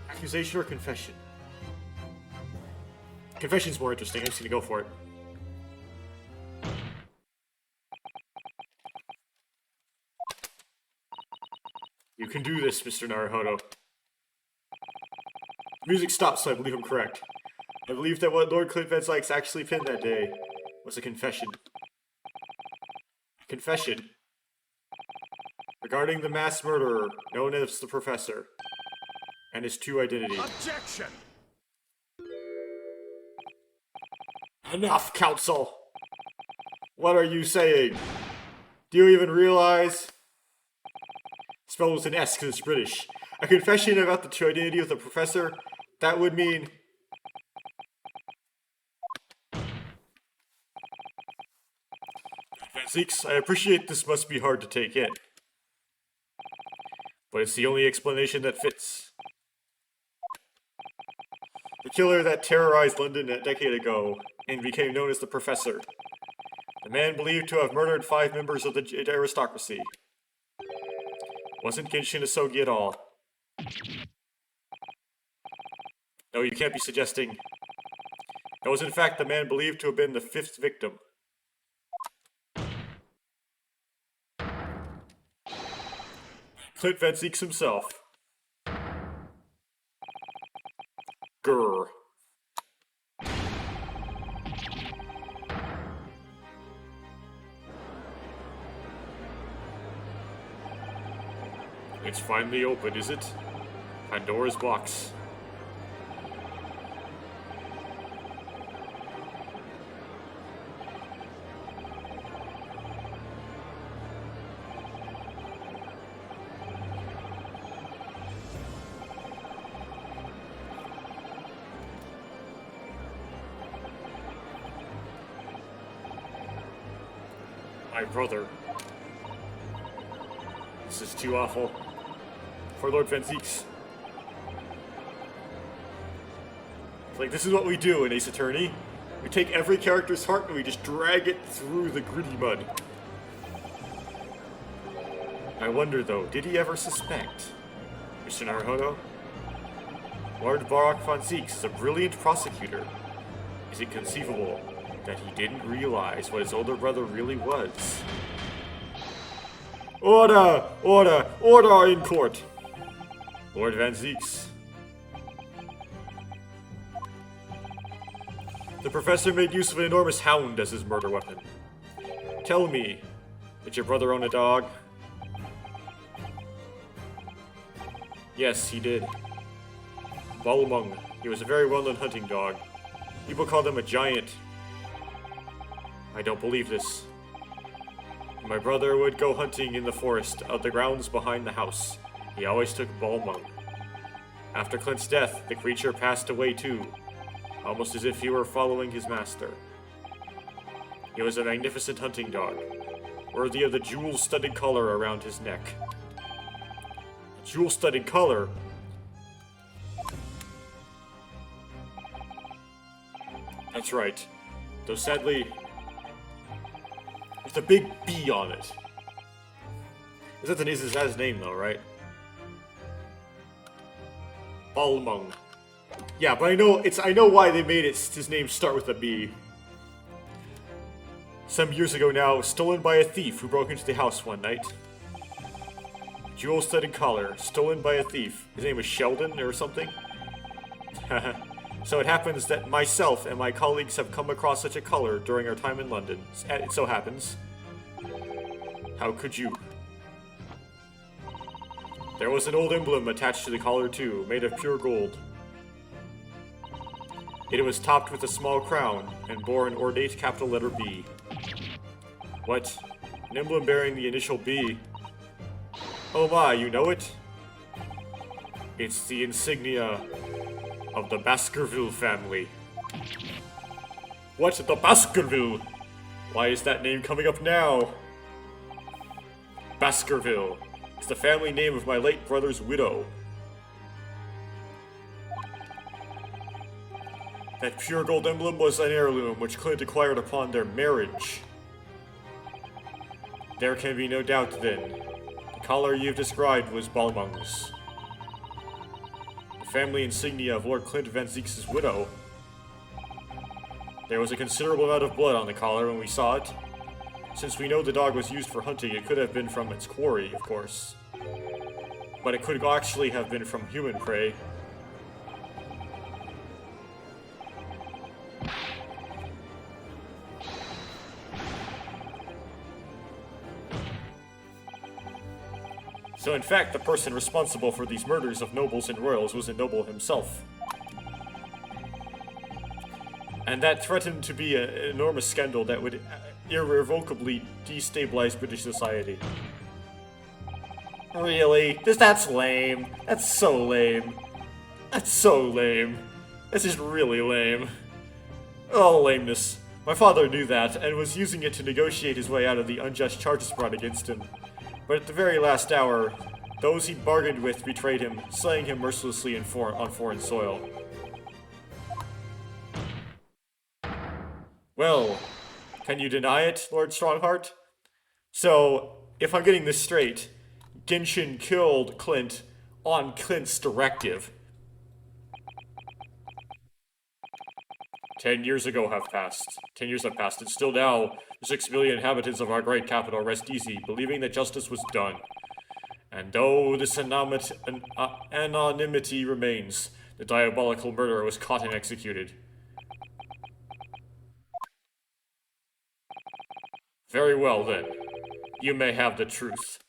Accusation or confession? Confession's more interesting. I'm just gonna go for it. You can do this, Mr. Naruhodo. Music stops, so I believe I'm correct. I believe that what Lord Clint Van Zieks actually penned that day was a confession. Confession. Regarding the mass murderer known as the Professor. And his true identity. Objection! Enough, Counsel! What are you saying? Do you even realize? Spelled with an S because it's British. A confession about the true identity of the Professor? That would mean... Van Zieks, I appreciate this must be hard to take in. But it's the only explanation that fits. The killer that terrorized London a decade ago and became known as the Professor. The man believed to have murdered 5 members of the aristocracy. Wasn't Genshin Isogi at all. No, you can't be suggesting. That was in fact the man believed to have been the 5th victim. Clint Van Zieks himself. Grr. It's finally open, is it? Pandora's box. My brother. This is too awful. For Lord Van Zieks. It's like, this is what we do in Ace Attorney. We take every character's heart and we just drag it through the gritty mud. I wonder, though, did he ever suspect? Mr. Naruhodo? Lord Barak von Zeeks is a brilliant prosecutor. Is it conceivable that he didn't realize what his older brother really was? Order! Order! Order in court! Lord Van Zeeks. The professor made use of an enormous hound as his murder weapon. Tell me, did your brother own a dog? Yes, he did. Balmung. He was a very well-known hunting dog. People called him a giant. I don't believe this. My brother would go hunting in the forest, out the grounds behind the house. He always took Balmung. After Clint's death, the creature passed away too, almost as if he were following his master. He was a magnificent hunting dog, worthy of the jewel-studded collar around his neck. A jewel-studded collar? That's right. Though sadly, with a big B on it. Is that his name though, right? Balmung. Yeah, but I know why they made his name start with a B. Some years ago now, stolen by a thief who broke into the house one night. Jewel-studded collar, stolen by a thief. His name was Sheldon or something? So it happens that myself and my colleagues have come across such a collar during our time in London. It so happens. How could you? There was an old emblem attached to the collar too, made of pure gold. It was topped with a small crown, and bore an ornate capital letter B. What? An emblem bearing the initial B? Oh my, you know it? It's the insignia of the Baskerville family. What? The Baskerville? Why is that name coming up now? Baskerville. It's the family name of my late brother's widow. That pure gold emblem was an heirloom which Clint acquired upon their marriage. There can be no doubt then. The collar you've described was Balmung's. The family insignia of Lord Clint Van Zeeks' widow. There was a considerable amount of blood on the collar when we saw it. Since we know the dog was used for hunting, it could have been from its quarry, of course. But it could actually have been from human prey. So in fact, the person responsible for these murders of nobles and royals was a noble himself. And that threatened to be an enormous scandal that would irrevocably destabilize British society. Really? That's lame. That's so lame. That's so lame. This is really lame. Oh, lameness. My father knew that, and was using it to negotiate his way out of the unjust charges brought against him. But at the very last hour, those he bargained with betrayed him, slaying him mercilessly on foreign soil. Well, can you deny it, Lord Strongheart? So, if I'm getting this straight, Genshin killed Clint on Clint's directive. 10 years ago have passed. 10 years have passed, and still now, the 6 million inhabitants of our great capital rest easy, believing that justice was done. And though this anonymity remains, the diabolical murderer was caught and executed. Very well, then. You may have the truth.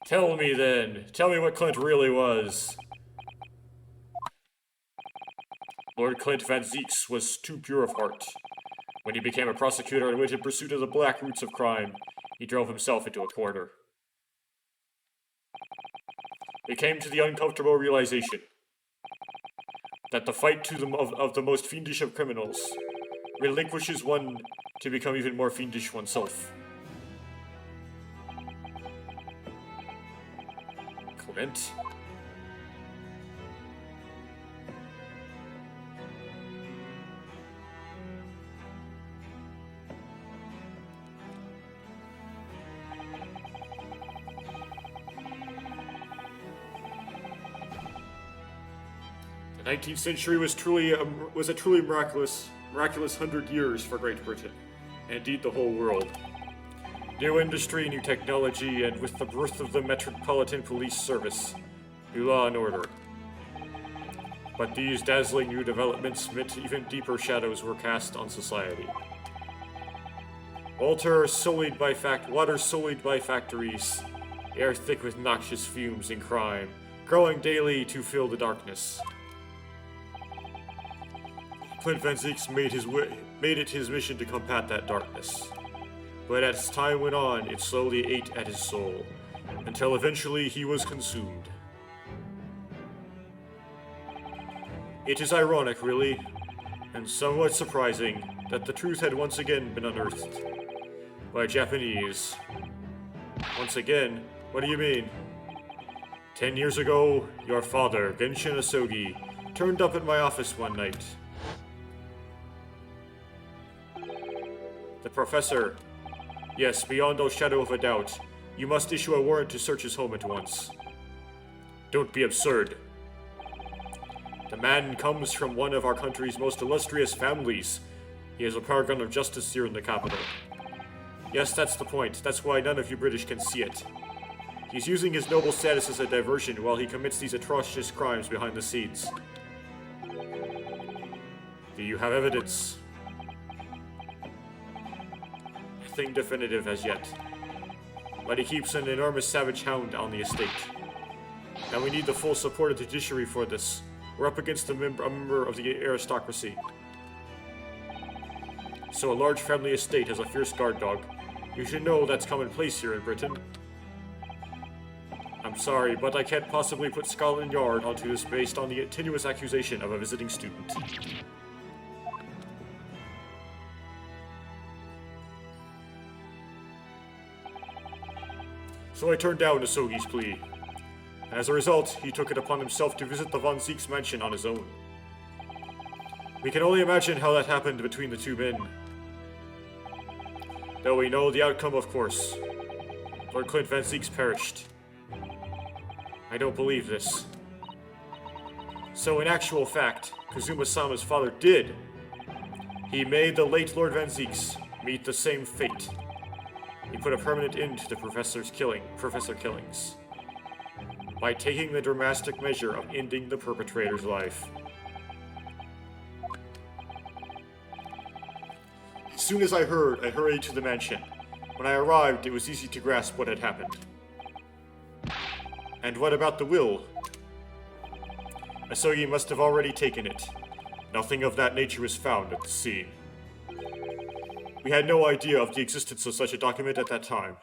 Tell me then. Tell me what Clint really was. Lord Clint Van Zeeks was too pure of heart. When he became a prosecutor and went in pursuit of the black roots of crime, he drove himself into a corner. He came to the uncomfortable realization that the fight of the most fiendish of criminals relinquishes one to become even more fiendish oneself. Clint? The 19th century was a truly miraculous 100 years for Great Britain, and indeed the whole world. New industry, new technology, and with the birth of the Metropolitan Police Service, new law and order. But these dazzling new developments meant even deeper shadows were cast on society. Water sullied by factories, air thick with noxious fumes and crime, growing daily to fill the darkness. Clint Van Zieks made it his mission to combat that darkness. But as time went on, it slowly ate at his soul, until eventually he was consumed. It is ironic, really, and somewhat surprising, that the truth had once again been unearthed by Japanese. Once again? What do you mean? 10 years ago, your father, Genshin Asogi, turned up at my office one night. The professor. Yes, beyond a shadow of a doubt. You must issue a warrant to search his home at once. Don't be absurd. The man comes from one of our country's most illustrious families. He is a paragon of justice here in the capital. Yes, that's the point. That's why none of you British can see it. He's using his noble status as a diversion while he commits these atrocious crimes behind the scenes. Do you have evidence? Nothing definitive as yet. But he keeps an enormous savage hound on the estate. And we need the full support of the judiciary for this. We're up against a member of the aristocracy. So a large family estate has a fierce guard dog. You should know that's commonplace here in Britain. I'm sorry, but I can't possibly put Scotland Yard onto this based on the tenuous accusation of a visiting student. So I turned down Asogi's plea. As a result, he took it upon himself to visit the Von Zieks mansion on his own. We can only imagine how that happened between the two men. Though we know the outcome, of course. Lord Clint Van Zieks perished. I don't believe this. So in actual fact, Kazuma-sama's father did. He made the late Lord Van Zieks meet the same fate. He put a permanent end to the professor killings by taking the drastic measure of ending the perpetrator's life. As soon as I heard, I hurried to the mansion. When I arrived, it was easy to grasp what had happened. And what about the will? Asogi must have already taken it. Nothing of that nature was found at the scene. We had no idea of the existence of such a document at that time.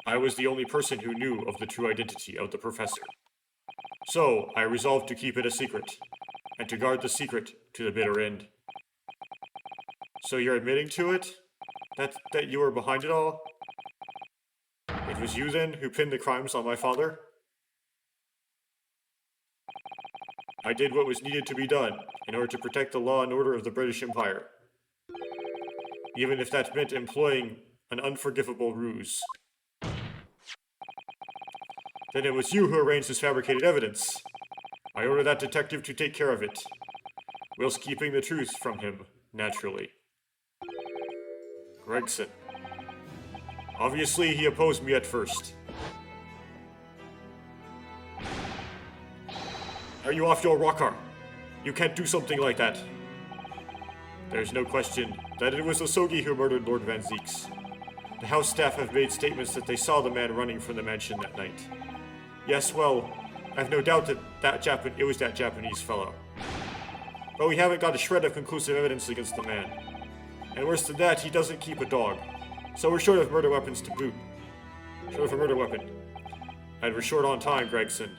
I was the only person who knew of the true identity of the professor. So, I resolved to keep it a secret, and to guard the secret to the bitter end. So you're admitting to it? That you were behind it all? It was you, then, who pinned the crimes on my father? I did what was needed to be done in order to protect the law and order of the British Empire. Even if that meant employing an unforgivable ruse. Then it was you who arranged this fabricated evidence. I ordered that detective to take care of it, whilst keeping the truth from him, naturally. Gregson. Obviously, he opposed me at first. Are you off your rocker? You can't do something like that. There's no question that it was Asogi who murdered Lord Van Zieks. The house staff have made statements that they saw the man running from the mansion that night. Yes, well, I've no doubt that it was that Japanese fellow. But we haven't got a shred of conclusive evidence against the man. And worse than that, he doesn't keep a dog. So we're short of murder weapons to boot. Short of a murder weapon. And we're short on time, Gregson.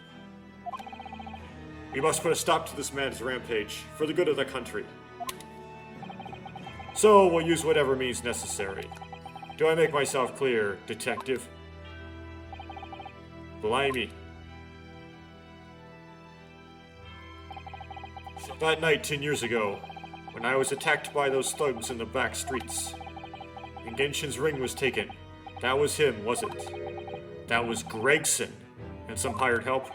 We must put a stop to this man's rampage, for the good of the country. So, we'll use whatever means necessary. Do I make myself clear, detective? Blimey. That night 10 years ago, when I was attacked by those thugs in the back streets, and Genshin's ring was taken, that was him, was it? That was Gregson, and some hired help?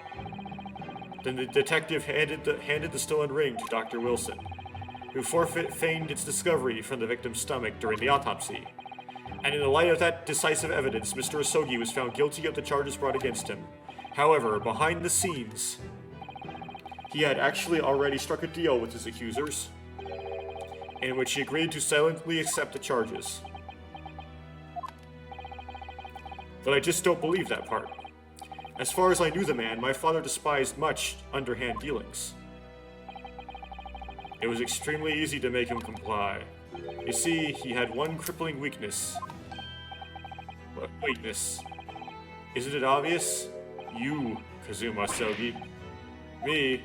Then the detective handed the stolen ring to Dr. Wilson, who feigned its discovery from the victim's stomach during the autopsy. And in the light of that decisive evidence, Mr. Asogi was found guilty of the charges brought against him. However, behind the scenes, he had actually already struck a deal with his accusers, in which he agreed to silently accept the charges. But I just don't believe that part. As far as I knew the man, my father despised much underhand dealings. It was extremely easy to make him comply. You see, he had one crippling weakness. What weakness? Isn't it obvious? You, Kazuma Asogi. Me.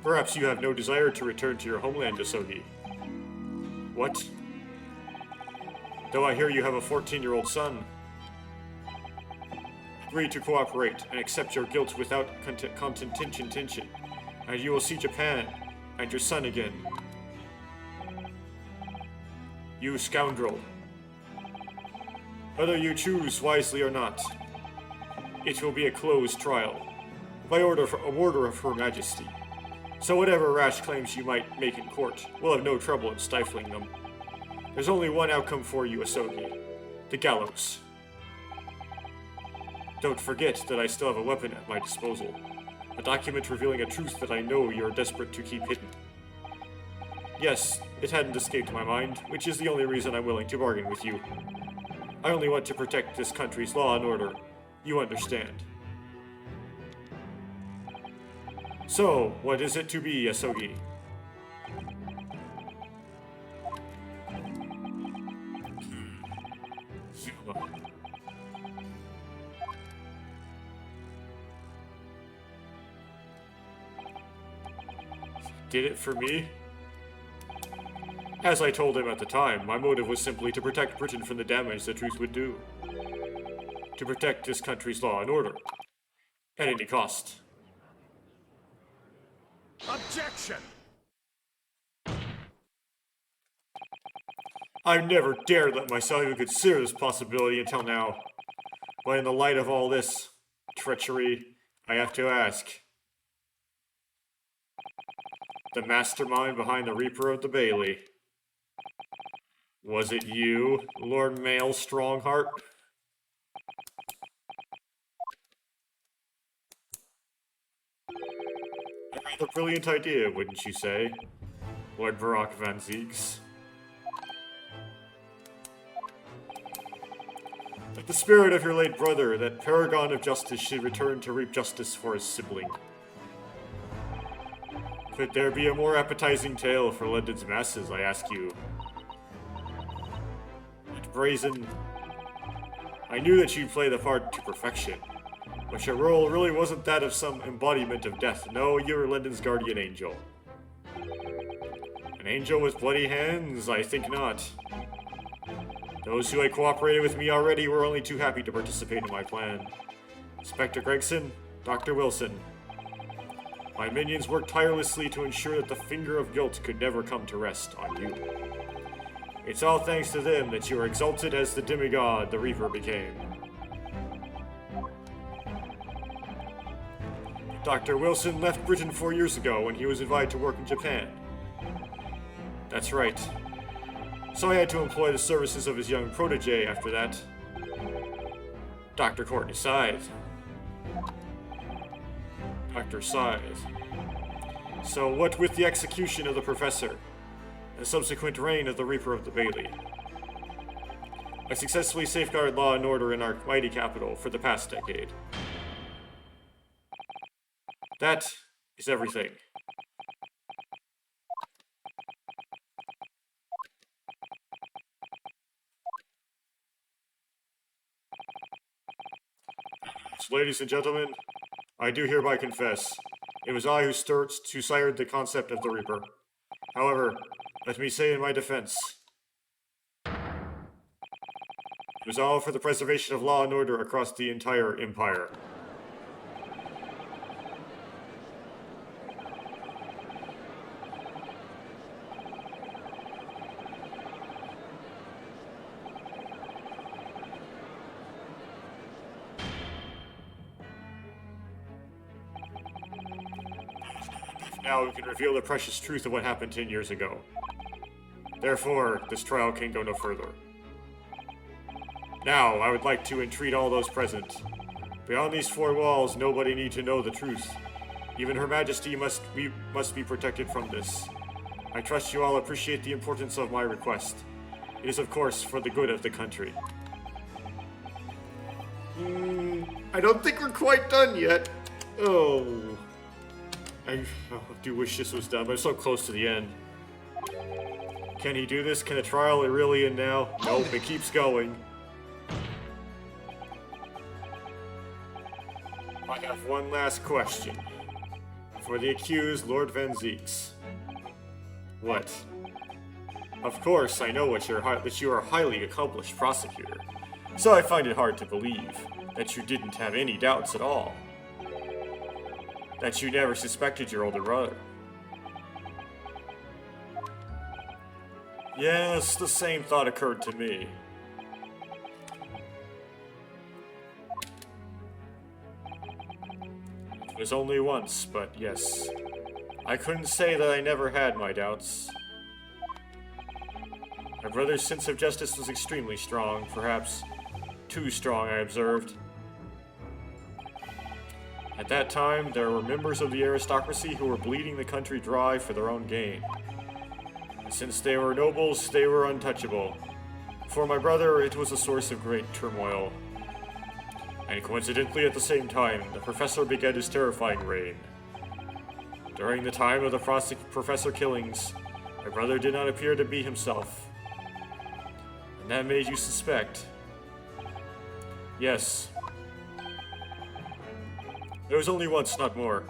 Perhaps you have no desire to return to your homeland, Asogi. What? Though I hear you have a 14-year-old son. Agree to cooperate and accept your guilt without contention, and you will see Japan and your son again. You scoundrel. Whether you choose wisely or not, it will be a closed trial, by order of Her Majesty. So whatever rash claims you might make in court, we'll have no trouble in stifling them. There's only one outcome for you, Asogi. The gallows. Don't forget that I still have a weapon at my disposal. A document revealing a truth that I know you're desperate to keep hidden. Yes, it hadn't escaped my mind, which is the only reason I'm willing to bargain with you. I only want to protect this country's law and order. You understand. So, what is it to be, Asogi? Did it for me? As I told him at the time, my motive was simply to protect Britain from the damage the truth would do. To protect this country's law and order. At any cost. Objection! I've never dared let myself even consider this possibility until now. But in the light of all this treachery, I have to ask. The mastermind behind the Reaper of the Bailey. Was it you, Lord Mael Strongheart? A rather brilliant idea, wouldn't you say, Lord Varrock van Ziegs? Like the spirit of your late brother, that paragon of justice should return to reap justice for his sibling. Could there be a more appetizing tale for London's masses, I ask you? But brazen... I knew that you'd play the part to perfection, but your role really wasn't that of some embodiment of death. No, you were London's guardian angel. An angel with bloody hands? I think not. Those who had cooperated with me already were only too happy to participate in my plan. Inspector Gregson, Dr. Wilson. My minions worked tirelessly to ensure that the finger of guilt could never come to rest on you. It's all thanks to them that you are exalted as the demigod the Reaper became. Dr. Wilson left Britain 4 years ago when he was invited to work in Japan. That's right. So I had to employ the services of his young protege after that. Dr. Courtney Scythe. Dr. Scythe. So what with the execution of the Professor, and the subsequent reign of the Reaper of the Bailey, I successfully safeguarded law and order in our mighty capital for the past decade. That is everything. ladies and gentlemen, I do hereby confess, it was I who sired the concept of the Reaper. However, let me say in my defense, it was all for the preservation of law and order across the entire empire. Now we can reveal the precious truth of what happened 10 years ago. Therefore, this trial can go no further. Now, I would like to entreat all those present. Beyond these four walls, nobody need to know the truth. Even Her Majesty must be protected from this. I trust you all appreciate the importance of my request. It is, of course, for the good of the country. I don't think we're quite done yet. I do wish this was done, but it's so close to the end. Can he do this? Can the trial really end now? Nope, it keeps going. I have one last question. For the accused, Lord Van Zieks. What? Of course, I know that you are a highly accomplished prosecutor. So I find it hard to believe that you didn't have any doubts at all. That you never suspected your older brother. Yes, the same thought occurred to me. It was only once, but yes. I couldn't say that I never had my doubts. My brother's sense of justice was extremely strong, perhaps too strong, I observed. At that time, there were members of the aristocracy who were bleeding the country dry for their own gain. And since they were nobles, they were untouchable. For my brother, it was a source of great turmoil. And coincidentally, at the same time, the professor began his terrifying reign. During the time of the professor killings, my brother did not appear to be himself. And that made you suspect. Yes. It was only once, not more.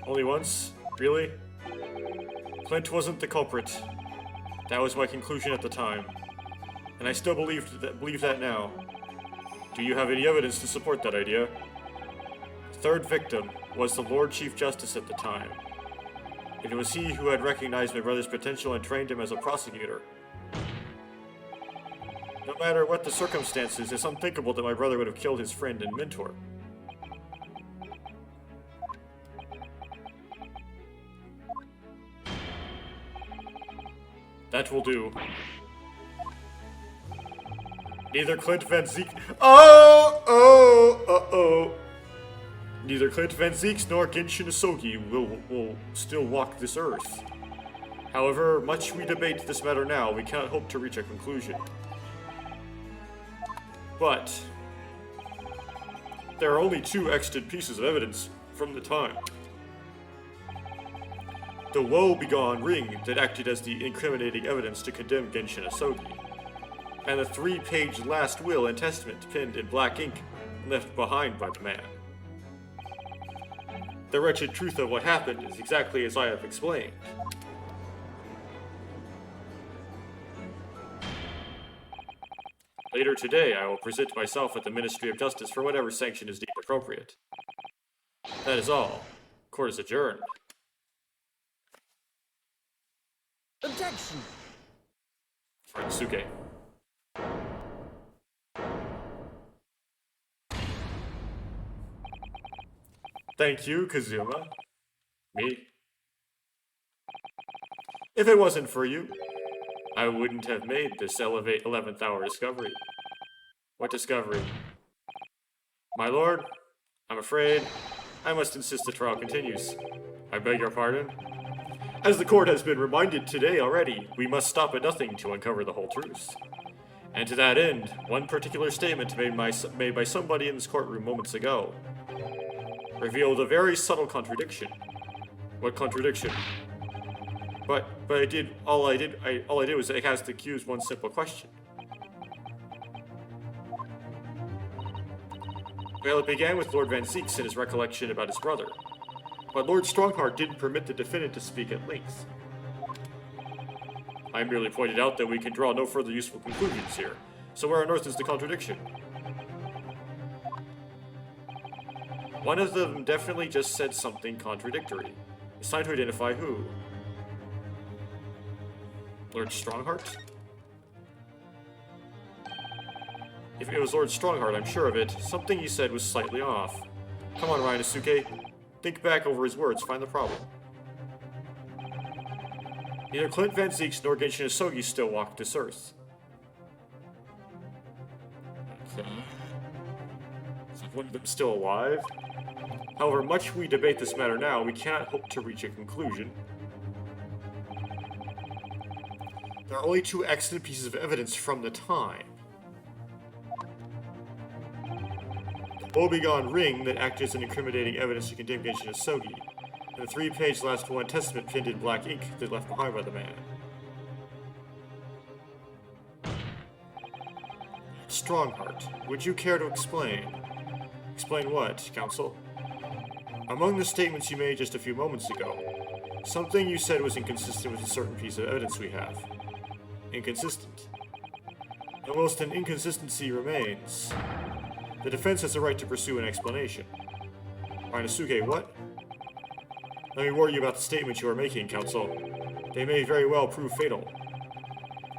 Only once? Really? Clint wasn't the culprit. That was my conclusion at the time. And I still believe that now. Do you have any evidence to support that idea? The third victim was the Lord Chief Justice at the time. It was he who had recognized my brother's potential and trained him as a prosecutor. No matter what the circumstances, it's unthinkable that my brother would have killed his friend and mentor. That will do. Neither Clint Van Zieks... Neither Clint Van Zieks nor Genshin Asogi will still walk this earth. However much we debate this matter now, we cannot hope to reach a conclusion. But there are only two extant pieces of evidence from the time. The woe-begone ring that acted as the incriminating evidence to condemn Genshin Asogi, and the 3-page last will and testament penned in black ink left behind by the man. The wretched truth of what happened is exactly as I have explained. Later today, I will present myself at the Ministry of Justice for whatever sanction is deemed appropriate. That is all. Court is adjourned. Objection! Farnosuke. Thank you, Kazuma. Me? If it wasn't for you, I wouldn't have made this 11th hour discovery. What discovery? My lord, I'm afraid I must insist the trial continues. I beg your pardon? As the court has been reminded today already, we must stop at nothing to uncover the whole truth. And to that end, one particular statement made by somebody in this courtroom moments ago revealed a very subtle contradiction. What contradiction? But all I did was ask the accused one simple question. Well, it began with Lord Van Zeeks and his recollection about his brother. But Lord Strongheart didn't permit the defendant to speak at length. I merely pointed out that we can draw no further useful conclusions here. So where on earth is the contradiction? One of them definitely just said something contradictory. It's time to identify who. Lord Strongheart? If it was Lord Strongheart, I'm sure of it. Something he said was slightly off. Come on, Ryanosuke. Think back over his words, find the problem. Neither Clint Van Zeeks nor Genshin Isogi still walk this earth. Okay. Is one of them still alive? However much we debate this matter now, we cannot hope to reach a conclusion. There are only two excellent pieces of evidence from the time. The woebegone ring that acted as an incriminating evidence to condemn Genshin Isogi, and the 3-page last one testament pinned in black ink that left behind by the man. Strongheart, would you care to explain? Explain what, Counsel? Among the statements you made just a few moments ago, something you said was inconsistent with a certain piece of evidence we have. Inconsistent. Almost an inconsistency remains. The defense has the right to pursue an explanation. Ryanosuke, what? Let me warn you about the statements you are making, Counsel. They may very well prove fatal.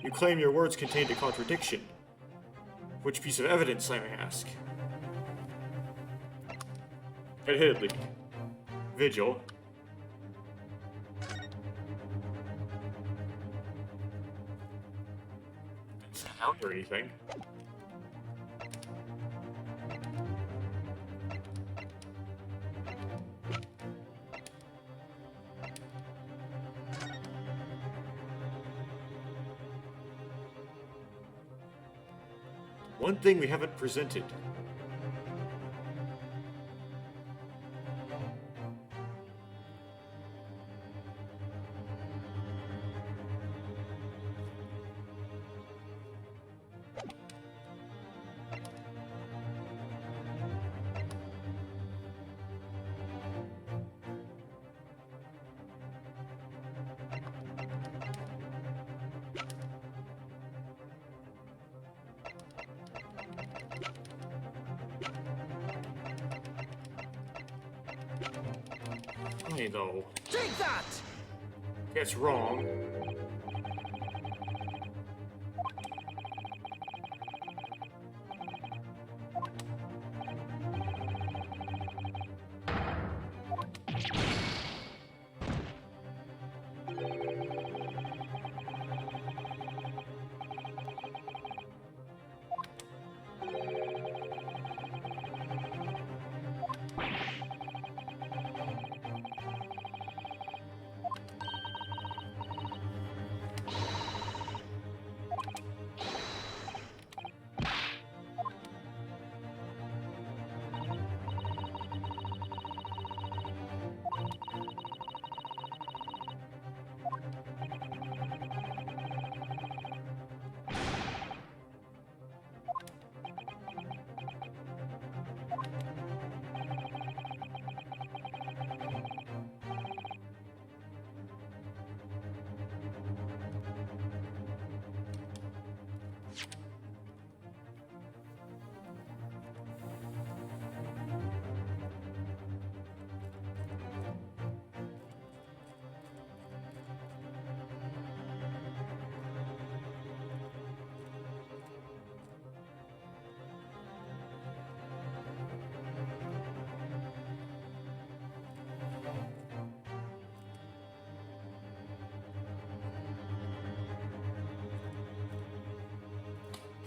You claim your words contained a contradiction. Which piece of evidence, I may ask? Admittedly. Vigil. Sound or anything. One thing we haven't presented. Hey, though. Take that! That's wrong.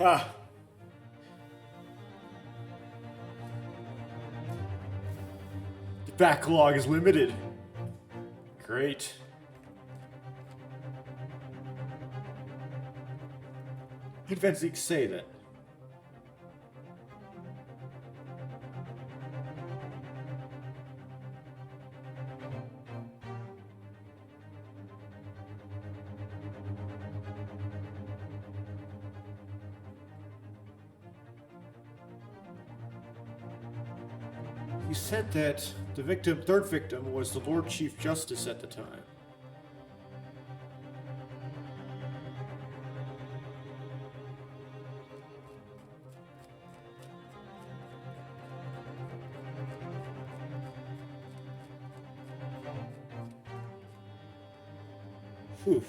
Ah. The backlog is limited. Great. What did Van Zeek say then? He said that the third victim, was the Lord Chief Justice at the time. Whew.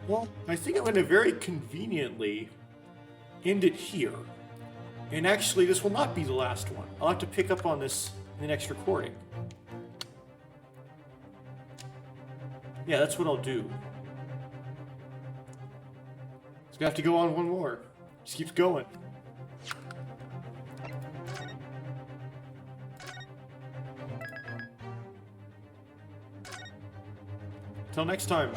Well, I think I'm going to very conveniently end it here. And actually, this will not be the last one. I'll have to pick up on this in the next recording. Yeah, that's what I'll do. It's gonna have to go on one more. Just keeps going. Till next time.